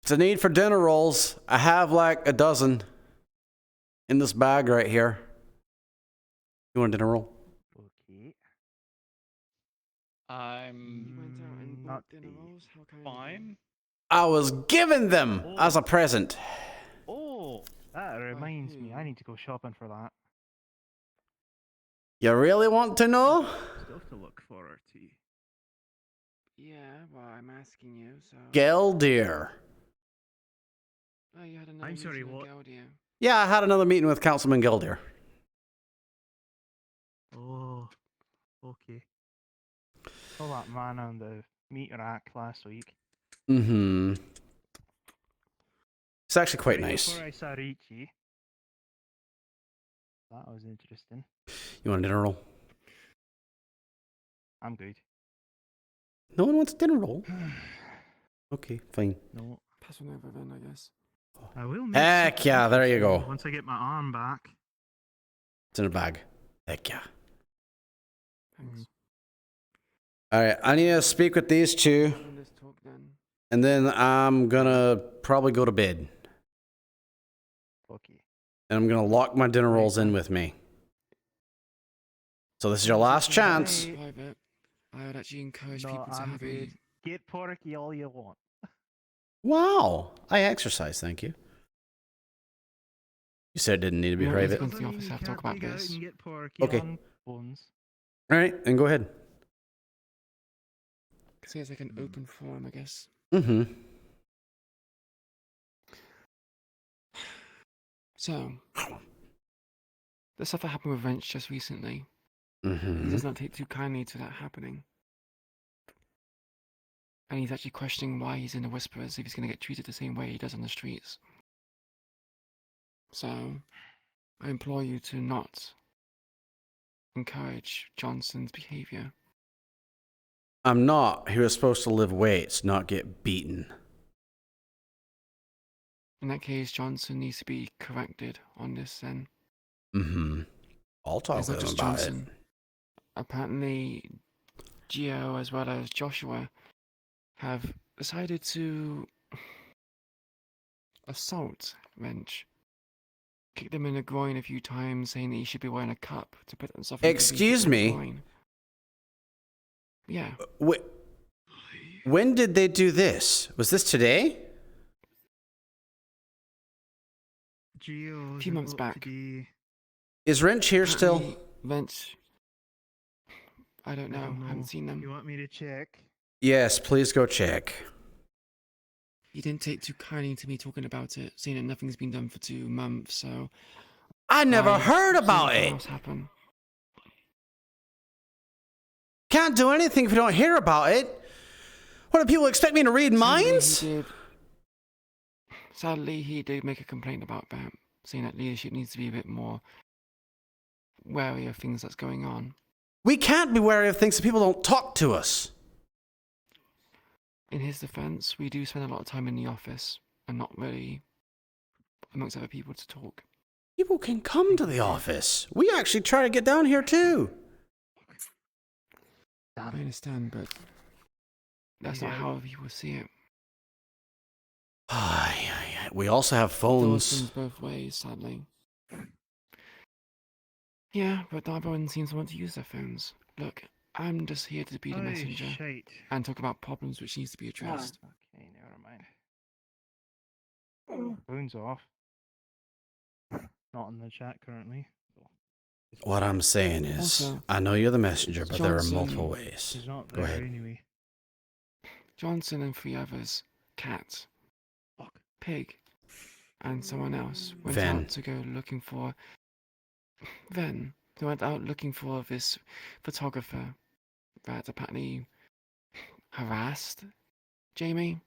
It's a need for dinner rolls. I have like a dozen in this bag right here. You want a dinner roll? Okay. I'm Not dinner rolls. How can fine. I was given them as a present. Oh, that reminds me. I need to go shopping for that. You really want to know? Stuff to look forward to. Yeah, well, I'm asking you, so... Geldir. Oh, you had another I'm sorry, meeting with what? Geldir. Yeah, I had another meeting with Councilman Geldir. Oh, okay. Saw that man on the meat rack last week. Mm-hmm. It's actually quite Right nice. before I saw Richie. That was interesting. You want a dinner roll? I'm good. No one wants a dinner roll? Okay, fine. No. Pass one over then, I guess. I will make Heck something yeah, there you go. once I get my arm back. It's in a bag. Heck yeah. Thanks. Alright, I need to speak with these two. Let's talk then. And then I'm gonna probably go to bed. Okay. And I'm gonna lock my dinner rolls in with me. So this is your last chance. Private. I would actually encourage No, people to I'm have good. Get porky all you want. Wow. I exercise, thank you. You said it didn't need to be No, private. let's go into the office, have to talk about this. And get porky Okay. on bones. Alright, then go ahead. See, it's like an open forum, I guess. Mm-hmm. So, the stuff that happened with Wrench just recently, he Mm-hmm. does not take too kindly to that happening. And he's actually questioning why he's in the Whisperers if he's going to get treated the same way he does on the streets. So, I implore you to not encourage Johnson's behavior. I'm not. He was supposed to lift weights, not get beaten. In that case, Johnson needs to be corrected on this then. Mm-hmm. I'll talk It's not with him just about Johnson. it. Apparently, Gio as well as Joshua have decided to assault Wrench. Kicked him in the groin a few times, saying that he should be wearing a cup to put himself in Excuse the me? groin. Yeah. When did they do this? Was this today? A few months back. Is Wrench here still? Apparently, Wrench, I don't know. I haven't seen them. You want me to check? Yes, please go check. He didn't take too kindly to me talking about it, saying that nothing's been done for 2 months, so... I never heard about something it! else happened. Can't do anything if you don't hear about it. What, do people expect me to read minds? Sadly, he did make a complaint about that, saying that leadership needs to be a bit more wary of things that's going on. We can't be wary of things if people don't talk to us. In his defense, we do spend a lot of time in the office and not really amongst other people to talk. People can come to the office. We actually try to get down here too. I understand, but that's not how people see it. We also have phones. Things both ways, sadly. Yeah, but not everyone seems to want to use their phones. Look, I'm just here to be the messenger and talk about problems which needs to be addressed. Okay, never mind. Phone's off. Not in the chat currently. What I'm saying is, Also, I know you're the messenger, but there are Johnson- multiple ways. He's not Go there ahead. anyway. Johnson and 3 others, Cat, Pig, and someone else went Ven. out to go looking for... Ven. They went out looking for this photographer that apparently harassed Jamie.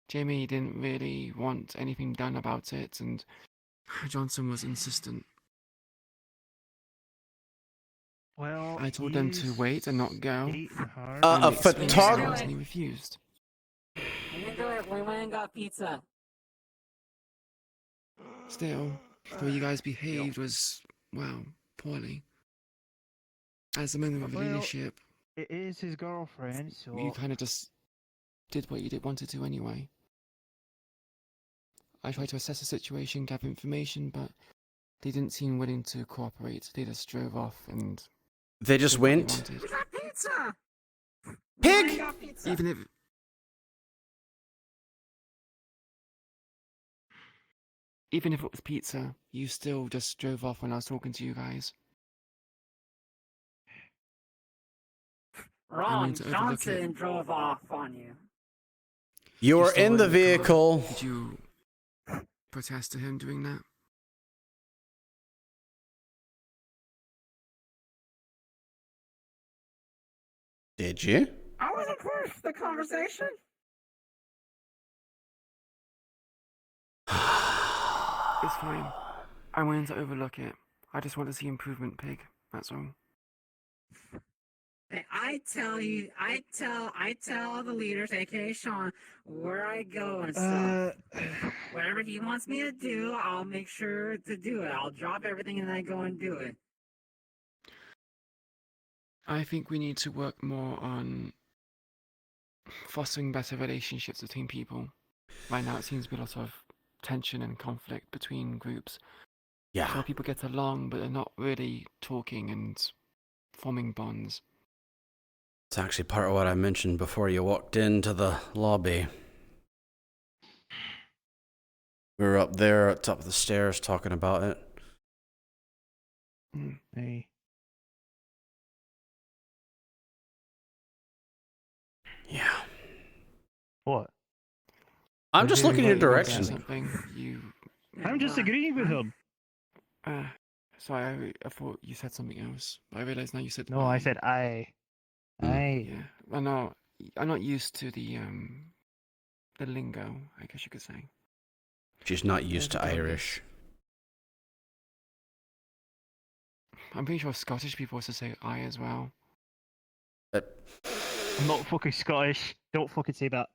Jamie didn't really want anything done about it, and Johnson was insistent. Well, I told them to wait and not go. A photographer. And he refused. We didn't do it. We went and got pizza. Still, the way you guys behaved was, well, poorly. As a member of Well, leadership, It is his girlfriend, so... you kind of just did what you wanted to anyway. I tried to assess the situation, gather information, but they didn't seem willing to cooperate. They just drove off and... They just did what they went? wanted. We got pizza! Pig! We got pizza! Even if it was pizza, you still just drove off when I was talking to you guys. Wrong. went to overlook Johnson it. drove off on you. You were still in were the car. vehicle. Did you protest to him doing that? Did you? I wasn't part of the conversation. It's fine. I'm willing to overlook it. I just want to see improvement, Pig. That's all. Hey, I tell the leaders, aka Sean, where I go and stuff. Whatever he wants me to do, I'll make sure to do it. I'll drop everything and I go and do it. I think we need to work more on fostering better relationships between people. Right now, it seems to be a lot of tension and conflict between groups. Yeah. So people get along, but they're not really talking and forming bonds. It's actually part of what I mentioned before you walked into the lobby. We were up there at the top of the stairs talking about it. Hey. Yeah. What? I'm just looking in your direction. I'm just agreeing with him. Sorry, I thought you said something else. I realized now you said No, I said I. Yeah, well, no, I'm not used to the lingo, I guess you could say. She's not used to Irish. I'm pretty sure Scottish people also say I as well. I'm not fucking Scottish. Don't fucking say that.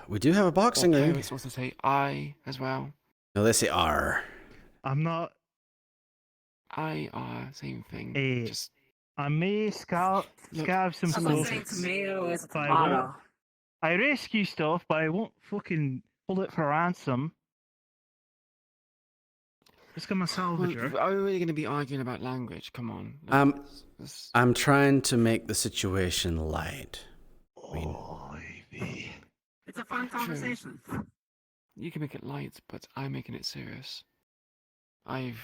We do have a boxing ring. Pirates also say I as well. No, they say R. I'm not. I same thing. Just I may scab some Someone stuff. saying tomato is but I won't- tomato. I rescue stuff, but I won't fucking hold it for ransom. Just got my salvager. Are we really going to be arguing about language? Come on. I'm trying to make the situation light. It's a fun conversation. You can make it light, but I'm making it serious. I've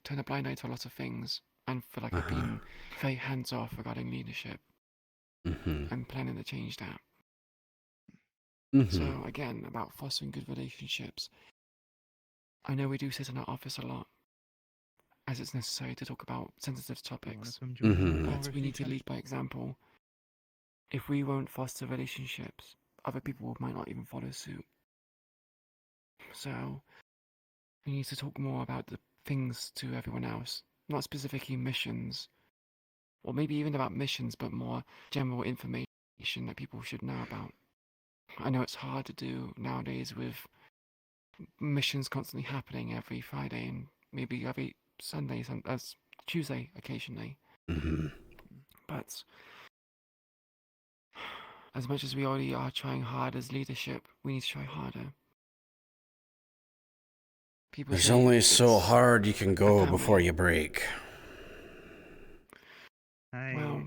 turned a blind eye to a lot of things, and feel like I've been very hands-off regarding leadership. I'm planning to change that. So, again, about fostering good relationships. I know we do sit in our office a lot, as it's necessary to talk about sensitive topics. But we need to lead by example. If we won't foster relationships, other people might not even follow suit. So, we need to talk more about the things to everyone else, not specifically missions, or maybe even about missions, but more general information that people should know about. I know it's hard to do nowadays with missions constantly happening every Friday and maybe every Sunday, Tuesday occasionally. But as much as we already are trying hard as leadership, we need to try harder. There's only so hard you can go before you break. Aye.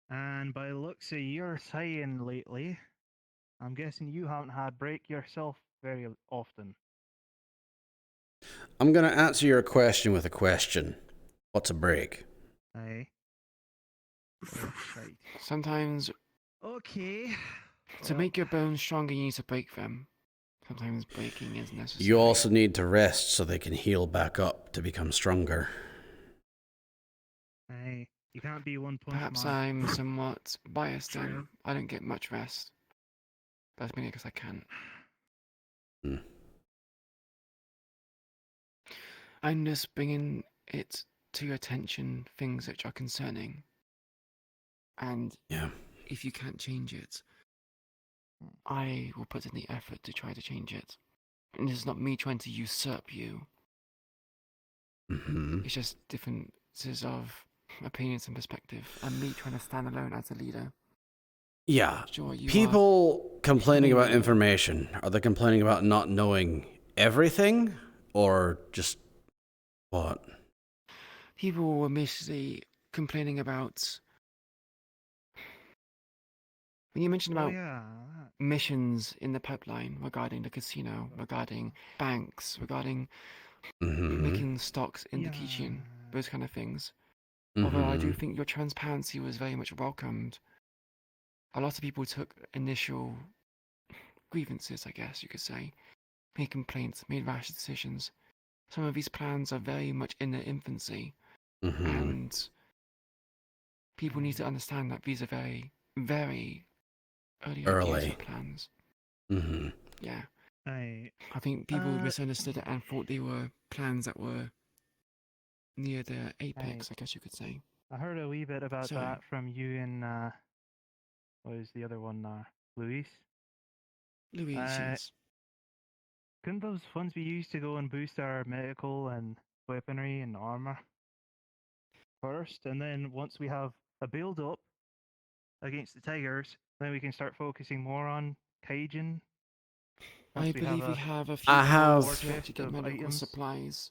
And by the looks of your saying lately, I'm guessing you haven't had break yourself very often. I'm going to answer your question with a question. What's a break? Aye. Right. Sometimes, Okay. to make your bones stronger, you need to break them. Sometimes breaking is necessary. You also need to rest so they can heal back up to become stronger. Aye. You can't be one punch Perhaps man. I'm somewhat biased and I don't get much rest. That's mainly because I can't. I'm just bringing it to your attention, things which are concerning. And if you can't change it, I will put in the effort to try to change it. And this is not me trying to usurp you. It's just differences of opinions and perspective, and me trying to stand alone as a leader. Yeah. Sure, you People complaining about information. Are they complaining about not knowing everything? Or just what? People were mostly complaining about... When you mentioned about missions in the pipeline regarding the casino, regarding banks, regarding making stocks in the kitchen, those kind of things. Although I do think your transparency was very much welcomed. A lot of people took initial grievances, I guess you could say, made complaints, made rash decisions. Some of these plans are very much in their infancy, and people need to understand that these are very, very early ideas or plans. Yeah. I think people misunderstood it and thought they were plans that were near the apex, I guess you could say. I heard a wee bit about that from you and what was the other one? Luis. Luis, yes. Couldn't those funds be used to go and boost our medical and weaponry and armor first, and then once we have a build up against the tigers, then we can start focusing more on Cajun? I believe we have a few hours to get medical supplies.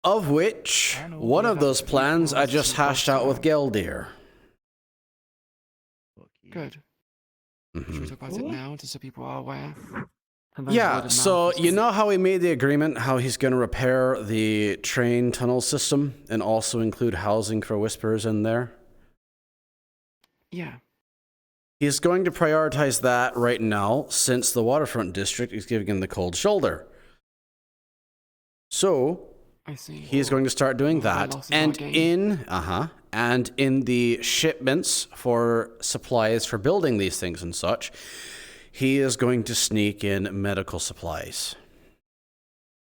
Of which, one of those plans I just hashed out with Geldir. Good. Should we talk about it now, just so people are aware? Yeah, so you know how we made the agreement, how he's going to repair the train tunnel system and also include housing for Whisperers in there? Yeah. He's going to prioritize that right now, since the Waterfront District is giving him the cold shoulder. So, I see. He's going to start doing Oh, I that. lost And our game. in the shipments for supplies for building these things and such, he is going to sneak in medical supplies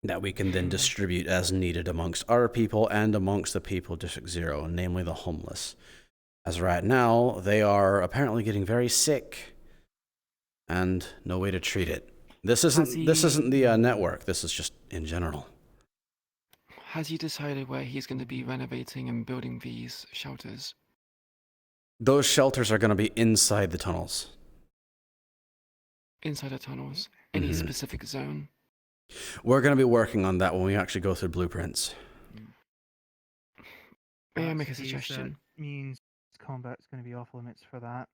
that we can then distribute as needed amongst our people and amongst the people of District 0, namely the homeless. As right now, they are apparently getting very sick and no way to treat it. This isn't the network. This is just in general. Has he decided where he's going to be renovating and building these shelters? Those shelters are going to be inside the tunnels. Inside the tunnels? Any Mhm. specific zone? We're going to be working on that when we actually go through blueprints. May I make a That's the case, suggestion? That means combat's going to be off limits for that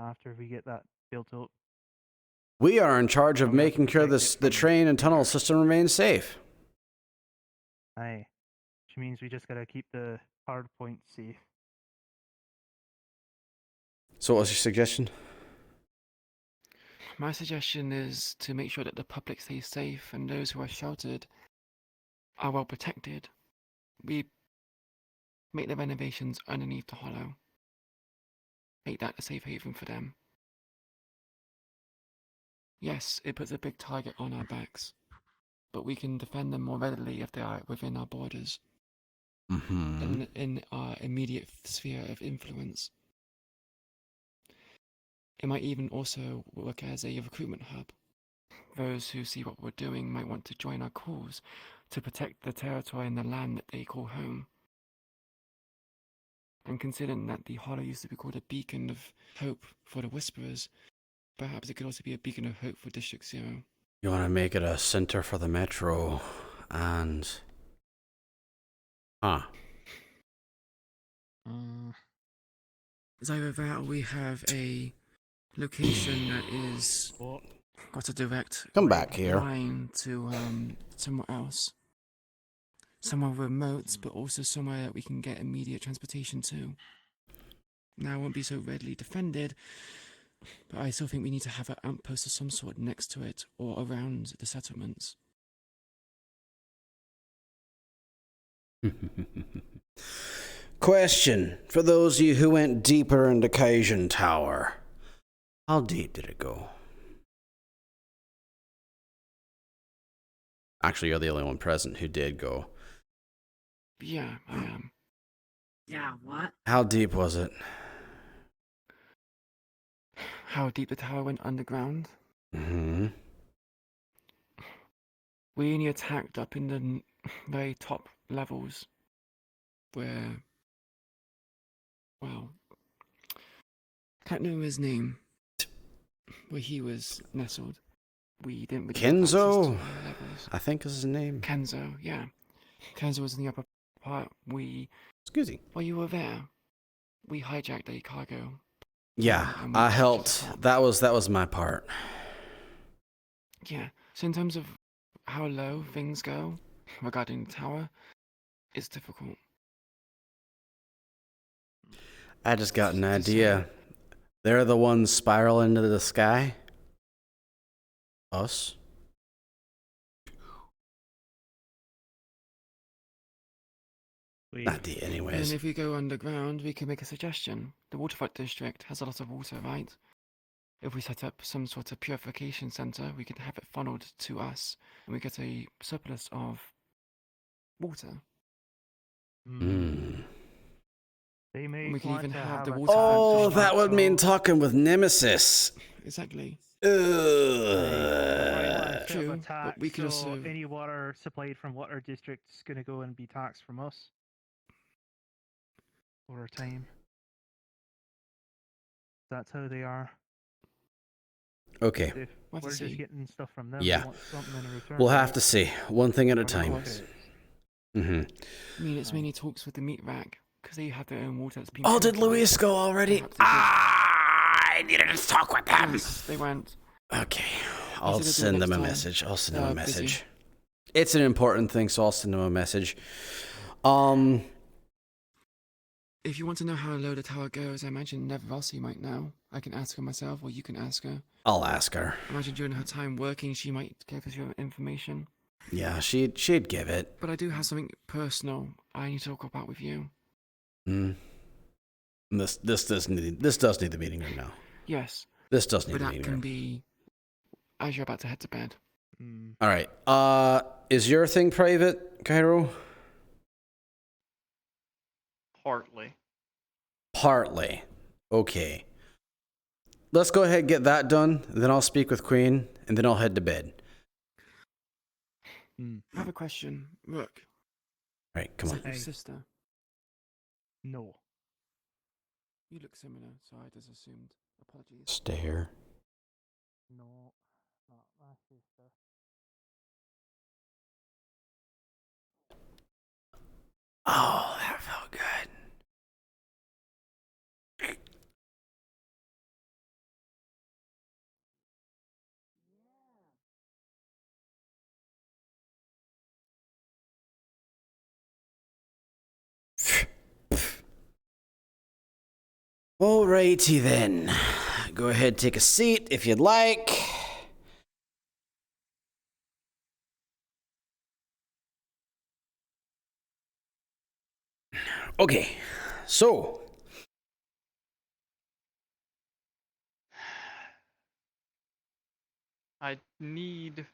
after we get that built up. We are in charge of making sure the train and tunnel system remains safe. Aye. Which means we just got to keep the hard points safe. So what was your suggestion? My suggestion is to make sure that the public stays safe and those who are sheltered are well protected. We make the renovations underneath the hollow. Make that a safe haven for them. Yes, it puts a big target on our backs, but we can defend them more readily if they are within our borders. In our immediate sphere of influence. It might even also work as a recruitment hub. Those who see what we're doing might want to join our cause to protect the territory and the land that they call home. And considering that the Hollow used to be called a beacon of hope for the Whisperers, perhaps it could also be a beacon of hope for District 0. You want to make it a center for the metro and... It's either that or we have a location that is got a direct Come back here. line to somewhere else. Somewhere remote, but also somewhere that we can get immediate transportation to. Now it won't be so readily defended, but I still think we need to have an outpost of some sort next to it or around the settlements. Question for those of you who went deeper into Cajun Tower. How deep did it go? Actually, you're the only one present who did go. Yeah, I am. Yeah, what? How deep was it? How deep the tower went underground? Mm-hmm. We only attacked up in the very top levels where, well, can't remember his name, where he was nestled. We didn't really have access to Kenzo? higher levels. I think is his name. Kenzo, yeah. Kenzo was in the upper part. Excuse me. While you were there, we hijacked a cargo. Yeah, and we I captured helped. the top. That was my part. Yeah, so in terms of how low things go regarding the tower, it's difficult. I just got an idea. They're the ones spiraling into the sky. Us. Idea, anyways. And if we go underground, we can make a suggestion. The waterfront district has a lot of water, right? If we set up some sort of purification center, we can have it funneled to us, and we get a surplus of water. They may We can want even to have the a waterfront Oh, district. that would mean talking with Nemesis. Exactly. True, but we could so also- any water supplied from water districts is going to go and be taxed from us for a time. That's how they are. Okay. If What to we're just see? getting stuff from them, Yeah. they want something in return. We'll have right? to see. One thing at a Of time. course. Mm-hmm. I mean, it's mainly talks with the meat rack, because they have their own water that's been Oh, did purified. Luis go already? I needed to talk with them. Yes, they went. Okay. I I'll said I'd do it send them a next time. message. I'll send them a Busy. message. It's an important thing, so I'll send them a message. If you want to know how low the tower goes, I imagine Neverossi might know. I can ask her myself, or you can ask her. I'll ask her. I imagine during her time working, she might give us your information. Yeah, she'd give it. But I do have something personal I need to talk about with you. This does need the meeting room now. Yes. This does need But the that meeting can room. be as you're about to head to bed. All right. Is your thing private, Cairo? Partly. Partly. Okay. Let's go ahead and get that done, and then I'll speak with Queen, and then I'll head to bed. I have a question. Look. All right, come Is on. it your sister? No. You look similar, so I just assumed. Apologies. Stare. No, not my sister. Oh, that felt good. Alrighty then. Go ahead, take a seat if you'd like. Okay, so I need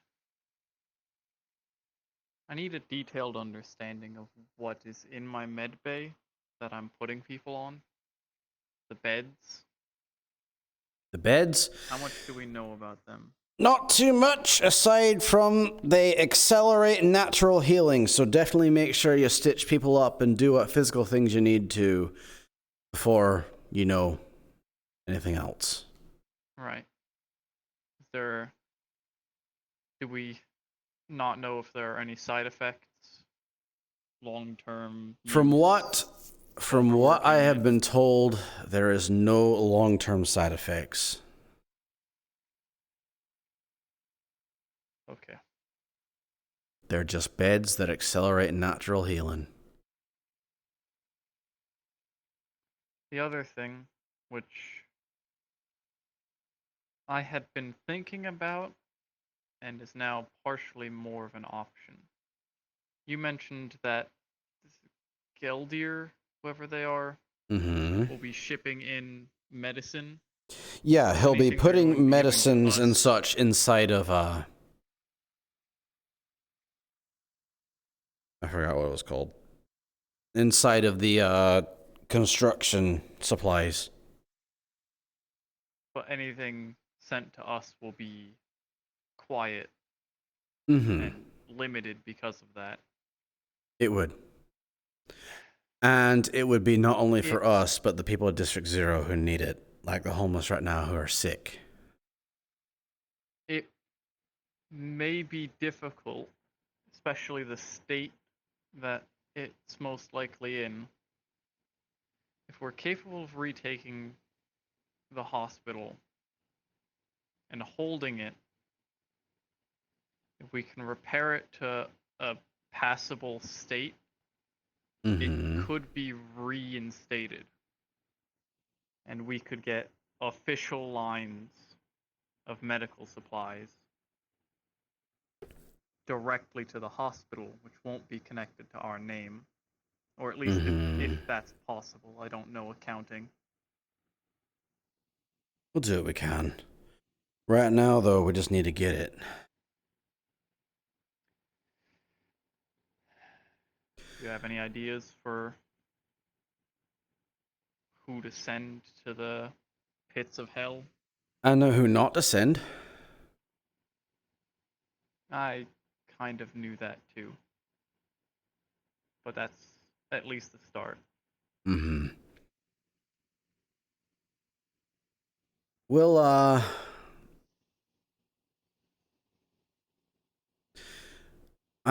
a detailed understanding of what is in my med bay that I'm putting people on. The beds. the beds. How much do we know about them? Not too much aside from they accelerate natural healing, so definitely make sure you stitch people up and do what physical things you need to before you know anything else. Right. Do we not know if there are any side effects? Long-term From use? what I have been told, there is no long-term side effects. Okay. They're just beds that accelerate natural healing. The other thing, which I had been thinking about and is now partially more of an option. You mentioned that Geldir, whoever they are, will be shipping in medicine. Yeah, he'll be Anything they're going to be putting giving medicines and us? such inside of I forgot what it was called. Inside of the construction supplies. But anything sent to us will be quiet Mm-hmm. and limited because of that. It would. And it would be not only for us, but the people of District 0 who need it. Like the homeless right now who are sick. It may be difficult, especially the state that it's most likely in. If we're capable of retaking the hospital and holding it, if we can repair it to a passable state, it could be reinstated. And we could get official lines of medical supplies directly to the hospital, which won't be connected to our name. Or at least if that's possible. I don't know accounting. We'll do what we can. Right now, though, we just need to get it. Do you have any ideas for who to send to the pits of hell? I know who not to send. I kind of knew that too. But that's at least the start. Mm-hmm. We'll, I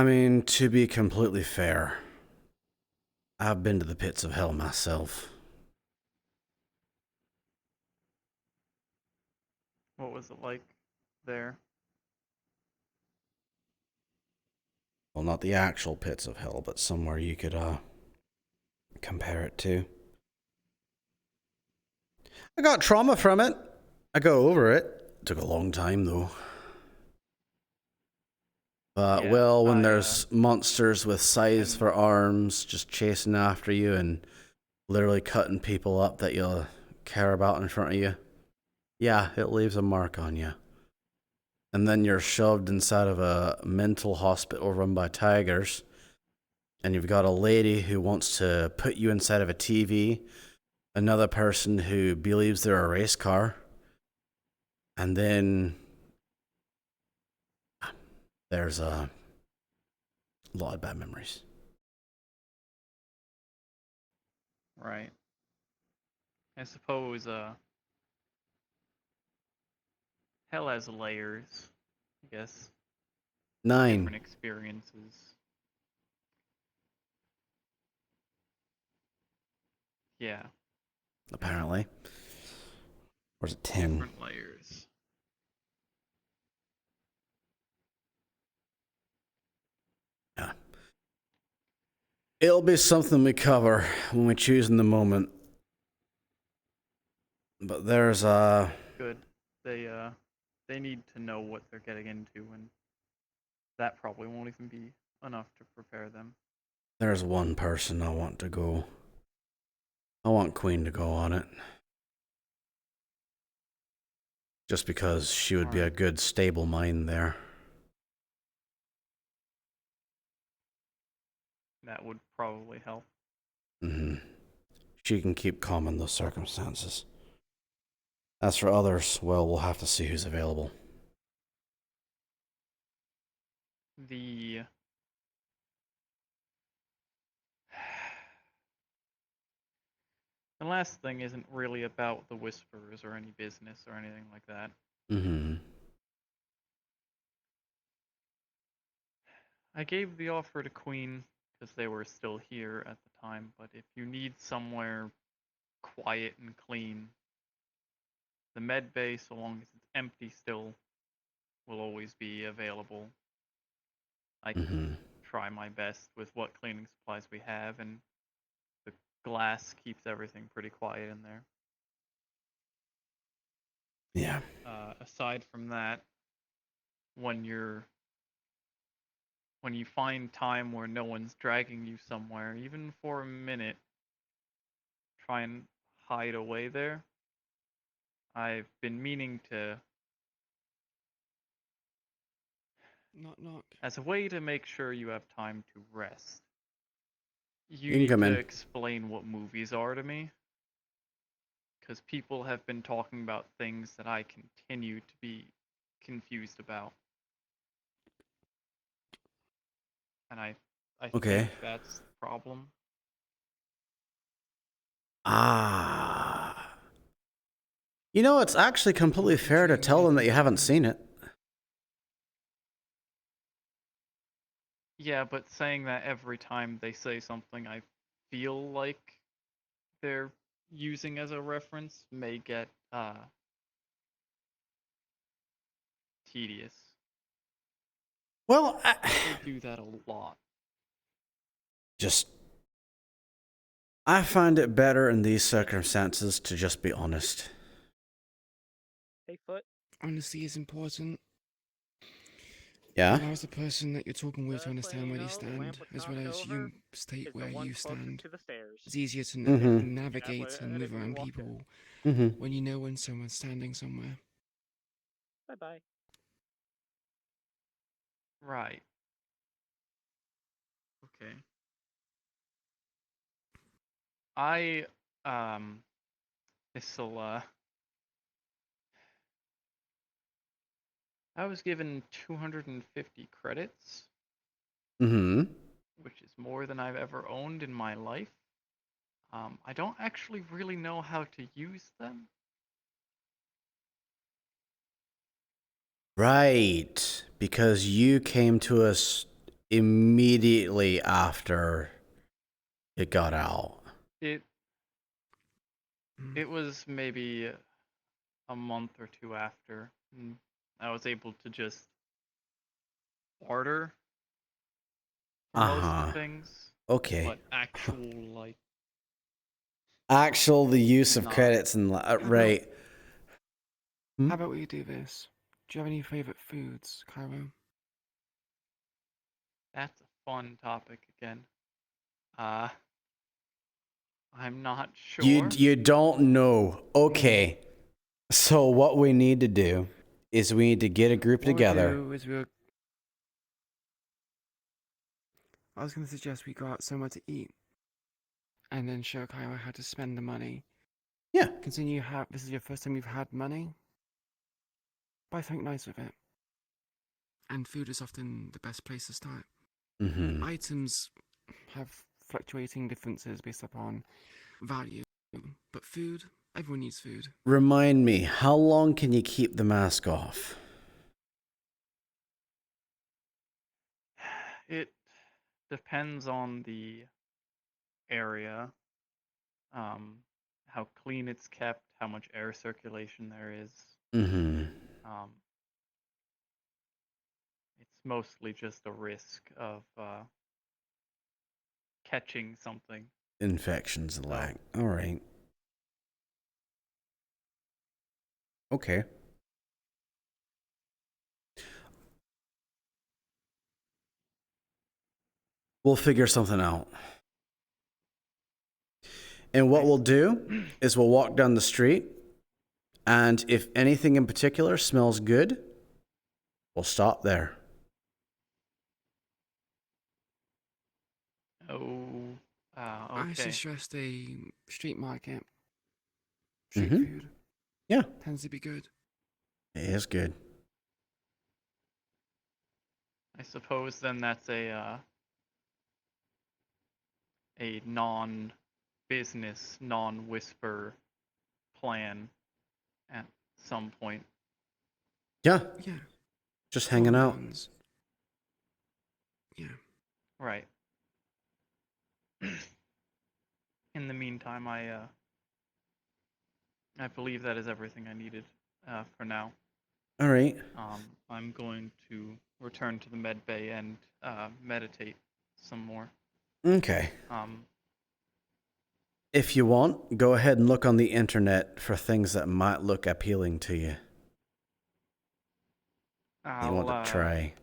mean, to be completely fair, I've been to the pits of hell myself. What was it like there? Well, not the actual pits of hell, but somewhere you could, compare it to. I got trauma from it. I got over it. Took a long time, though. But, Yeah, well, when there's monsters with scythes for arms just chasing after you and literally cutting people up that you'll care about in front of you, yeah, it leaves a mark on you. And then you're shoved inside of a mental hospital run by tigers, and you've got a lady who wants to put you inside of a TV, another person who believes they're a race car, and then there's a lot of bad memories. Right. I suppose hell has layers, I guess. 9. Different experiences. Yeah. Apparently. Or is it 10? Different layers. Yeah. It'll be something we cover when we choose in the moment. But there's Good. They need to know what they're getting into, and that probably won't even be enough to prepare them. There's one person I want to go. I want Queen to go on it. Just because she would be a good stable mind there. That would probably help. She can keep calm in those circumstances. As for others, well, we'll have to see who's available. The last thing isn't really about the Whisperers or any business or anything like that. I gave the offer to Queen because they were still here at the time, but if you need somewhere quiet and clean, the med bay, so long as it's empty still, will always be available. I can try my best with what cleaning supplies we have, and the glass keeps everything pretty quiet in there. Yeah. Aside from that, when you find time where no one's dragging you somewhere, even for a minute, try and hide away there. I've been meaning to, Knock, knock. as a way to make sure you have time to rest, you can need come to in. explain what movies are to me. Because people have been talking about things that I continue to be confused about. And I Okay. think that's the problem. You know, it's actually completely fair to tell them that you haven't seen it. Yeah, but saying that every time they say something I feel like they're using as a reference may get tedious. Well, People do that a lot. I find it better in these circumstances to just be honest. Hey, Foot. Honesty is important. Yeah? It allows the person that you're talking with to understand where they stand, as well as you state where you stand. It's easier to navigate and move around people when you know when someone's standing somewhere. Bye-bye. Right. Okay. This'll, I was given 250 credits. Which is more than I've ever owned in my life. I don't actually really know how to use them. Right. Because you came to us immediately after it got out. It was maybe a month or two after. And I was able to just barter for most things. Okay. But actual, The use of Not- credits and right. How about we do this? Do you have any favorite foods, Cairo? That's a fun topic again. I'm not sure. You don't know. Okay. So what we need to do is we need to get a group together. I was going to suggest we go out somewhere to eat, and then show Cairo how to spend the money. Yeah. Considering this is your first time you've had money, buy something nice with it. And food is often the best place to start. Mm-hmm. Items have fluctuating differences based upon value, but food, everyone needs food. Remind me, how long can you keep the mask off? It depends on the area, how clean it's kept, how much air circulation there is. Mm-hmm. It's mostly just a risk of catching something. Infections and lag. All right. Okay. We'll figure something out. And what we'll do is we'll walk down the street, and if anything in particular smells good, we'll stop there. Okay. I suggest a street market. Street Mm-hmm. food. Yeah. Tends to be good. It is good. I suppose then that's a non-business, non-whisper plan at some point. Yeah. Yeah. Just hanging out. Yeah. Right. In the meantime, I believe that is everything I needed for now. All right. I'm going to return to the med bay and meditate some more. Okay. If you want, go ahead and look on the internet for things that might look appealing to you. You want to try.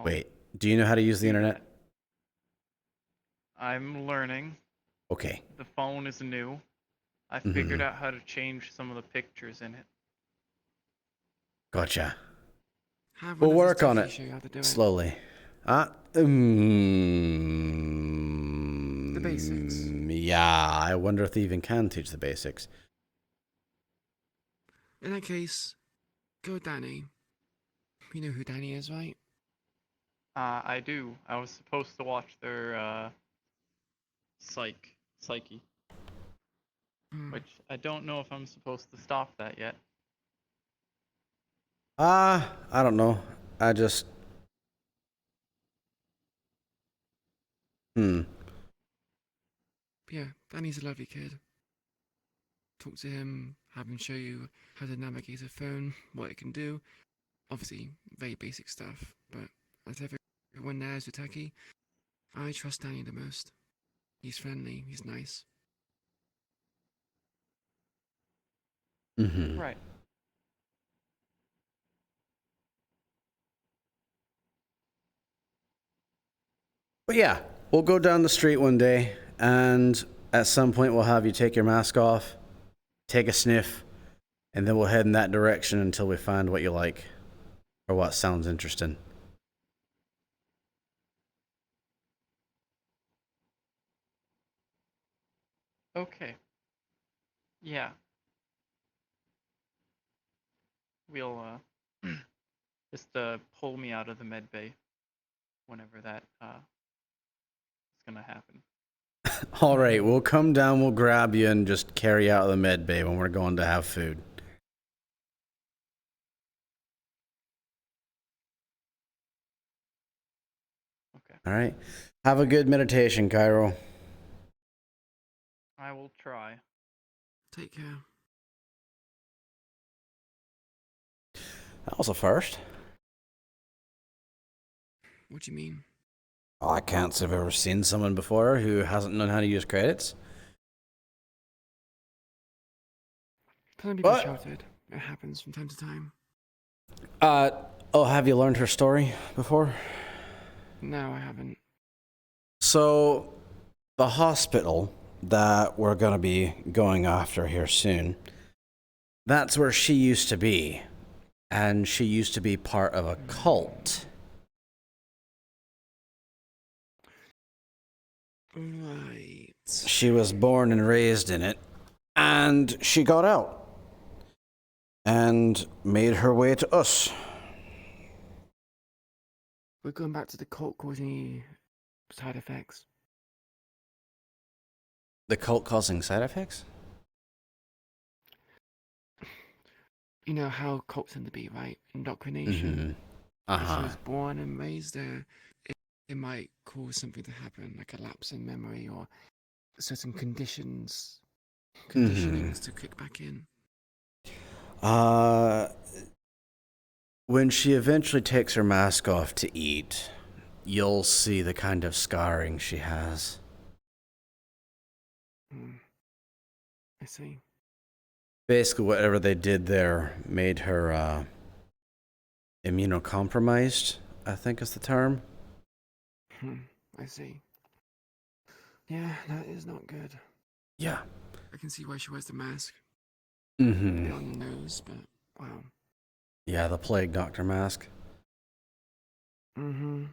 Wait, do you know how to use the internet? I'm learning. Okay. The phone is new. I figured out how to change some of the pictures in it. Gotcha. We'll work on it slowly. The basics. Yeah, I wonder if they even can teach the basics. In that case, go with Danny. You know who Danny is, right? I do. I was supposed to watch their psyche. Which I don't know if I'm supposed to stop that yet. I don't know. I just... Yeah, Danny's a lovely kid. Talk to him, have him show you how to navigate a phone, what it can do. Obviously, very basic stuff, but as everyone there is a techie, I trust Danny the most. He's friendly, he's nice. Mm-hmm. Right. But yeah, we'll go down the street one day, and at some point we'll have you take your mask off, take a sniff, and then we'll head in that direction until we find what you like, or what sounds interesting. Okay. Yeah. We'll just pull me out of the med bay whenever that is gonna happen. All right, we'll come down, we'll grab you, and just carry you out of the med bay when we're going to have food. Okay. All right. Have a good meditation, Cairo. I will try. Take care. That was a first. What do you mean? Oh, I can't say I've ever seen someone before who hasn't known how to use credits. Some people shouted. It happens from time to time. Oh, have you learned her story before? No, I haven't. So, the hospital that we're going to be going after here soon, that's where she used to be. And she used to be part of a cult. Right. She was born and raised in it, and she got out and made her way to us. We're going back to the cult causing any side effects. The cult causing side effects? You know how cults tend to be, right? Indoctrination. If she was born and raised there, it might cause something to happen, like a lapse in memory or certain conditionings to kick back in. When she eventually takes her mask off to eat, you'll see the kind of scarring she has. I see. Basically, whatever they did there made her immunocompromised, I think is the term. I see. Yeah, that is not good. Yeah. I can see why she wears the mask. Mm-hmm. A bit on the nose, but wow. Yeah, the plague doctor mask. Mm-hmm.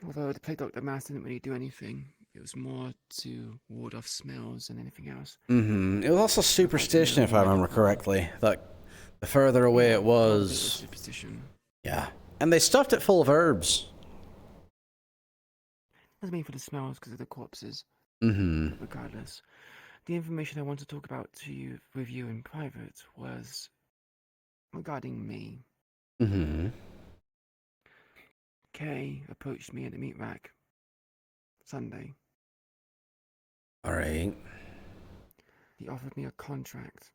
Although the plague doctor mask didn't really do anything. It was more to ward off smells than anything else. Mm-hmm. It was also superstition, if I remember correctly. Like, the further away it was... Superstition. Yeah. And they stuffed it full of herbs. Doesn't mean for the smells because of the corpses. Mm-hmm. Regardless. The information I want to talk about with you in private was regarding me. Mm-hmm. Kay approached me at the meat rack Sunday. All right. He offered me a contract.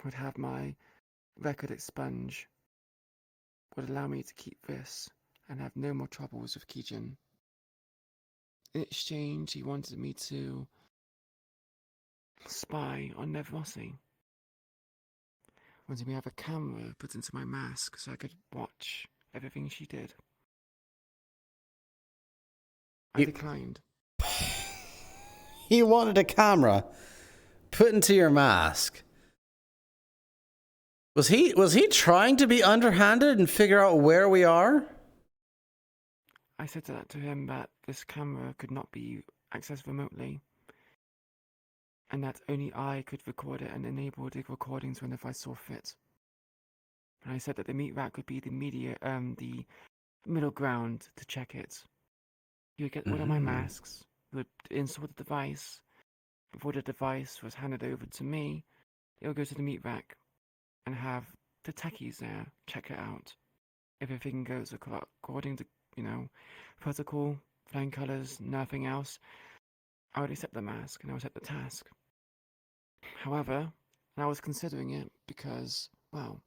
Would have my record expunged. Would allow me to keep this and have no more troubles with Kijin. In exchange, he wanted me to spy on Nevrossi. Wanted me to have a camera put into my mask so I could watch everything she did. I declined. He wanted a camera put into your mask. Was he trying to be underhanded and figure out where we are? I said that to him that this camera could not be accessed remotely, and that only I could record it and enable the recordings whenever I saw fit. And I said that the meat rack would be the the middle ground to check it. He would get one of my masks, he would install the device. Before the device was handed over to me, it would go to the meat rack and have the techies there check it out. If everything goes according to, protocol, flying colors, nothing else, I would accept the mask and I would accept the task. However, I was considering it because, well,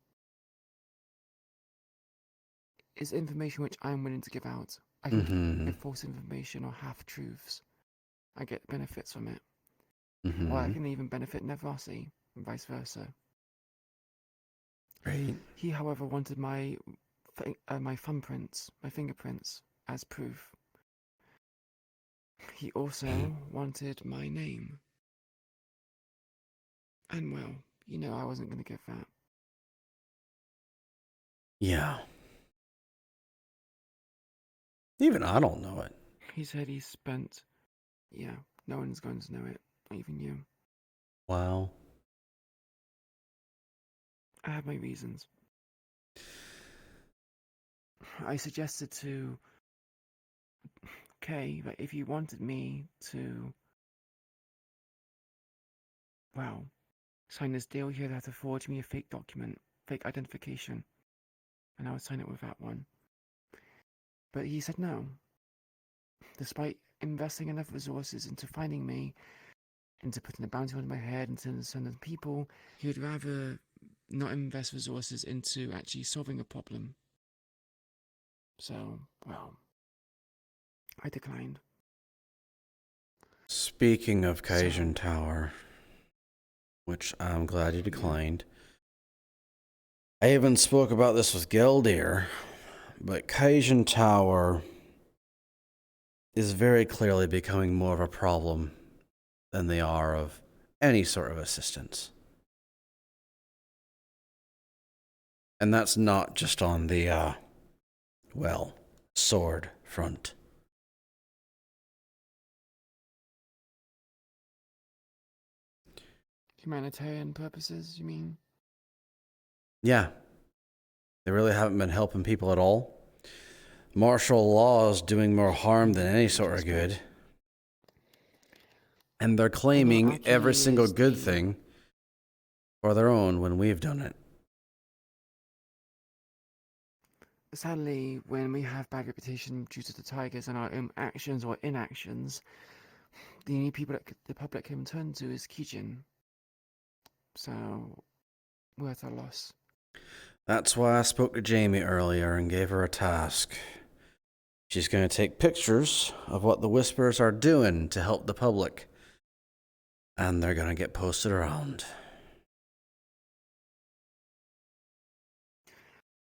it's information which I'm willing to give out. I can give false information or half-truths. I get benefits from it. Or I can even benefit Nevrossi, and vice versa. Right. He, however, wanted my thumbprints, my fingerprints, as proof. He also wanted my name. And well, I wasn't going to give that. Yeah. Even I don't know it. He said he spent... Yeah, no one's going to know it, not even you. Wow. I have my reasons. I suggested to Kay that if he wanted me to, well, sign this deal, he would have to forge me a fake document, fake identification, and I would sign it with that one. But he said no. Despite investing enough resources into finding me, into putting a bounty on my head, into sending people, he would rather not invest resources into actually solving a problem. So, well, I declined. Speaking of Kaijin Tower, which I'm glad you declined, I even spoke about this with Geldir, but Kaijin Tower is very clearly becoming more of a problem than they are of any sort of assistance. And that's not just on the, sword front. Humanitarian purposes, you mean? Yeah. They really haven't been helping people at all. Martial law is doing more harm than any sort of good. And they're claiming every single good thing for their own when we've done it. Sadly, when we have bad reputation due to the Tigers and our own actions or inactions, the only people that the public can turn to is Kijin. So, we're at a loss. That's why I spoke to Jamie earlier and gave her a task. She's going to take pictures of what the Whisperers are doing to help the public. And they're going to get posted around.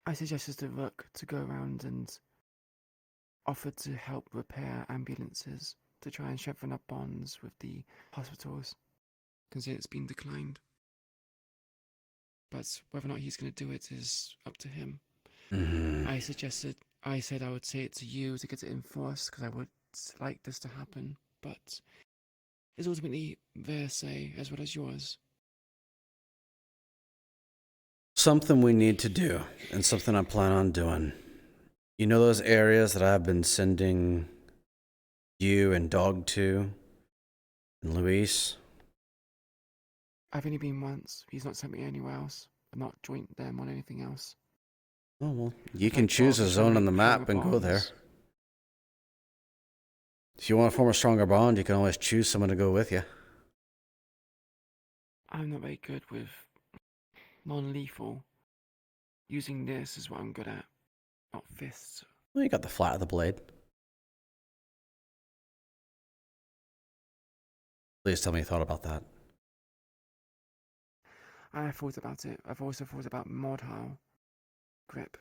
I suggested to Rook to go around and offer to help repair ambulances to try and strengthen up bonds with the hospitals, because it's been declined. But whether or not he's going to do it is up to him. Mm-hmm. I said I would say it to you to get it enforced, because I would like this to happen, but it's ultimately their say as well as yours. Something we need to do, and something I plan on doing. You know those areas that I've been sending you and Dog to? And Luis? I've only been once. He's not sent me anywhere else. I've not joined them on anything else. Oh, well, you can choose a zone on the map and go there. If you want to form a stronger bond, you can always choose someone to go with you. I'm not very good with non-lethal. Using this is what I'm good at, not fists. Well, you got the flat of the blade. Please tell me you thought about that. I thought about it. I've also thought about Mordhau grip.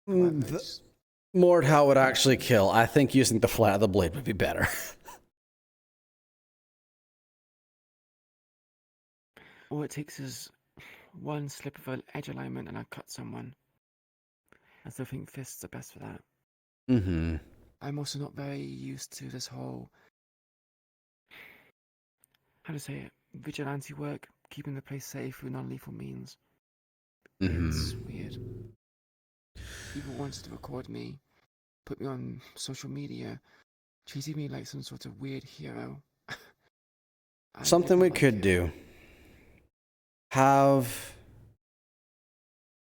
Mordhau would actually kill. I think using the flat of the blade would be better. All it takes is one slip of an edge alignment and I cut someone. I still think fists are best for that. Mm-hmm. I'm also not very used to this whole, how to say it, vigilante work, keeping the place safe through non-lethal means. It's weird. People wanted to record me, put me on social media, treated me like some sort of weird hero. Something we could do. Have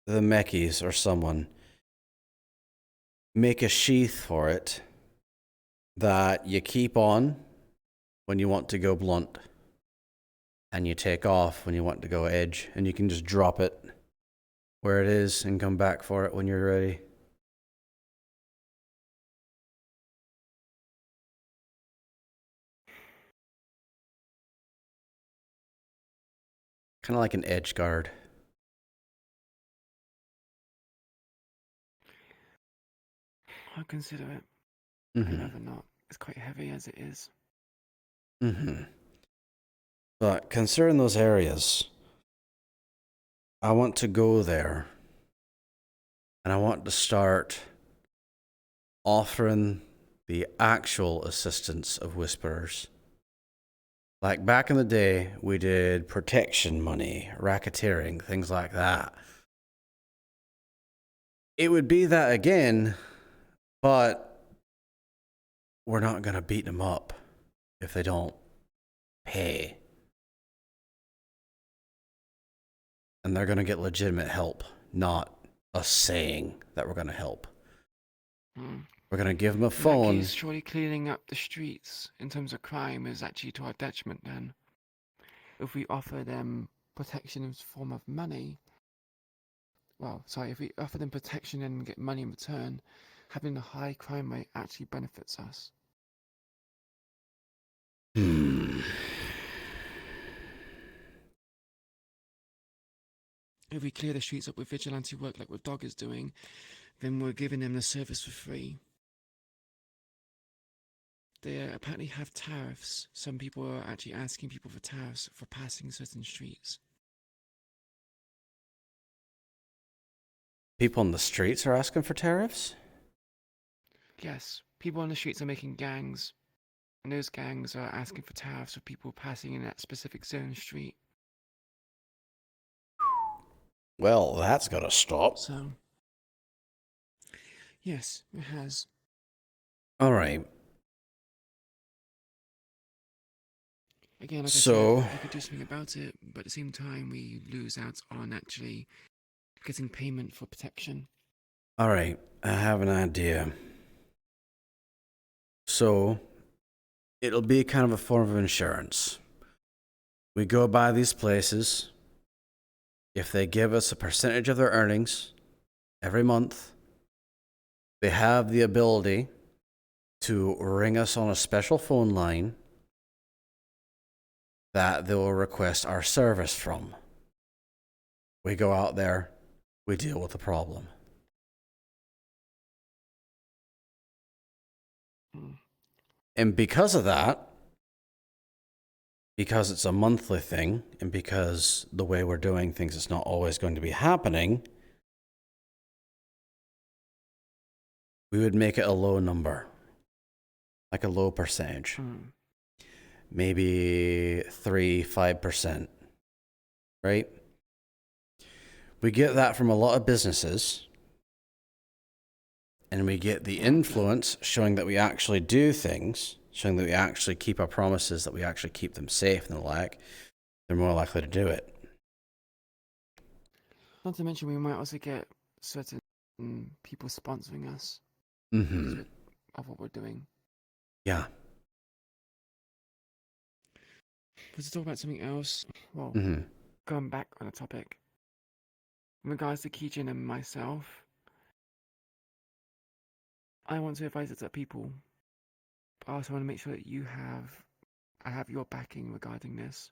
the Mechis or someone make a sheath for it that you keep on when you want to go blunt and you take off when you want to go edge, and you can just drop it where it is and come back for it when you're ready. Kind of like an edge guard. I'll consider it. Mm-hmm. I'd rather not. It's quite heavy as it is. Mm-hmm. But considering those areas, I want to go there. And I want to start offering the actual assistance of Whisperers. Like back in the day, we did protection money, racketeering, things like that. It would be that again, but we're not going to beat them up if they don't pay. And they're going to get legitimate help, not us saying that we're going to help. We're going to give them a phone. In that case, surely cleaning up the streets in terms of crime is actually to our detriment then. If we offer them protection in the form of money, if we offer them protection and get money in return, having a high crime rate actually benefits us. if we clear the streets up with vigilante work like what Dog is doing, then we're giving them the service for free. They apparently have tariffs. Some people are actually asking people for tariffs for passing certain streets. People in the streets are asking for tariffs? Yes, people on the streets are making gangs, and those gangs are asking for tariffs for people passing in that specific zone street. Well, that's got to stop. So, yes, it has. All right. Again, like So- I said, I could do something about it, but at the same time, we lose out on actually getting payment for protection. All right, I have an idea. So, it'll be kind of a form of insurance. We go by these places. If they give us a percentage of their earnings every month, they have the ability to ring us on a special phone line that they will request our service from. We go out there, we deal with the problem. And because of that, because it's a monthly thing, and because the way we're doing things is not always going to be happening, we would make it a low number, like a low percentage. Maybe 3-5%, right? We get that from a lot of businesses, and we get the influence showing that we actually do things, showing that we actually keep our promises, that we actually keep them safe and the like. They're more likely to do it. Not to mention, we might also get certain people sponsoring us Mm-hmm. of what we're doing. Yeah. But to talk about something else, well, Mhm. going back on the topic, in regards to Keijin and myself, I want to advise it to people, but I also want to make sure that I have your backing regarding this.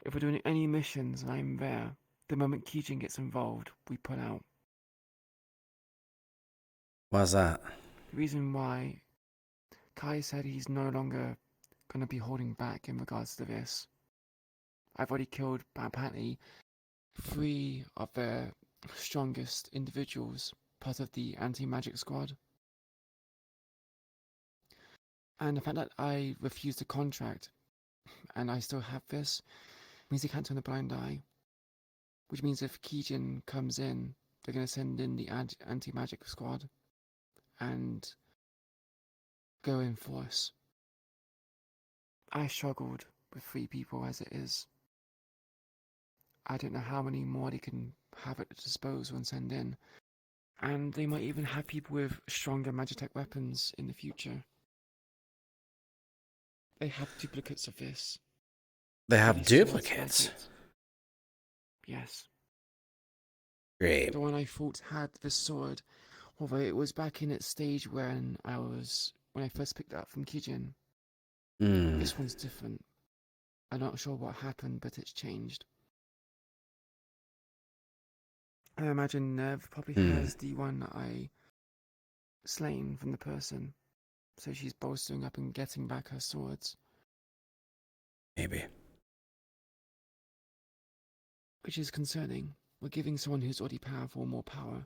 If we're doing any missions and I'm there, the moment Keijin gets involved, we pull out. Why's that? The reason why Kai said he's no longer going to be holding back in regards to this. I've already killed, apparently, 3 of their strongest individuals, part of the anti-magic squad. And the fact that I refused the contract, and I still have this, means they can't turn a blind eye. Which means if Keijin comes in, they're going to send in the anti-magic squad and go in force. I struggled with 3 people as it is. I don't know how many more they can have at disposal and send in. And they might even have people with stronger Magitech weapons in the future. They have duplicates of this. They have These swords duplicates? like it. Yes. Great. The one I fought had this sword, although it was back in its stage when I first picked it up from Keijin. This one's different. I'm not sure what happened, but it's changed. I imagine Nev probably has the one that I slain from the person, so she's bolstering up and getting back her swords. Maybe. Which is concerning. We're giving someone who's already powerful more power.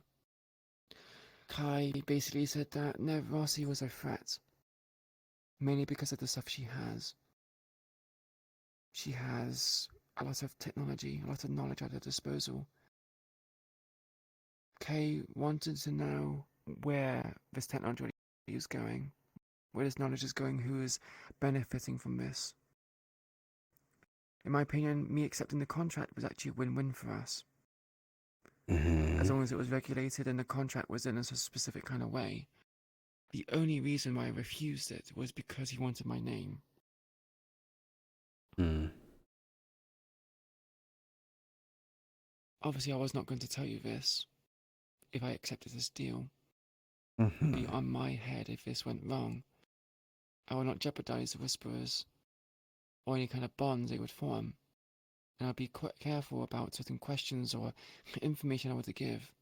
Kai basically said that Nev Rossi was a threat, mainly because of the stuff she has. She has a lot of technology, a lot of knowledge at her disposal. Kay wanted to know where this technology is going, where this knowledge is going, who is benefiting from this. In my opinion, me accepting the contract was actually a win-win for us. As long as it was regulated and the contract was in a specific kind of way. The only reason why I refused it was because he wanted my name. Obviously, I was not going to tell you this if I accepted this deal. It would be on my head if this went wrong. I will not jeopardize the Whisperers or any kind of bonds they would form and I'll be quite careful about certain questions or information I want to give.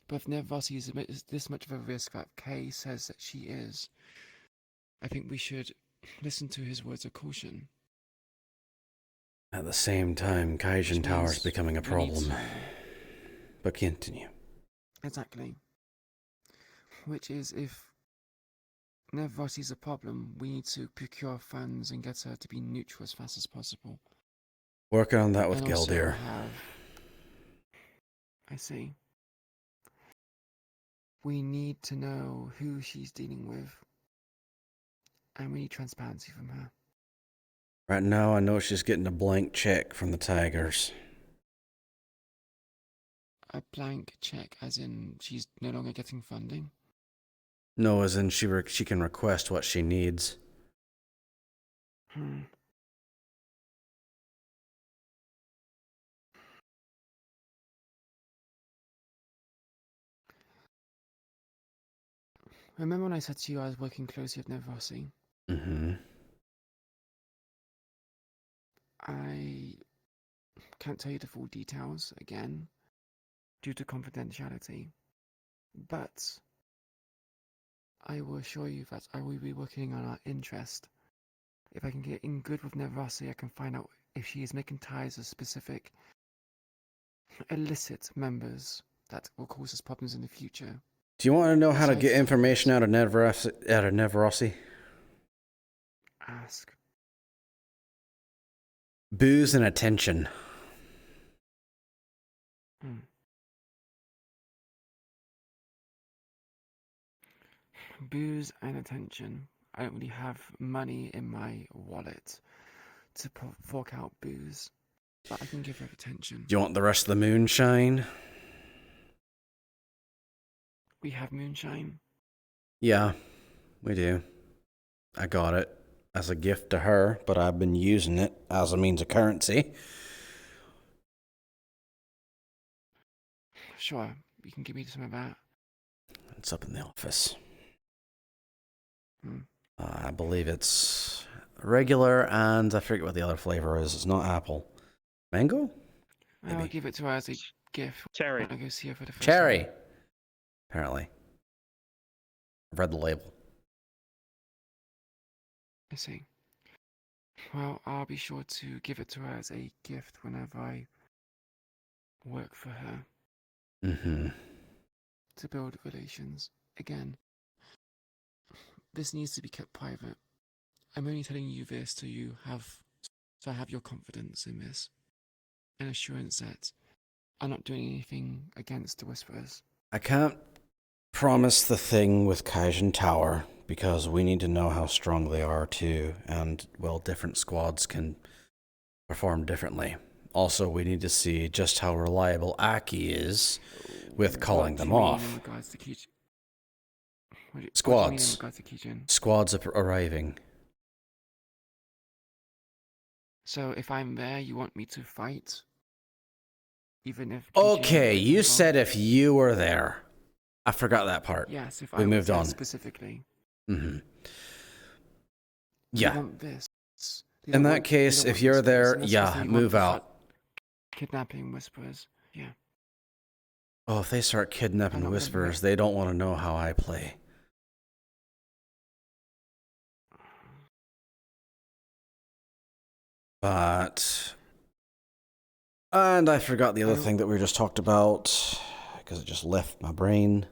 But if Nervosi is this much of a risk that Kay says that she is, I think we should listen to his words of caution. At the same time, Kaijin Tower's becoming a problem. But continue. Exactly. Which is, if Nervosi's a problem, we need to procure funds and get her to be neutral as fast as possible. Working on that with And also Geldir. I see. We need to know who she's dealing with. And we need transparency from her. Right now, I know she's getting a blank check from the Tigers. A blank check, as in she's no longer getting funding? No, as in she can request what she needs. Remember when I said to you I was working closely with Nervosi? Mm-hmm. I can't tell you the full details again, due to confidentiality, but I will assure you that I will be working on our interest. If I can get in good with Nervosi, I can find out if she is making ties with specific illicit members that will cause us problems in the future. Do you want to know how to get information out of Nervosi? Ask. Booze and attention. Booze and attention. I don't really have money in my wallet to fork out booze, but I can give her attention. Do you want the rest of the moonshine? We have moonshine. Yeah, we do. I got it as a gift to her, but I've been using it as a means of currency. Sure, you can give me some of that. It's up in the office. I believe it's regular, and I forget what the other flavor is. It's not apple. Mango? Maybe. I'll give it to her as a gift. Cherry. I'll go see her for the first Cherry! time. Apparently. I've read the label. I see. Well, I'll be sure to give it to her as a gift whenever I work for her. Mm-hmm. To build relations. Again, this needs to be kept private. I'm only telling you this so I have your confidence in this. An assurance that I'm not doing anything against the Whisperers. I can't promise the thing with Kaijin Tower, because we need to know how strong they are too, and, well, different squads can perform differently. Also, we need to see just how reliable Aki is with calling them off. Squads. Squads arriving. So if I'm there, you want me to fight? Even if... Okay, you said if you were there. I forgot that part. Yes, if we I moved was there on. Specifically. Mm-hmm. Yeah. You want this. In that case, if you're there, yeah, move out. Kidnapping Whisperers, yeah. Oh, if they start kidnapping Whisperers, they don't want to know how I play. But... And I forgot the other thing that we just talked about, because it just left my brain.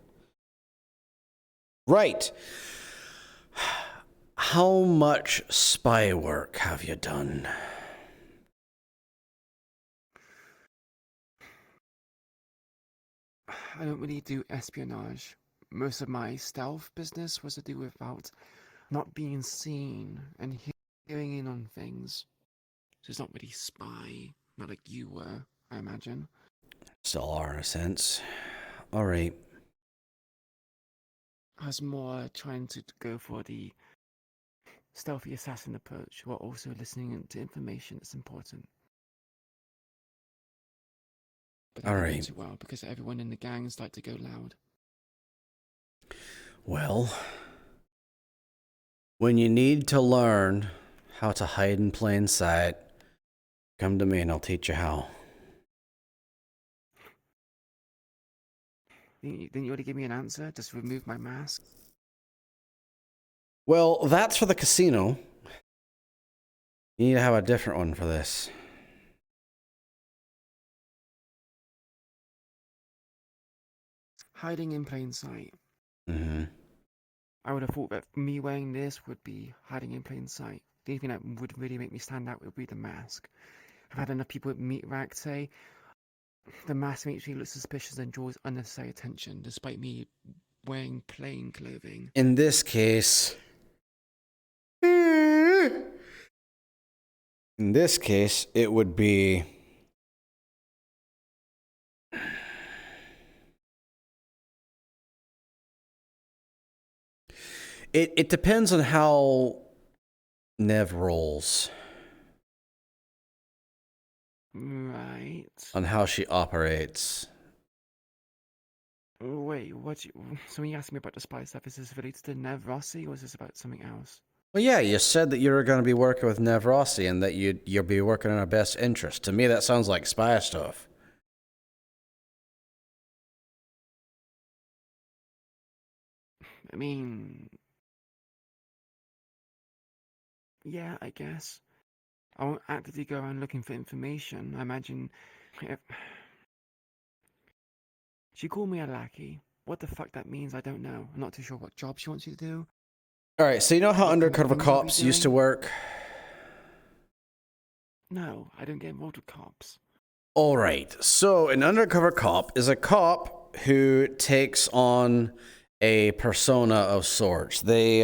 Right. How much spy work have you done? I don't really do espionage. Most of my stealth business was to do without not being seen and hearing in on things. So it's not really spy, not like you were, I imagine. Still are, in a sense. All right. I was more trying to go for the stealthy assassin approach, while also listening to information that's important. But all I right. don't do too well because everyone in the gangs like to go loud. Well, when you need to learn how to hide in plain sight, Come to me and I'll teach you how. Didn't you already give me an answer? Just remove my mask? Well, that's for the casino. You need to have a different one for this. Hiding in plain sight. Mm-hmm. I would have thought that me wearing this would be hiding in plain sight. The only thing that would really make me stand out would be the mask. I've had enough people at Meat Rack say the mask makes me look suspicious and draws unnecessary attention, despite me wearing plain clothing. In this case, it would be It depends on how Nev rolls. Right. On how she operates. Wait, so when you asked me about the spy stuff, is this related to Nev Rossi, or is this about something else? Well, yeah, you said that you were going to be working with Nev Rossi and that you'll be working in our best interest. To me, that sounds like spy stuff. I mean, yeah, I guess. I won't actively go around looking for information. I imagine she called me a lackey. What the fuck that means, I don't know. I'm not too sure what job she wants you to do. All right, so you know how undercover cops used to work? No, I don't get involved with cops. All right, so an undercover cop is a cop who takes on a persona of sorts. They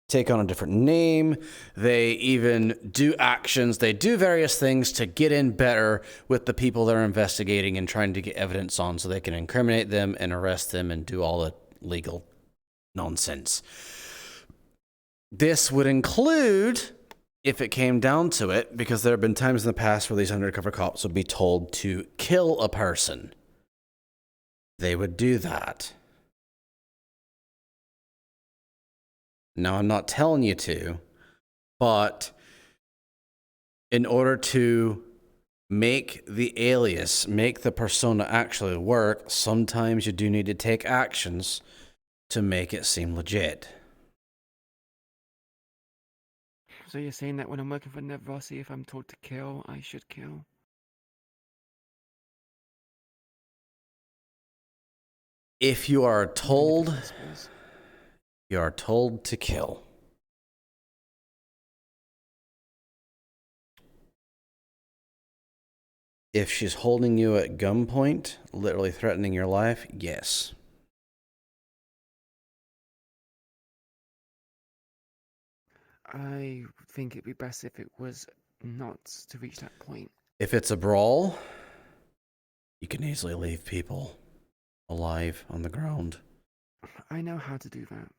take on a different name. They even do actions. They do various things to get in better with the people they're investigating and trying to get evidence on so they can incriminate them and arrest them and do all the legal nonsense. This would include, if it came down to it, because there have been times in the past where these undercover cops would be told to kill a person. They would do that. Now, I'm not telling you to, but in order to make the alias, make the persona actually work, sometimes you do need to take actions to make it seem legit. So you're saying that when I'm working for Nev Rossi, if I'm told to kill, I should kill? If you are told, you are told to kill. If she's holding you at gunpoint, literally threatening your life, yes. I think it'd be best if it was not to reach that point. If it's a brawl, you can easily leave people alive on the ground. I know how to do that.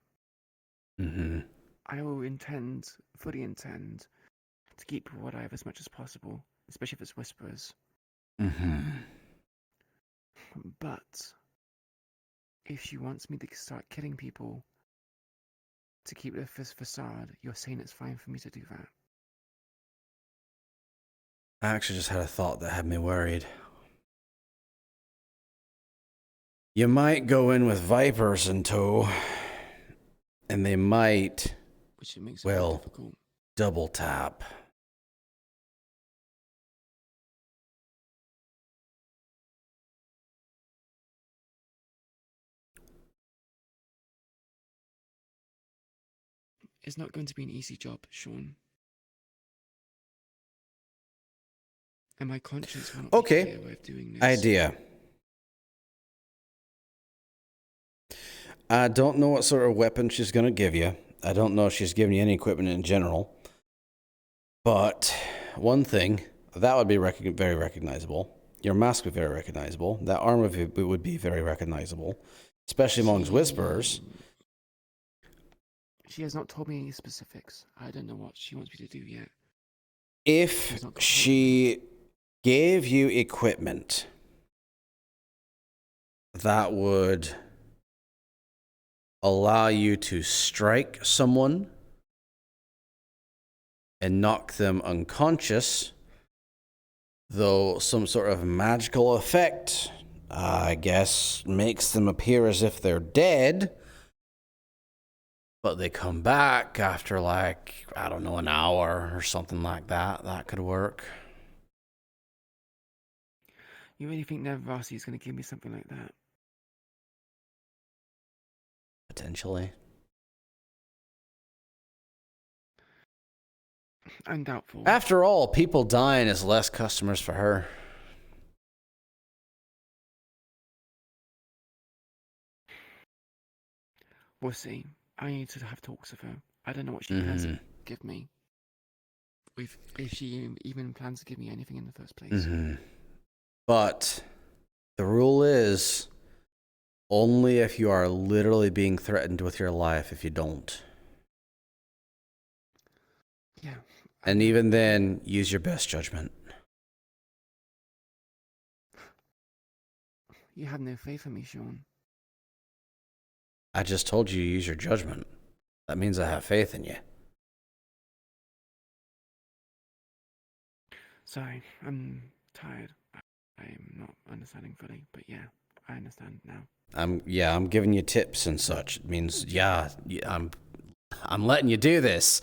Mm-hmm. I will fully intend, to keep what I have as much as possible, especially if it's whispers. Mm-hmm. But if she wants me to start killing people to keep the facade, you're saying it's fine for me to do that? I actually just had a thought that had me worried. You might go in with Vipers in tow, and they might, which makes it well, difficult. double tap. It's not going to be an easy job, Sean. And my conscience will not be clear way of doing this. Idea. I don't know what sort of weapon she's going to give you. I don't know if she's giving you any equipment in general. But one thing, that would be very recognizable. Your mask would be very recognizable. That arm would be very recognizable, especially amongst whisperers. She has not told me any specifics. I don't know what she wants me to do yet. If she gave you equipment that would allow you to strike someone and knock them unconscious though some sort of magical effect, I guess, makes them appear as if they're dead, but they come back after, like, I don't know, an hour or something like that. That could work. You really think Nevrasi is going to give me something like that? Potentially. I'm doubtful. After all, people dying is less customers for her. We'll see. I need to have talks with her. I don't know what she plans to give me. If she even plans to give me anything in the first place. But the rule is only if you are literally being threatened with your life if you don't. Yeah. And even then, use your best judgment. You have no faith in me, Sean. I just told you to use your judgment. That means I have faith in you. Sorry, I'm tired. I'm not understanding fully, but yeah, I understand now. I'm giving you tips and such. It means, I'm letting you do this.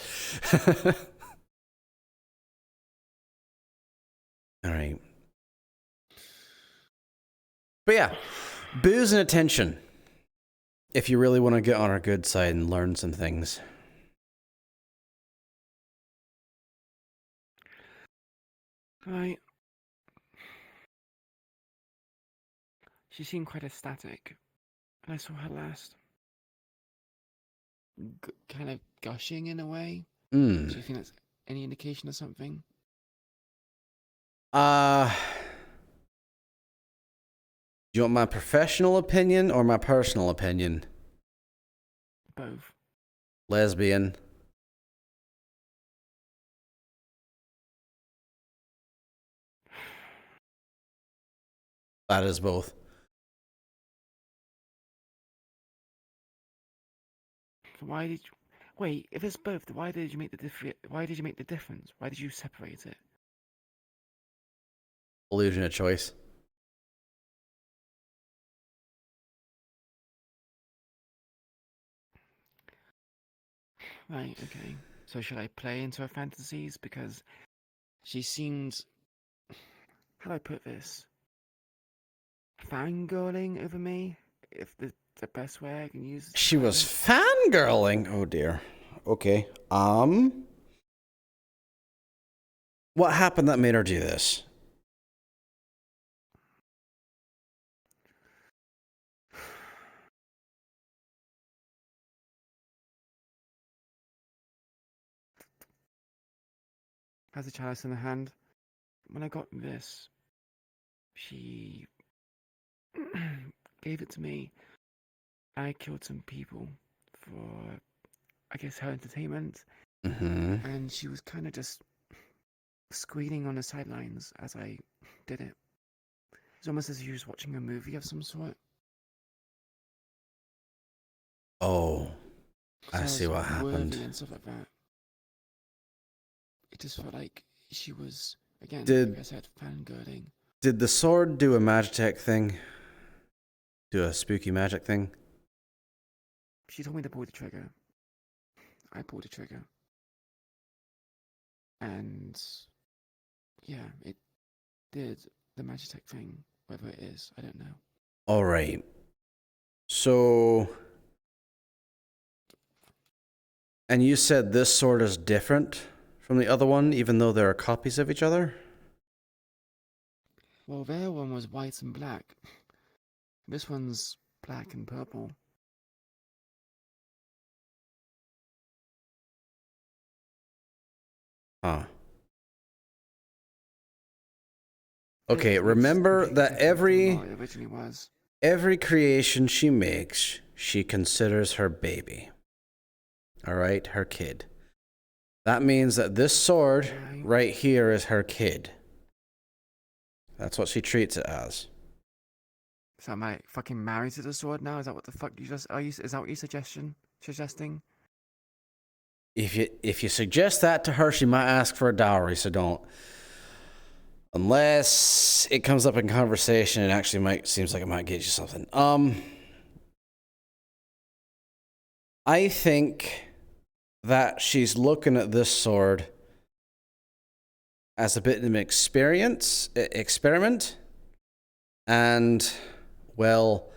All right. But yeah, booze and attention. If you really want to get on our good side and learn some things. Right. She seemed quite ecstatic, and I saw her last. Kind of gushing in a way. Do you think that's any indication of something? Do you want my professional opinion or my personal opinion? Both. Lesbian. That is both. Why did you... Wait, if it's both, why did you make the Why did you make the difference? Why did you separate it? Illusion of choice. Right, okay. So should I play into her fantasies? Because she seems... How do I put this? Fangirling over me? If the best way I can use... She was fangirling? Oh dear. Okay. What happened that made her do this? Has a chalice in her hand. When I got this, she gave it to me. I killed some people for, I guess, her entertainment. And she was kind of just squealing on the sidelines as I did it. It's almost as if she was watching a movie of some sort. Oh, I see what happened. And stuff like that. It just felt like she was, again, like I said, fangirling. Did the sword do a magitech thing? Do a spooky magic thing? She told me to pull the trigger. I pulled the trigger. And yeah, it did the magitech thing. Whether it is, I don't know. All right. So, and you said this sword is different from the other one, even though there are copies of each other? Well, their one was white and black. This one's black and purple. Huh. Okay, remember that every creation she makes, she considers her baby. All right, her kid. That means that this sword right here is her kid. That's what she treats it as. So am I fucking married to the sword now? Is that what the fuck you just is that what you're suggesting? If you suggest that to her, she might ask for a dowry, so don't. Unless it comes up in conversation, it actually seems like it might get you something. I think that she's looking at this sword as a bit of an experiment. And, well,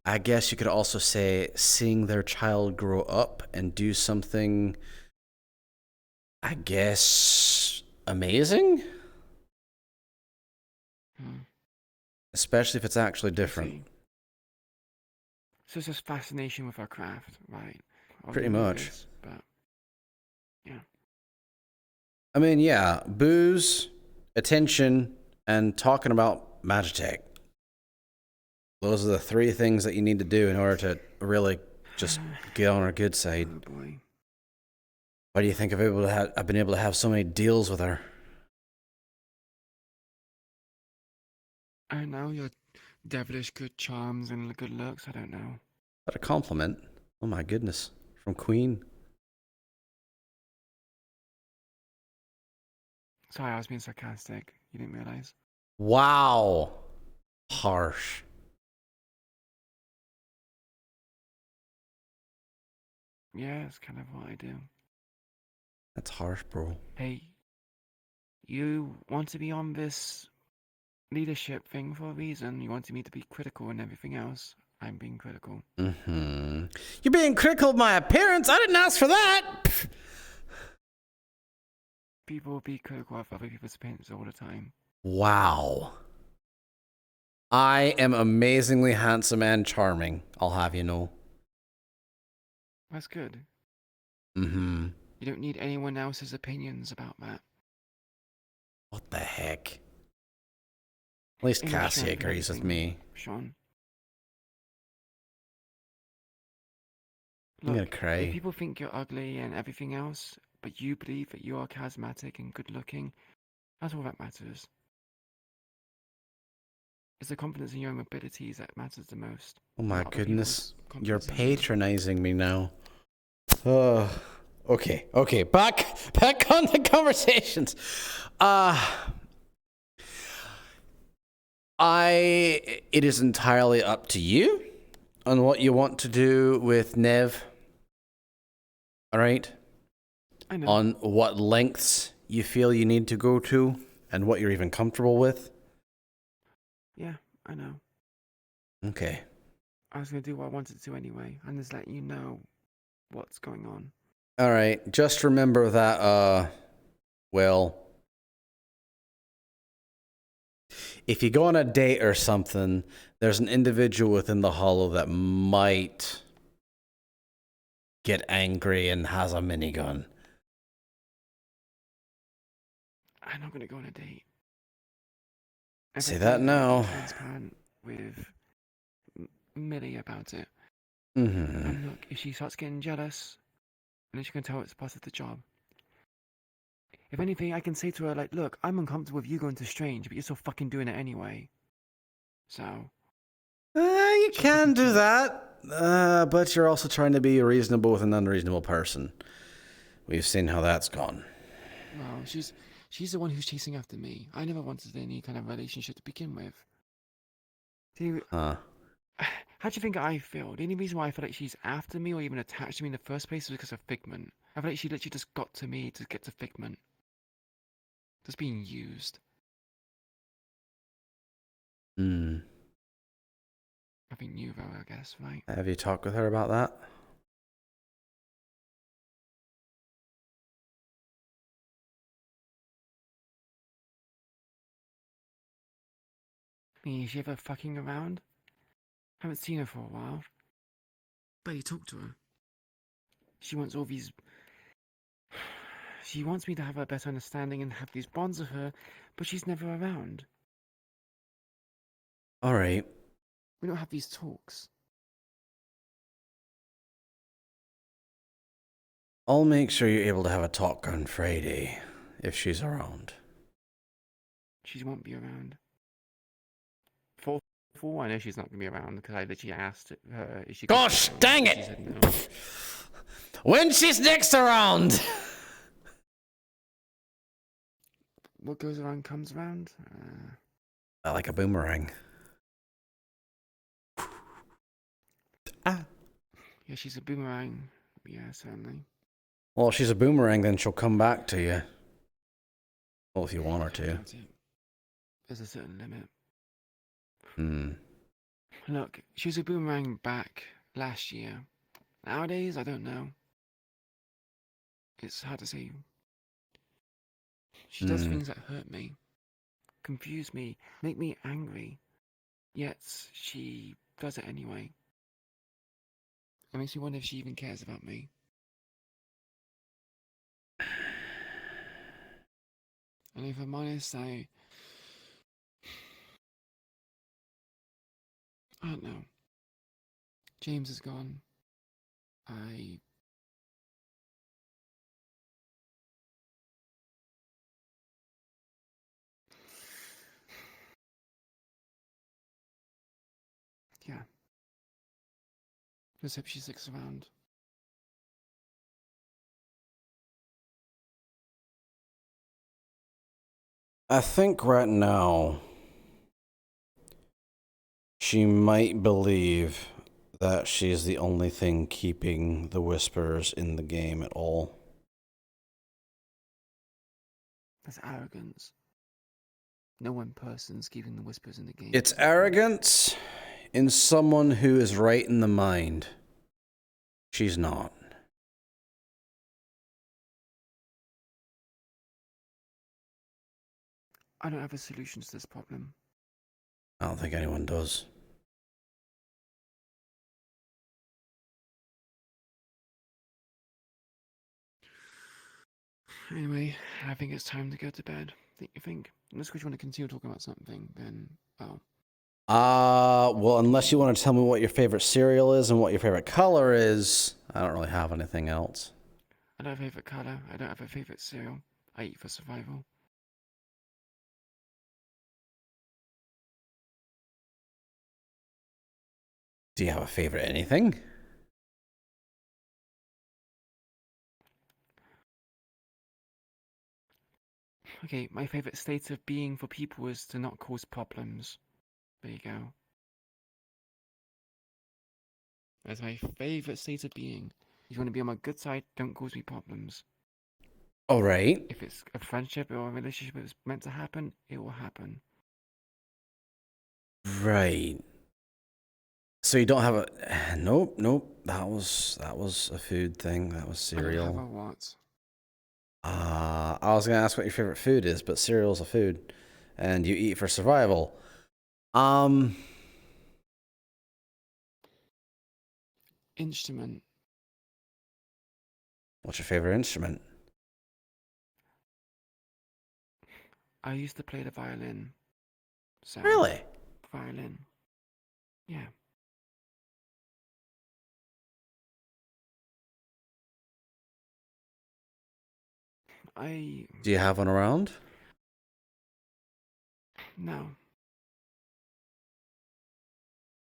I guess you could also say seeing their child grow up and do something, I guess, amazing? Especially if it's actually different. So it's just fascination with our craft, right? Pretty much. But, yeah. I mean, yeah, booze, attention, and talking about Magitech. Those are the 3 things that you need to do in order to really just get on our good side. Oh boy. Why do you think I've been able to have so many deals with her? I don't know, your devilish good charms and good looks, I don't know. Is that a compliment? Oh my goodness. From Queen. Sorry, I was being sarcastic. You didn't realize? Wow. Harsh. Yeah, it's kind of what I do. That's harsh, bro. Hey, you want to be on this leadership thing for a reason. You wanted me to be critical and everything else. I'm being critical. You're being critical of my appearance? I didn't ask for that! People will be critical of other people's appearance all the time. Wow. I am amazingly handsome and charming, I'll have you know. That's good. Mm-hmm. You don't need anyone else's opinions about that. What the heck? At least Cassie agrees with me. Sean. I'm gonna cry. If people think you're ugly and everything else, but you believe that you are charismatic and good looking, that's all that matters. It's the confidence in your own abilities that matters the most. Oh my goodness. You're patronizing me now. Oh, okay. Back on the conversations. It is entirely up to you on what you want to do with Nev. All right? I know. On what lengths you feel you need to go to and what you're even comfortable with. Yeah, I know. Okay. I was going to do what I wanted to anyway. I'm just letting you know what's going on. All right. Just remember that, well, if you go on a date or something, there's an individual within the hollow that might get angry and has a minigun. I'm not going to go on a date. Say that now. Transparent with Millie about it. Mm-hmm. And look, if she starts getting jealous, then she can tell it's part of the job. If anything, I can say to her, like, look, I'm uncomfortable with you going to Strange, but you're still fucking doing it anyway. So. You can do that. But you're also trying to be reasonable with an unreasonable person. We've seen how that's gone. Well, she's the one who's chasing after me. I never wanted any kind of relationship to begin with. How do you think I feel? The only reason why I feel like she's after me or even attached to me in the first place is because of Figment. I feel like she literally just got to me to get to Figment. Just being used. Hmm. Nothing new though, I guess, right? Have you talked with her about that? I mean, is she ever fucking around? Haven't seen her for a while. Barely talked to her. She wants all these... She wants me to have a better understanding and have these bonds with her, but she's never around. Alright. We don't have these talks. I'll make sure you're able to have a talk on Friday, if she's around. She won't be around. For I know she's not going to be around, because I literally asked her if she could... Gosh, dang it! She said no. When she's next around! what goes around comes around. Like a boomerang. Yeah, she's a boomerang. Yeah, certainly. Well, if she's a boomerang, then she'll come back to you. Well, if you want her to. There's a certain limit. Hmm. Look, she was a boomerang back last year. Nowadays, I don't know. It's hard to say. She does things that hurt me, confuse me, make me angry. Yet she does it anyway. It makes me wonder if she even cares about me. And if I'm honest, I don't know. James is gone. Yeah. Just hope she sticks around. I think right now she might believe that she's the only thing keeping the Whispers in the game at all. That's arrogance. No one person's keeping the Whispers in the game. It's arrogance in someone who is right in the mind. She's not. I don't have a solution to this problem. I don't think anyone does. Anyway, I think it's time to go to bed. Don't you think? Unless you want to continue talking about something, then Well, unless you want to tell me what your favorite cereal is and what your favorite color is, I don't really have anything else. I don't have a favorite color. I don't have a favorite cereal. I eat for survival. Do you have a favorite anything? Okay, my favorite state of being for people is to not cause problems. There you go. That's my favorite state of being. If you want to be on my good side, don't cause me problems. All right. If it's a friendship or a relationship that's meant to happen, it will happen. Right. So you don't have a... Nope. That was a food thing. That was cereal. I don't have a what? I was gonna ask what your favorite food is, but cereal's a food, and you eat for survival. Instrument. What's your favorite instrument? I used to play the violin. So, Really? Violin. Yeah. Do you have one around? No.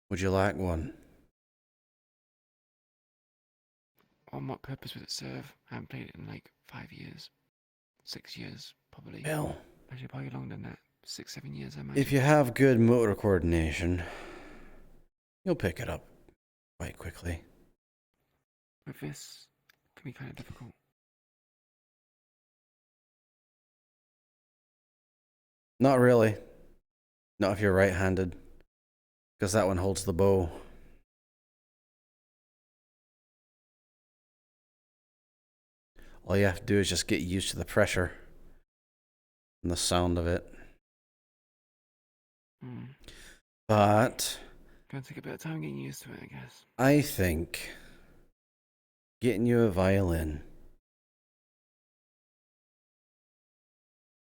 Would you like one? On what purpose would it serve? I haven't played it in like 5 years. 6 years, probably. Well, actually probably longer than that. 6, 7 years, I imagine. if you have good motor coordination, you'll pick it up quite quickly. With this, it can be kind of difficult. Not really. Not if you're right-handed, because that one holds the bow. All you have to do is just get used to the pressure and the sound of it. But Gonna take a bit of time getting used to it, I guess. I think getting you a violin,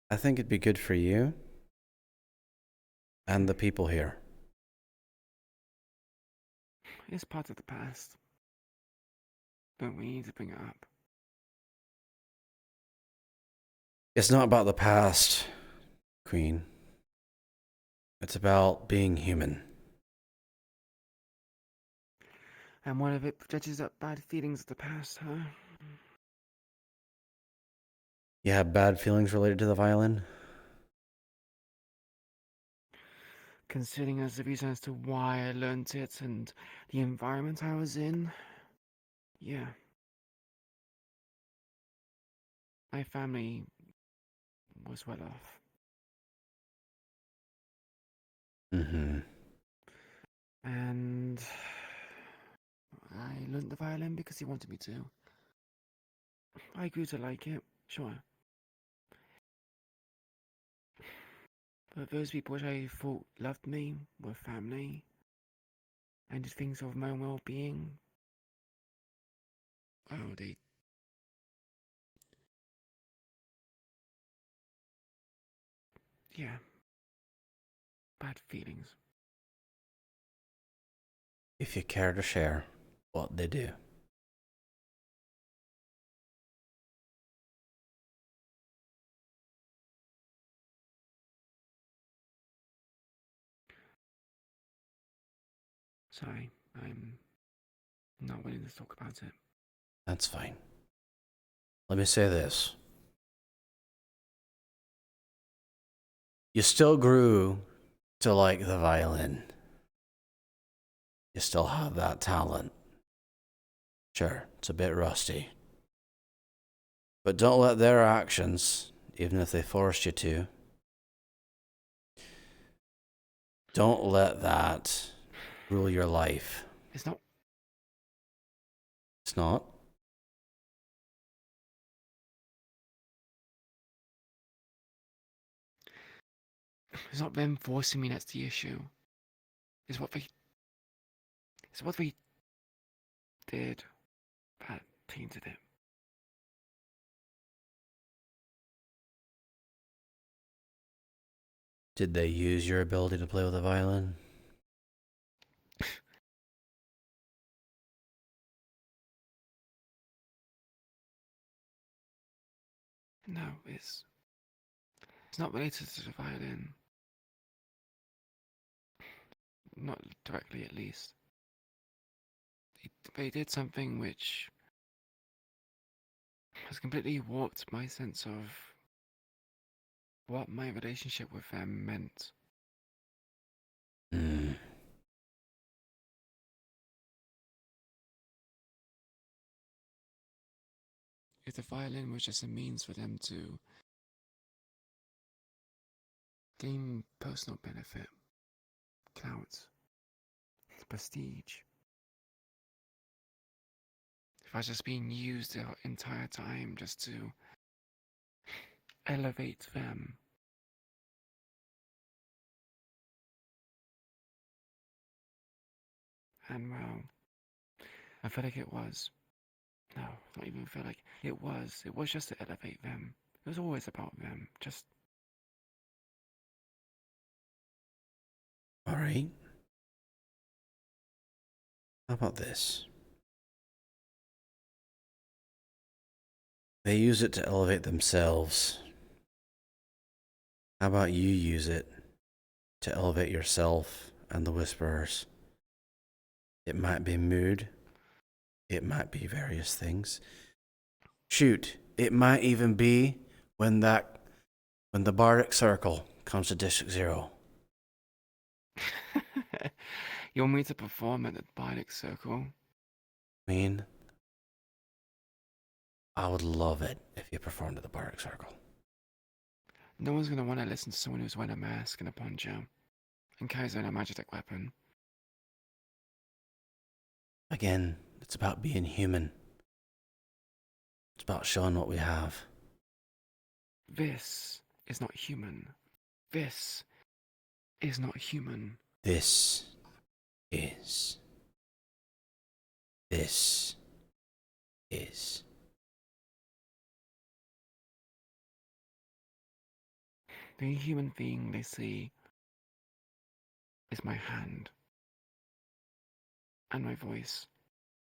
I think it'd be good for you and the people here. It's part of the past. But we need to bring it up. It's not about the past, Queen. It's about being human. And one of it dredges up bad feelings of the past, huh? You have bad feelings related to the violin? considering as the reason as to why I learned it and the environment I was in, yeah. My family was well off. Mm-hmm. And I learned the violin because he wanted me to. I grew to like it, sure. But those people which I thought loved me were family and did things of my own well-being. Oh, they... Yeah. Bad feelings. If you care to share what they do. Sorry, I'm not willing to talk about it. That's fine. Let me say this. You still grew to like the violin. You still have that talent. Sure, it's a bit rusty. But don't let their actions, even if they forced you to, don't let that rule your life. It's not. It's not? It's not them forcing me that's the issue. It's what they did that tainted it. Did they use your ability to play with a violin? No, it's not related to the violin. Not directly, at least. They did something which has completely warped my sense of what my relationship with them meant. Hmm. If the violin was just a means for them to gain personal benefit, clout, prestige, if I was just being used the entire time just to elevate them, and well, I felt like it was. No, not even feel like it was. It was just to elevate them. It was always about them. Just. All right. How about this? They use it to elevate themselves. How about you use it to elevate yourself and the Whisperers? It might be mood. It might be various things. Shoot, it might even be when the Bardic Circle comes to District 0. You want me to perform at the Bardic Circle? I mean, I would love it if you performed at the Bardic Circle. No one's gonna want to listen to someone who's wearing a mask and a poncho and carries a magic weapon. Again, it's about being human. It's about showing what we have. This is not human. This is not human. This is. This is. The human thing they see is my hand and my voice,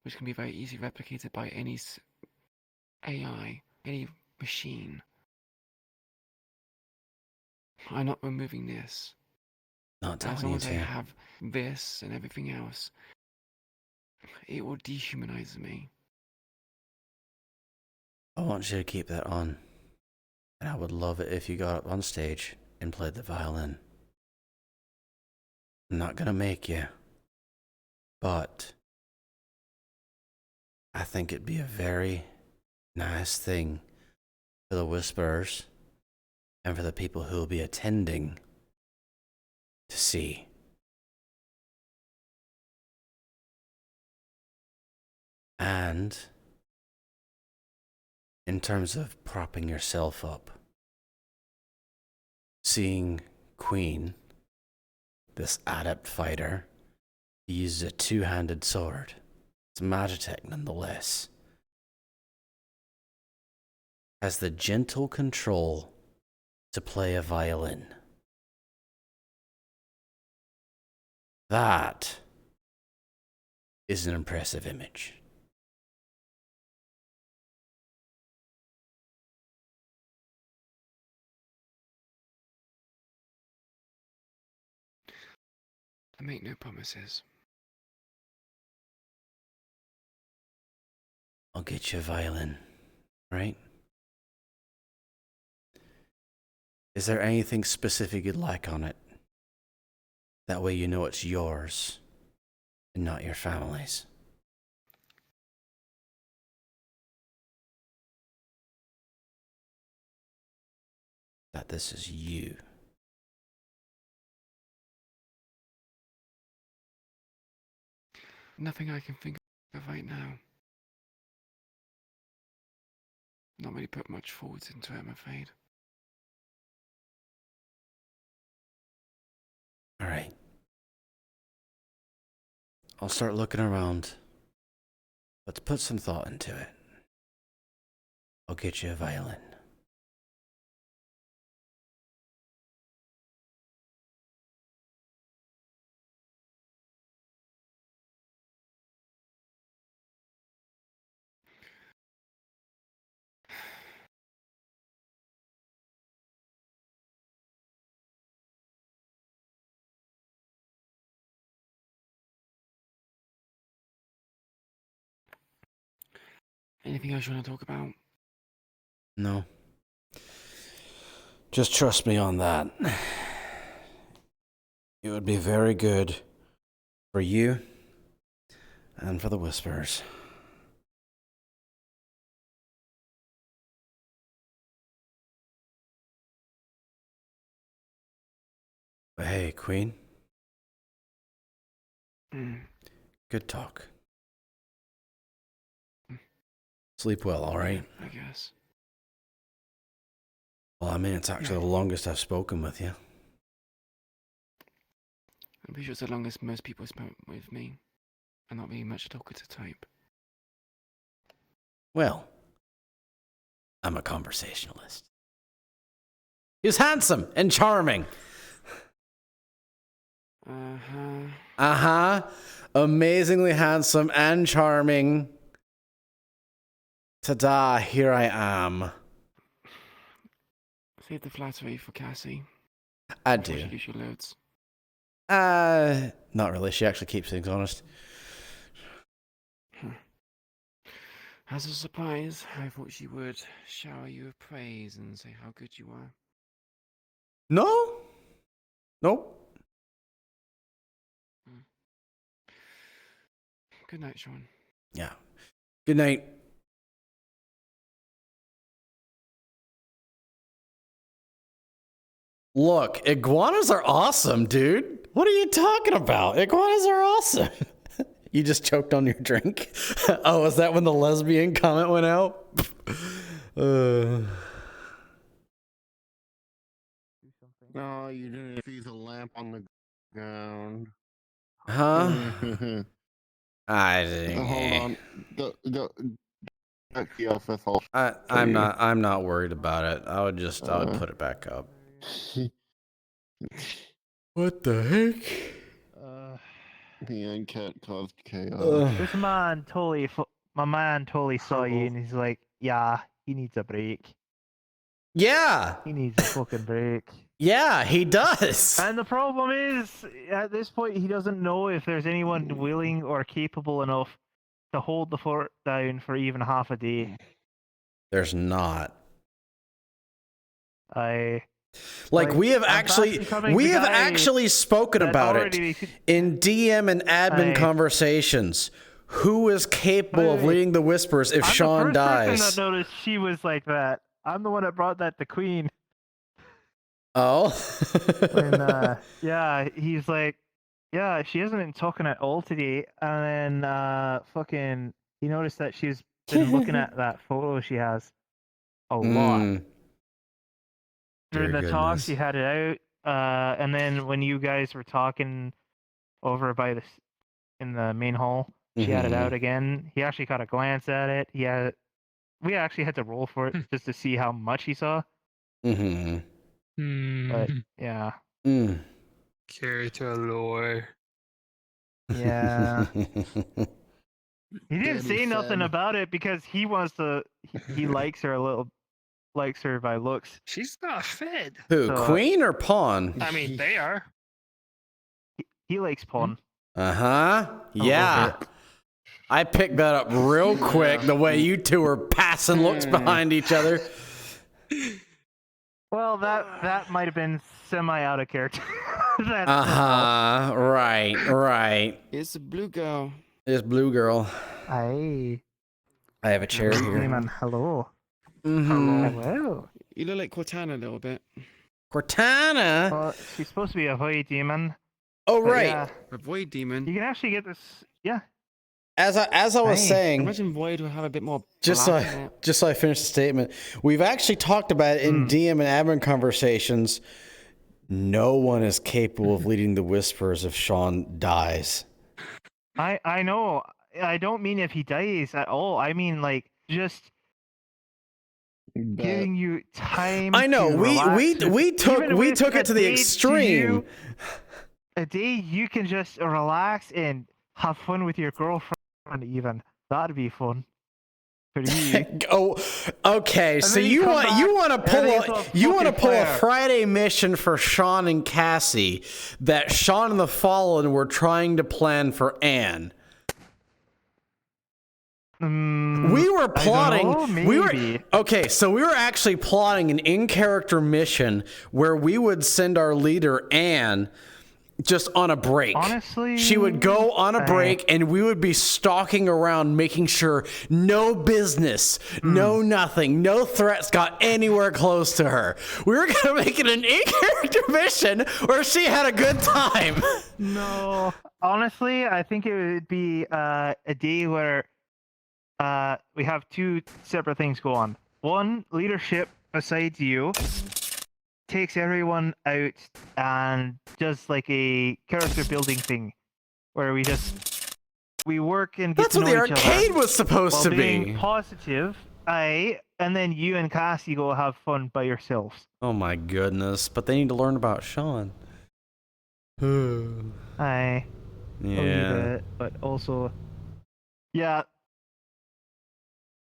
which can be very easily replicated by any AI, any machine. I'm not removing this. Not telling as long you as I to. have this and everything else, it will dehumanize me. I want you to keep that on. And I would love it if you got up on stage and played the violin. I'm not gonna make you. But I think it'd be a very nice thing for the Whisperers and for the people who will be attending to see. And in terms of propping yourself up, seeing Queen, this adept fighter, use a two-handed sword. It's Magitech nonetheless. Has the gentle control to play a violin. That is an impressive image. I make no promises. I'll get you a violin, right? Is there anything specific you'd like on it? That way you know it's yours and not your family's. That this is you. Nothing I can think of right now. Not really put much forward into it, I'm afraid. All right. I'll start looking around. Let's put some thought into it. I'll get you a violin. Anything else you want to talk about? No. Just trust me on that. It would be very good for you and for the Whisperers. But hey, Queen. Good talk. Sleep well, all right? I guess. Well, I mean, it's actually the longest I've spoken with you. I'm pretty sure it's the longest most people spent with me. I'm not really much talkative type. Well, I'm a conversationalist. He's handsome and charming. Uh-huh. Uh-huh. Amazingly handsome and charming. Ta-da, here I am. Save the flattery for Cassie. I Before do. she gives you loads. Not really. She actually keeps things honest. As a surprise, I thought she would shower you with praise and say how good you are. No? Nope. Good night, Sean. Yeah. Good night. Look, iguanas are awesome, dude. What are you talking about? Iguanas are awesome. You just choked on your drink? Oh, is that when the lesbian comment went out? No, you didn't see the lamp on the ground. Huh? I didn't. Hold on. I'm not worried about it. I would put it back up. What the heck? The end cat caused chaos. This man totally, my man totally saw you, and he's like, "Yeah, he needs a break. Yeah, he needs a fucking break." Yeah, he does. And the problem is, at this point, he doesn't know if there's anyone willing or capable enough to hold the fort down for even half a day. There's not. Like we have actually spoken about it in DM and admin conversations. Who is capable of leading the Whispers if Sean dies? I'm the first person that noticed she was like that. I'm the one that brought that to Queen. Oh. Yeah, he's like, yeah, she hasn't been talking at all today. And then he noticed that she's been looking at that photo she has a lot. During the talk, she had it out. And then when you guys were talking over by in the main hall, she had it out again. He actually caught a glance at it. We actually had to roll for it just to see how much he saw. But yeah. Character lore. Yeah. He didn't say nothing about it because he wants to. He likes her a little. Likes her by looks. She's not fed. Who, Queen or Pawn? I mean, they are. He likes Pawn. Yeah. I picked that up real quick, the way you two were passing looks behind each other. Well, that might have been semi out of character. Right. It's a blue girl. It's blue girl. Aye. I have a chair here. Man, hello. Hello. You look like Cortana a little bit. Cortana? Well, she's supposed to be a void demon. Oh, right. Yeah, A void demon. you can actually get this. Yeah. As I was saying, Imagine void will have a bit more. just so I finish the statement, we've actually talked about it in DM and admin conversations. No one is capable of leading the Whispers if Sean dies. I know. I don't mean if he dies at all. I mean like just giving you time. I know. To We took it to the extreme. A day you can just relax and have fun with your girlfriend. Even that'd be fun for you. Oh, okay. So you want to pull a Friday mission for Sean and Cassie that Sean and the Fallen were trying to plan for Anne. We were plotting. Okay, so we were actually plotting an in-character mission where we would send our leader Anne just on a break. Honestly, she would go on a break and we would be stalking around making sure no business, no nothing, no threats got anywhere close to her. We were going to make it an in-character mission where she had a good time. No, honestly, I think it would be a day where we have two separate things go on. One, leadership besides you takes everyone out and does like a character building thing where we work and get That's to what know the each arcade other was supposed while to being be. Positive, and then you and Cassie go have fun by yourselves. Oh my goodness! But they need to learn about Sean. Aye. Yeah. But also, yeah.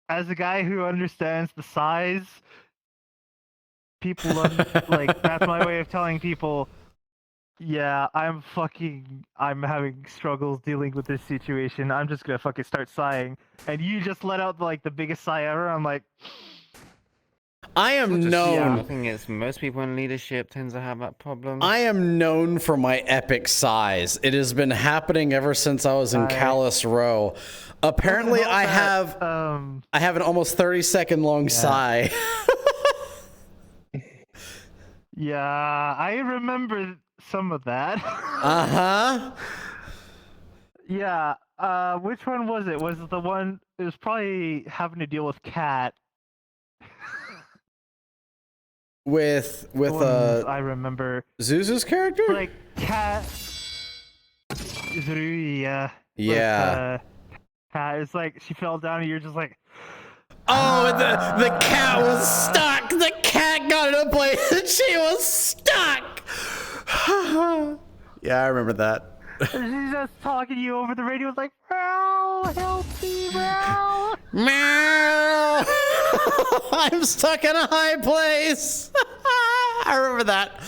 As a guy who understands the size, people like that's my way of telling people, yeah, I'm having struggles dealing with this situation. I'm just gonna fucking start sighing, and you just let out like the biggest sigh ever. I'm like, I am known. I think it's most people in leadership tend to have that problem. I am known for my epic sighs. It has been happening ever since I was in Callus Row. Apparently, I have an almost 30-second long sigh. Yeah, I remember some of that. Yeah. Which one was it? Was it the one? It was probably having to deal with Cat. With I remember Zuzu's character? Like Cat Zuru, yeah. Yeah. Cat, it's like she fell down and you're just like, oh, the cat was stuck. The cat got in a place and she was stuck. Yeah, I remember that. She's just talking to you over the radio. It's like, meow, help me, meow. Meow. I'm stuck in a high place. I remember that.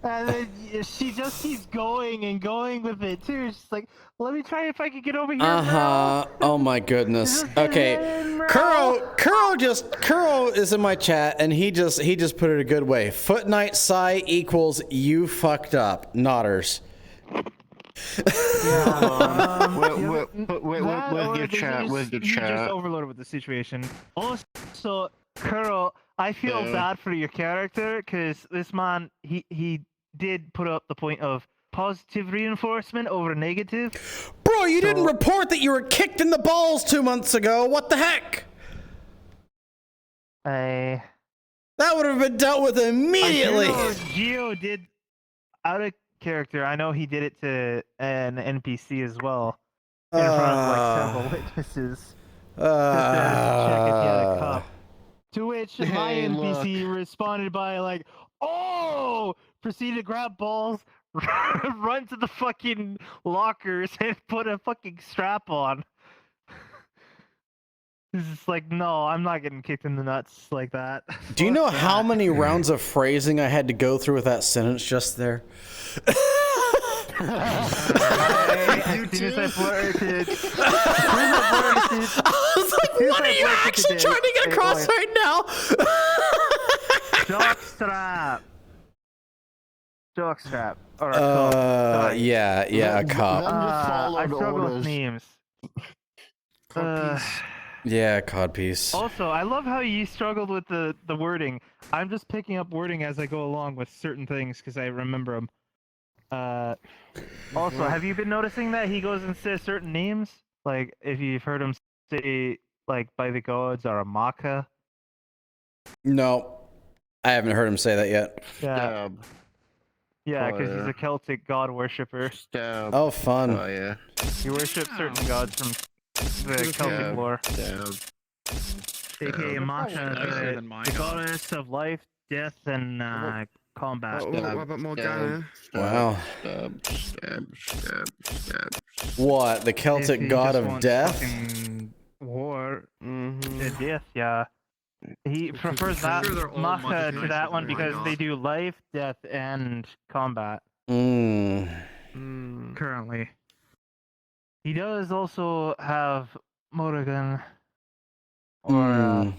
And then she just keeps going and going with it too. She's like, let me try if I can get over here. Oh my goodness. Okay. Kuro is in my chat and he just put it a good way. FootKnight Psy equals you fucked up. Nodders. Where's your chat? Where's your You just chat? overloaded with the situation. Also, Kuro, I feel bad for your character because this man, he did put up the point of positive reinforcement over negative. Bro, you didn't report that you were kicked in the balls 2 months ago. What the heck? That would have been dealt with immediately. Geo did out of character. I know he did it to an NPC as well in front of like several witnesses. Check if he had a cup. To which my NPC responded by like, "Oh!" Proceeded to grab balls, run to the fucking lockers, and put a fucking strap on. It's just like, no, I'm not getting kicked in the nuts like that. Do you know how many rounds of phrasing I had to go through with that sentence just there? As soon as I flirted. I was like, what are you actually trying to get across right now? Jockstrap. Jockstrap. Or a cup. Yeah, a cop. I struggle with memes. Yeah, codpiece. Also, I love how you struggled with the wording. I'm just picking up wording as I go along with certain things because I remember them. Also, have you been noticing that he goes and says certain names? Like, if you've heard him say, like, by the gods or Amaka? No, I haven't heard him say that yet. Yeah. Yeah, because he's a Celtic god worshipper. Oh, fun. Oh, yeah. He worships certain gods from the Celtic lore. AKA Amaka, the goddess of life, death, and combat. What about Morgana? Wow. What? The Celtic god of death? War. Death, yeah. He prefers that Maka to that one because they do life, death, and combat. Currently. He does also have Morrigan. Or,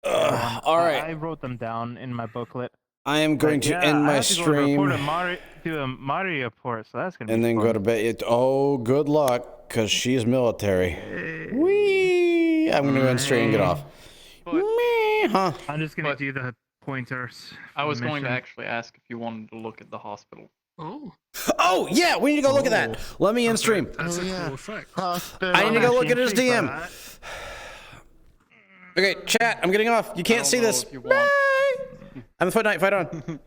all right. I wrote them down in my booklet. I am going to end my stream. Do a Mario report, so that's going to be and then fun. go to bed. Oh, good luck, because she's military. Whee! I'm going to go and straight and get off. I'm just going to do the pointers. I was going to actually ask if you wanted to look at the hospital. Oh, yeah, we need to go look at that. Let me end stream. That's a cool effect. I need to go look at his DM. Okay, chat, I'm getting off. You can't see this. Bye. I'm the FootKnight. Fight on.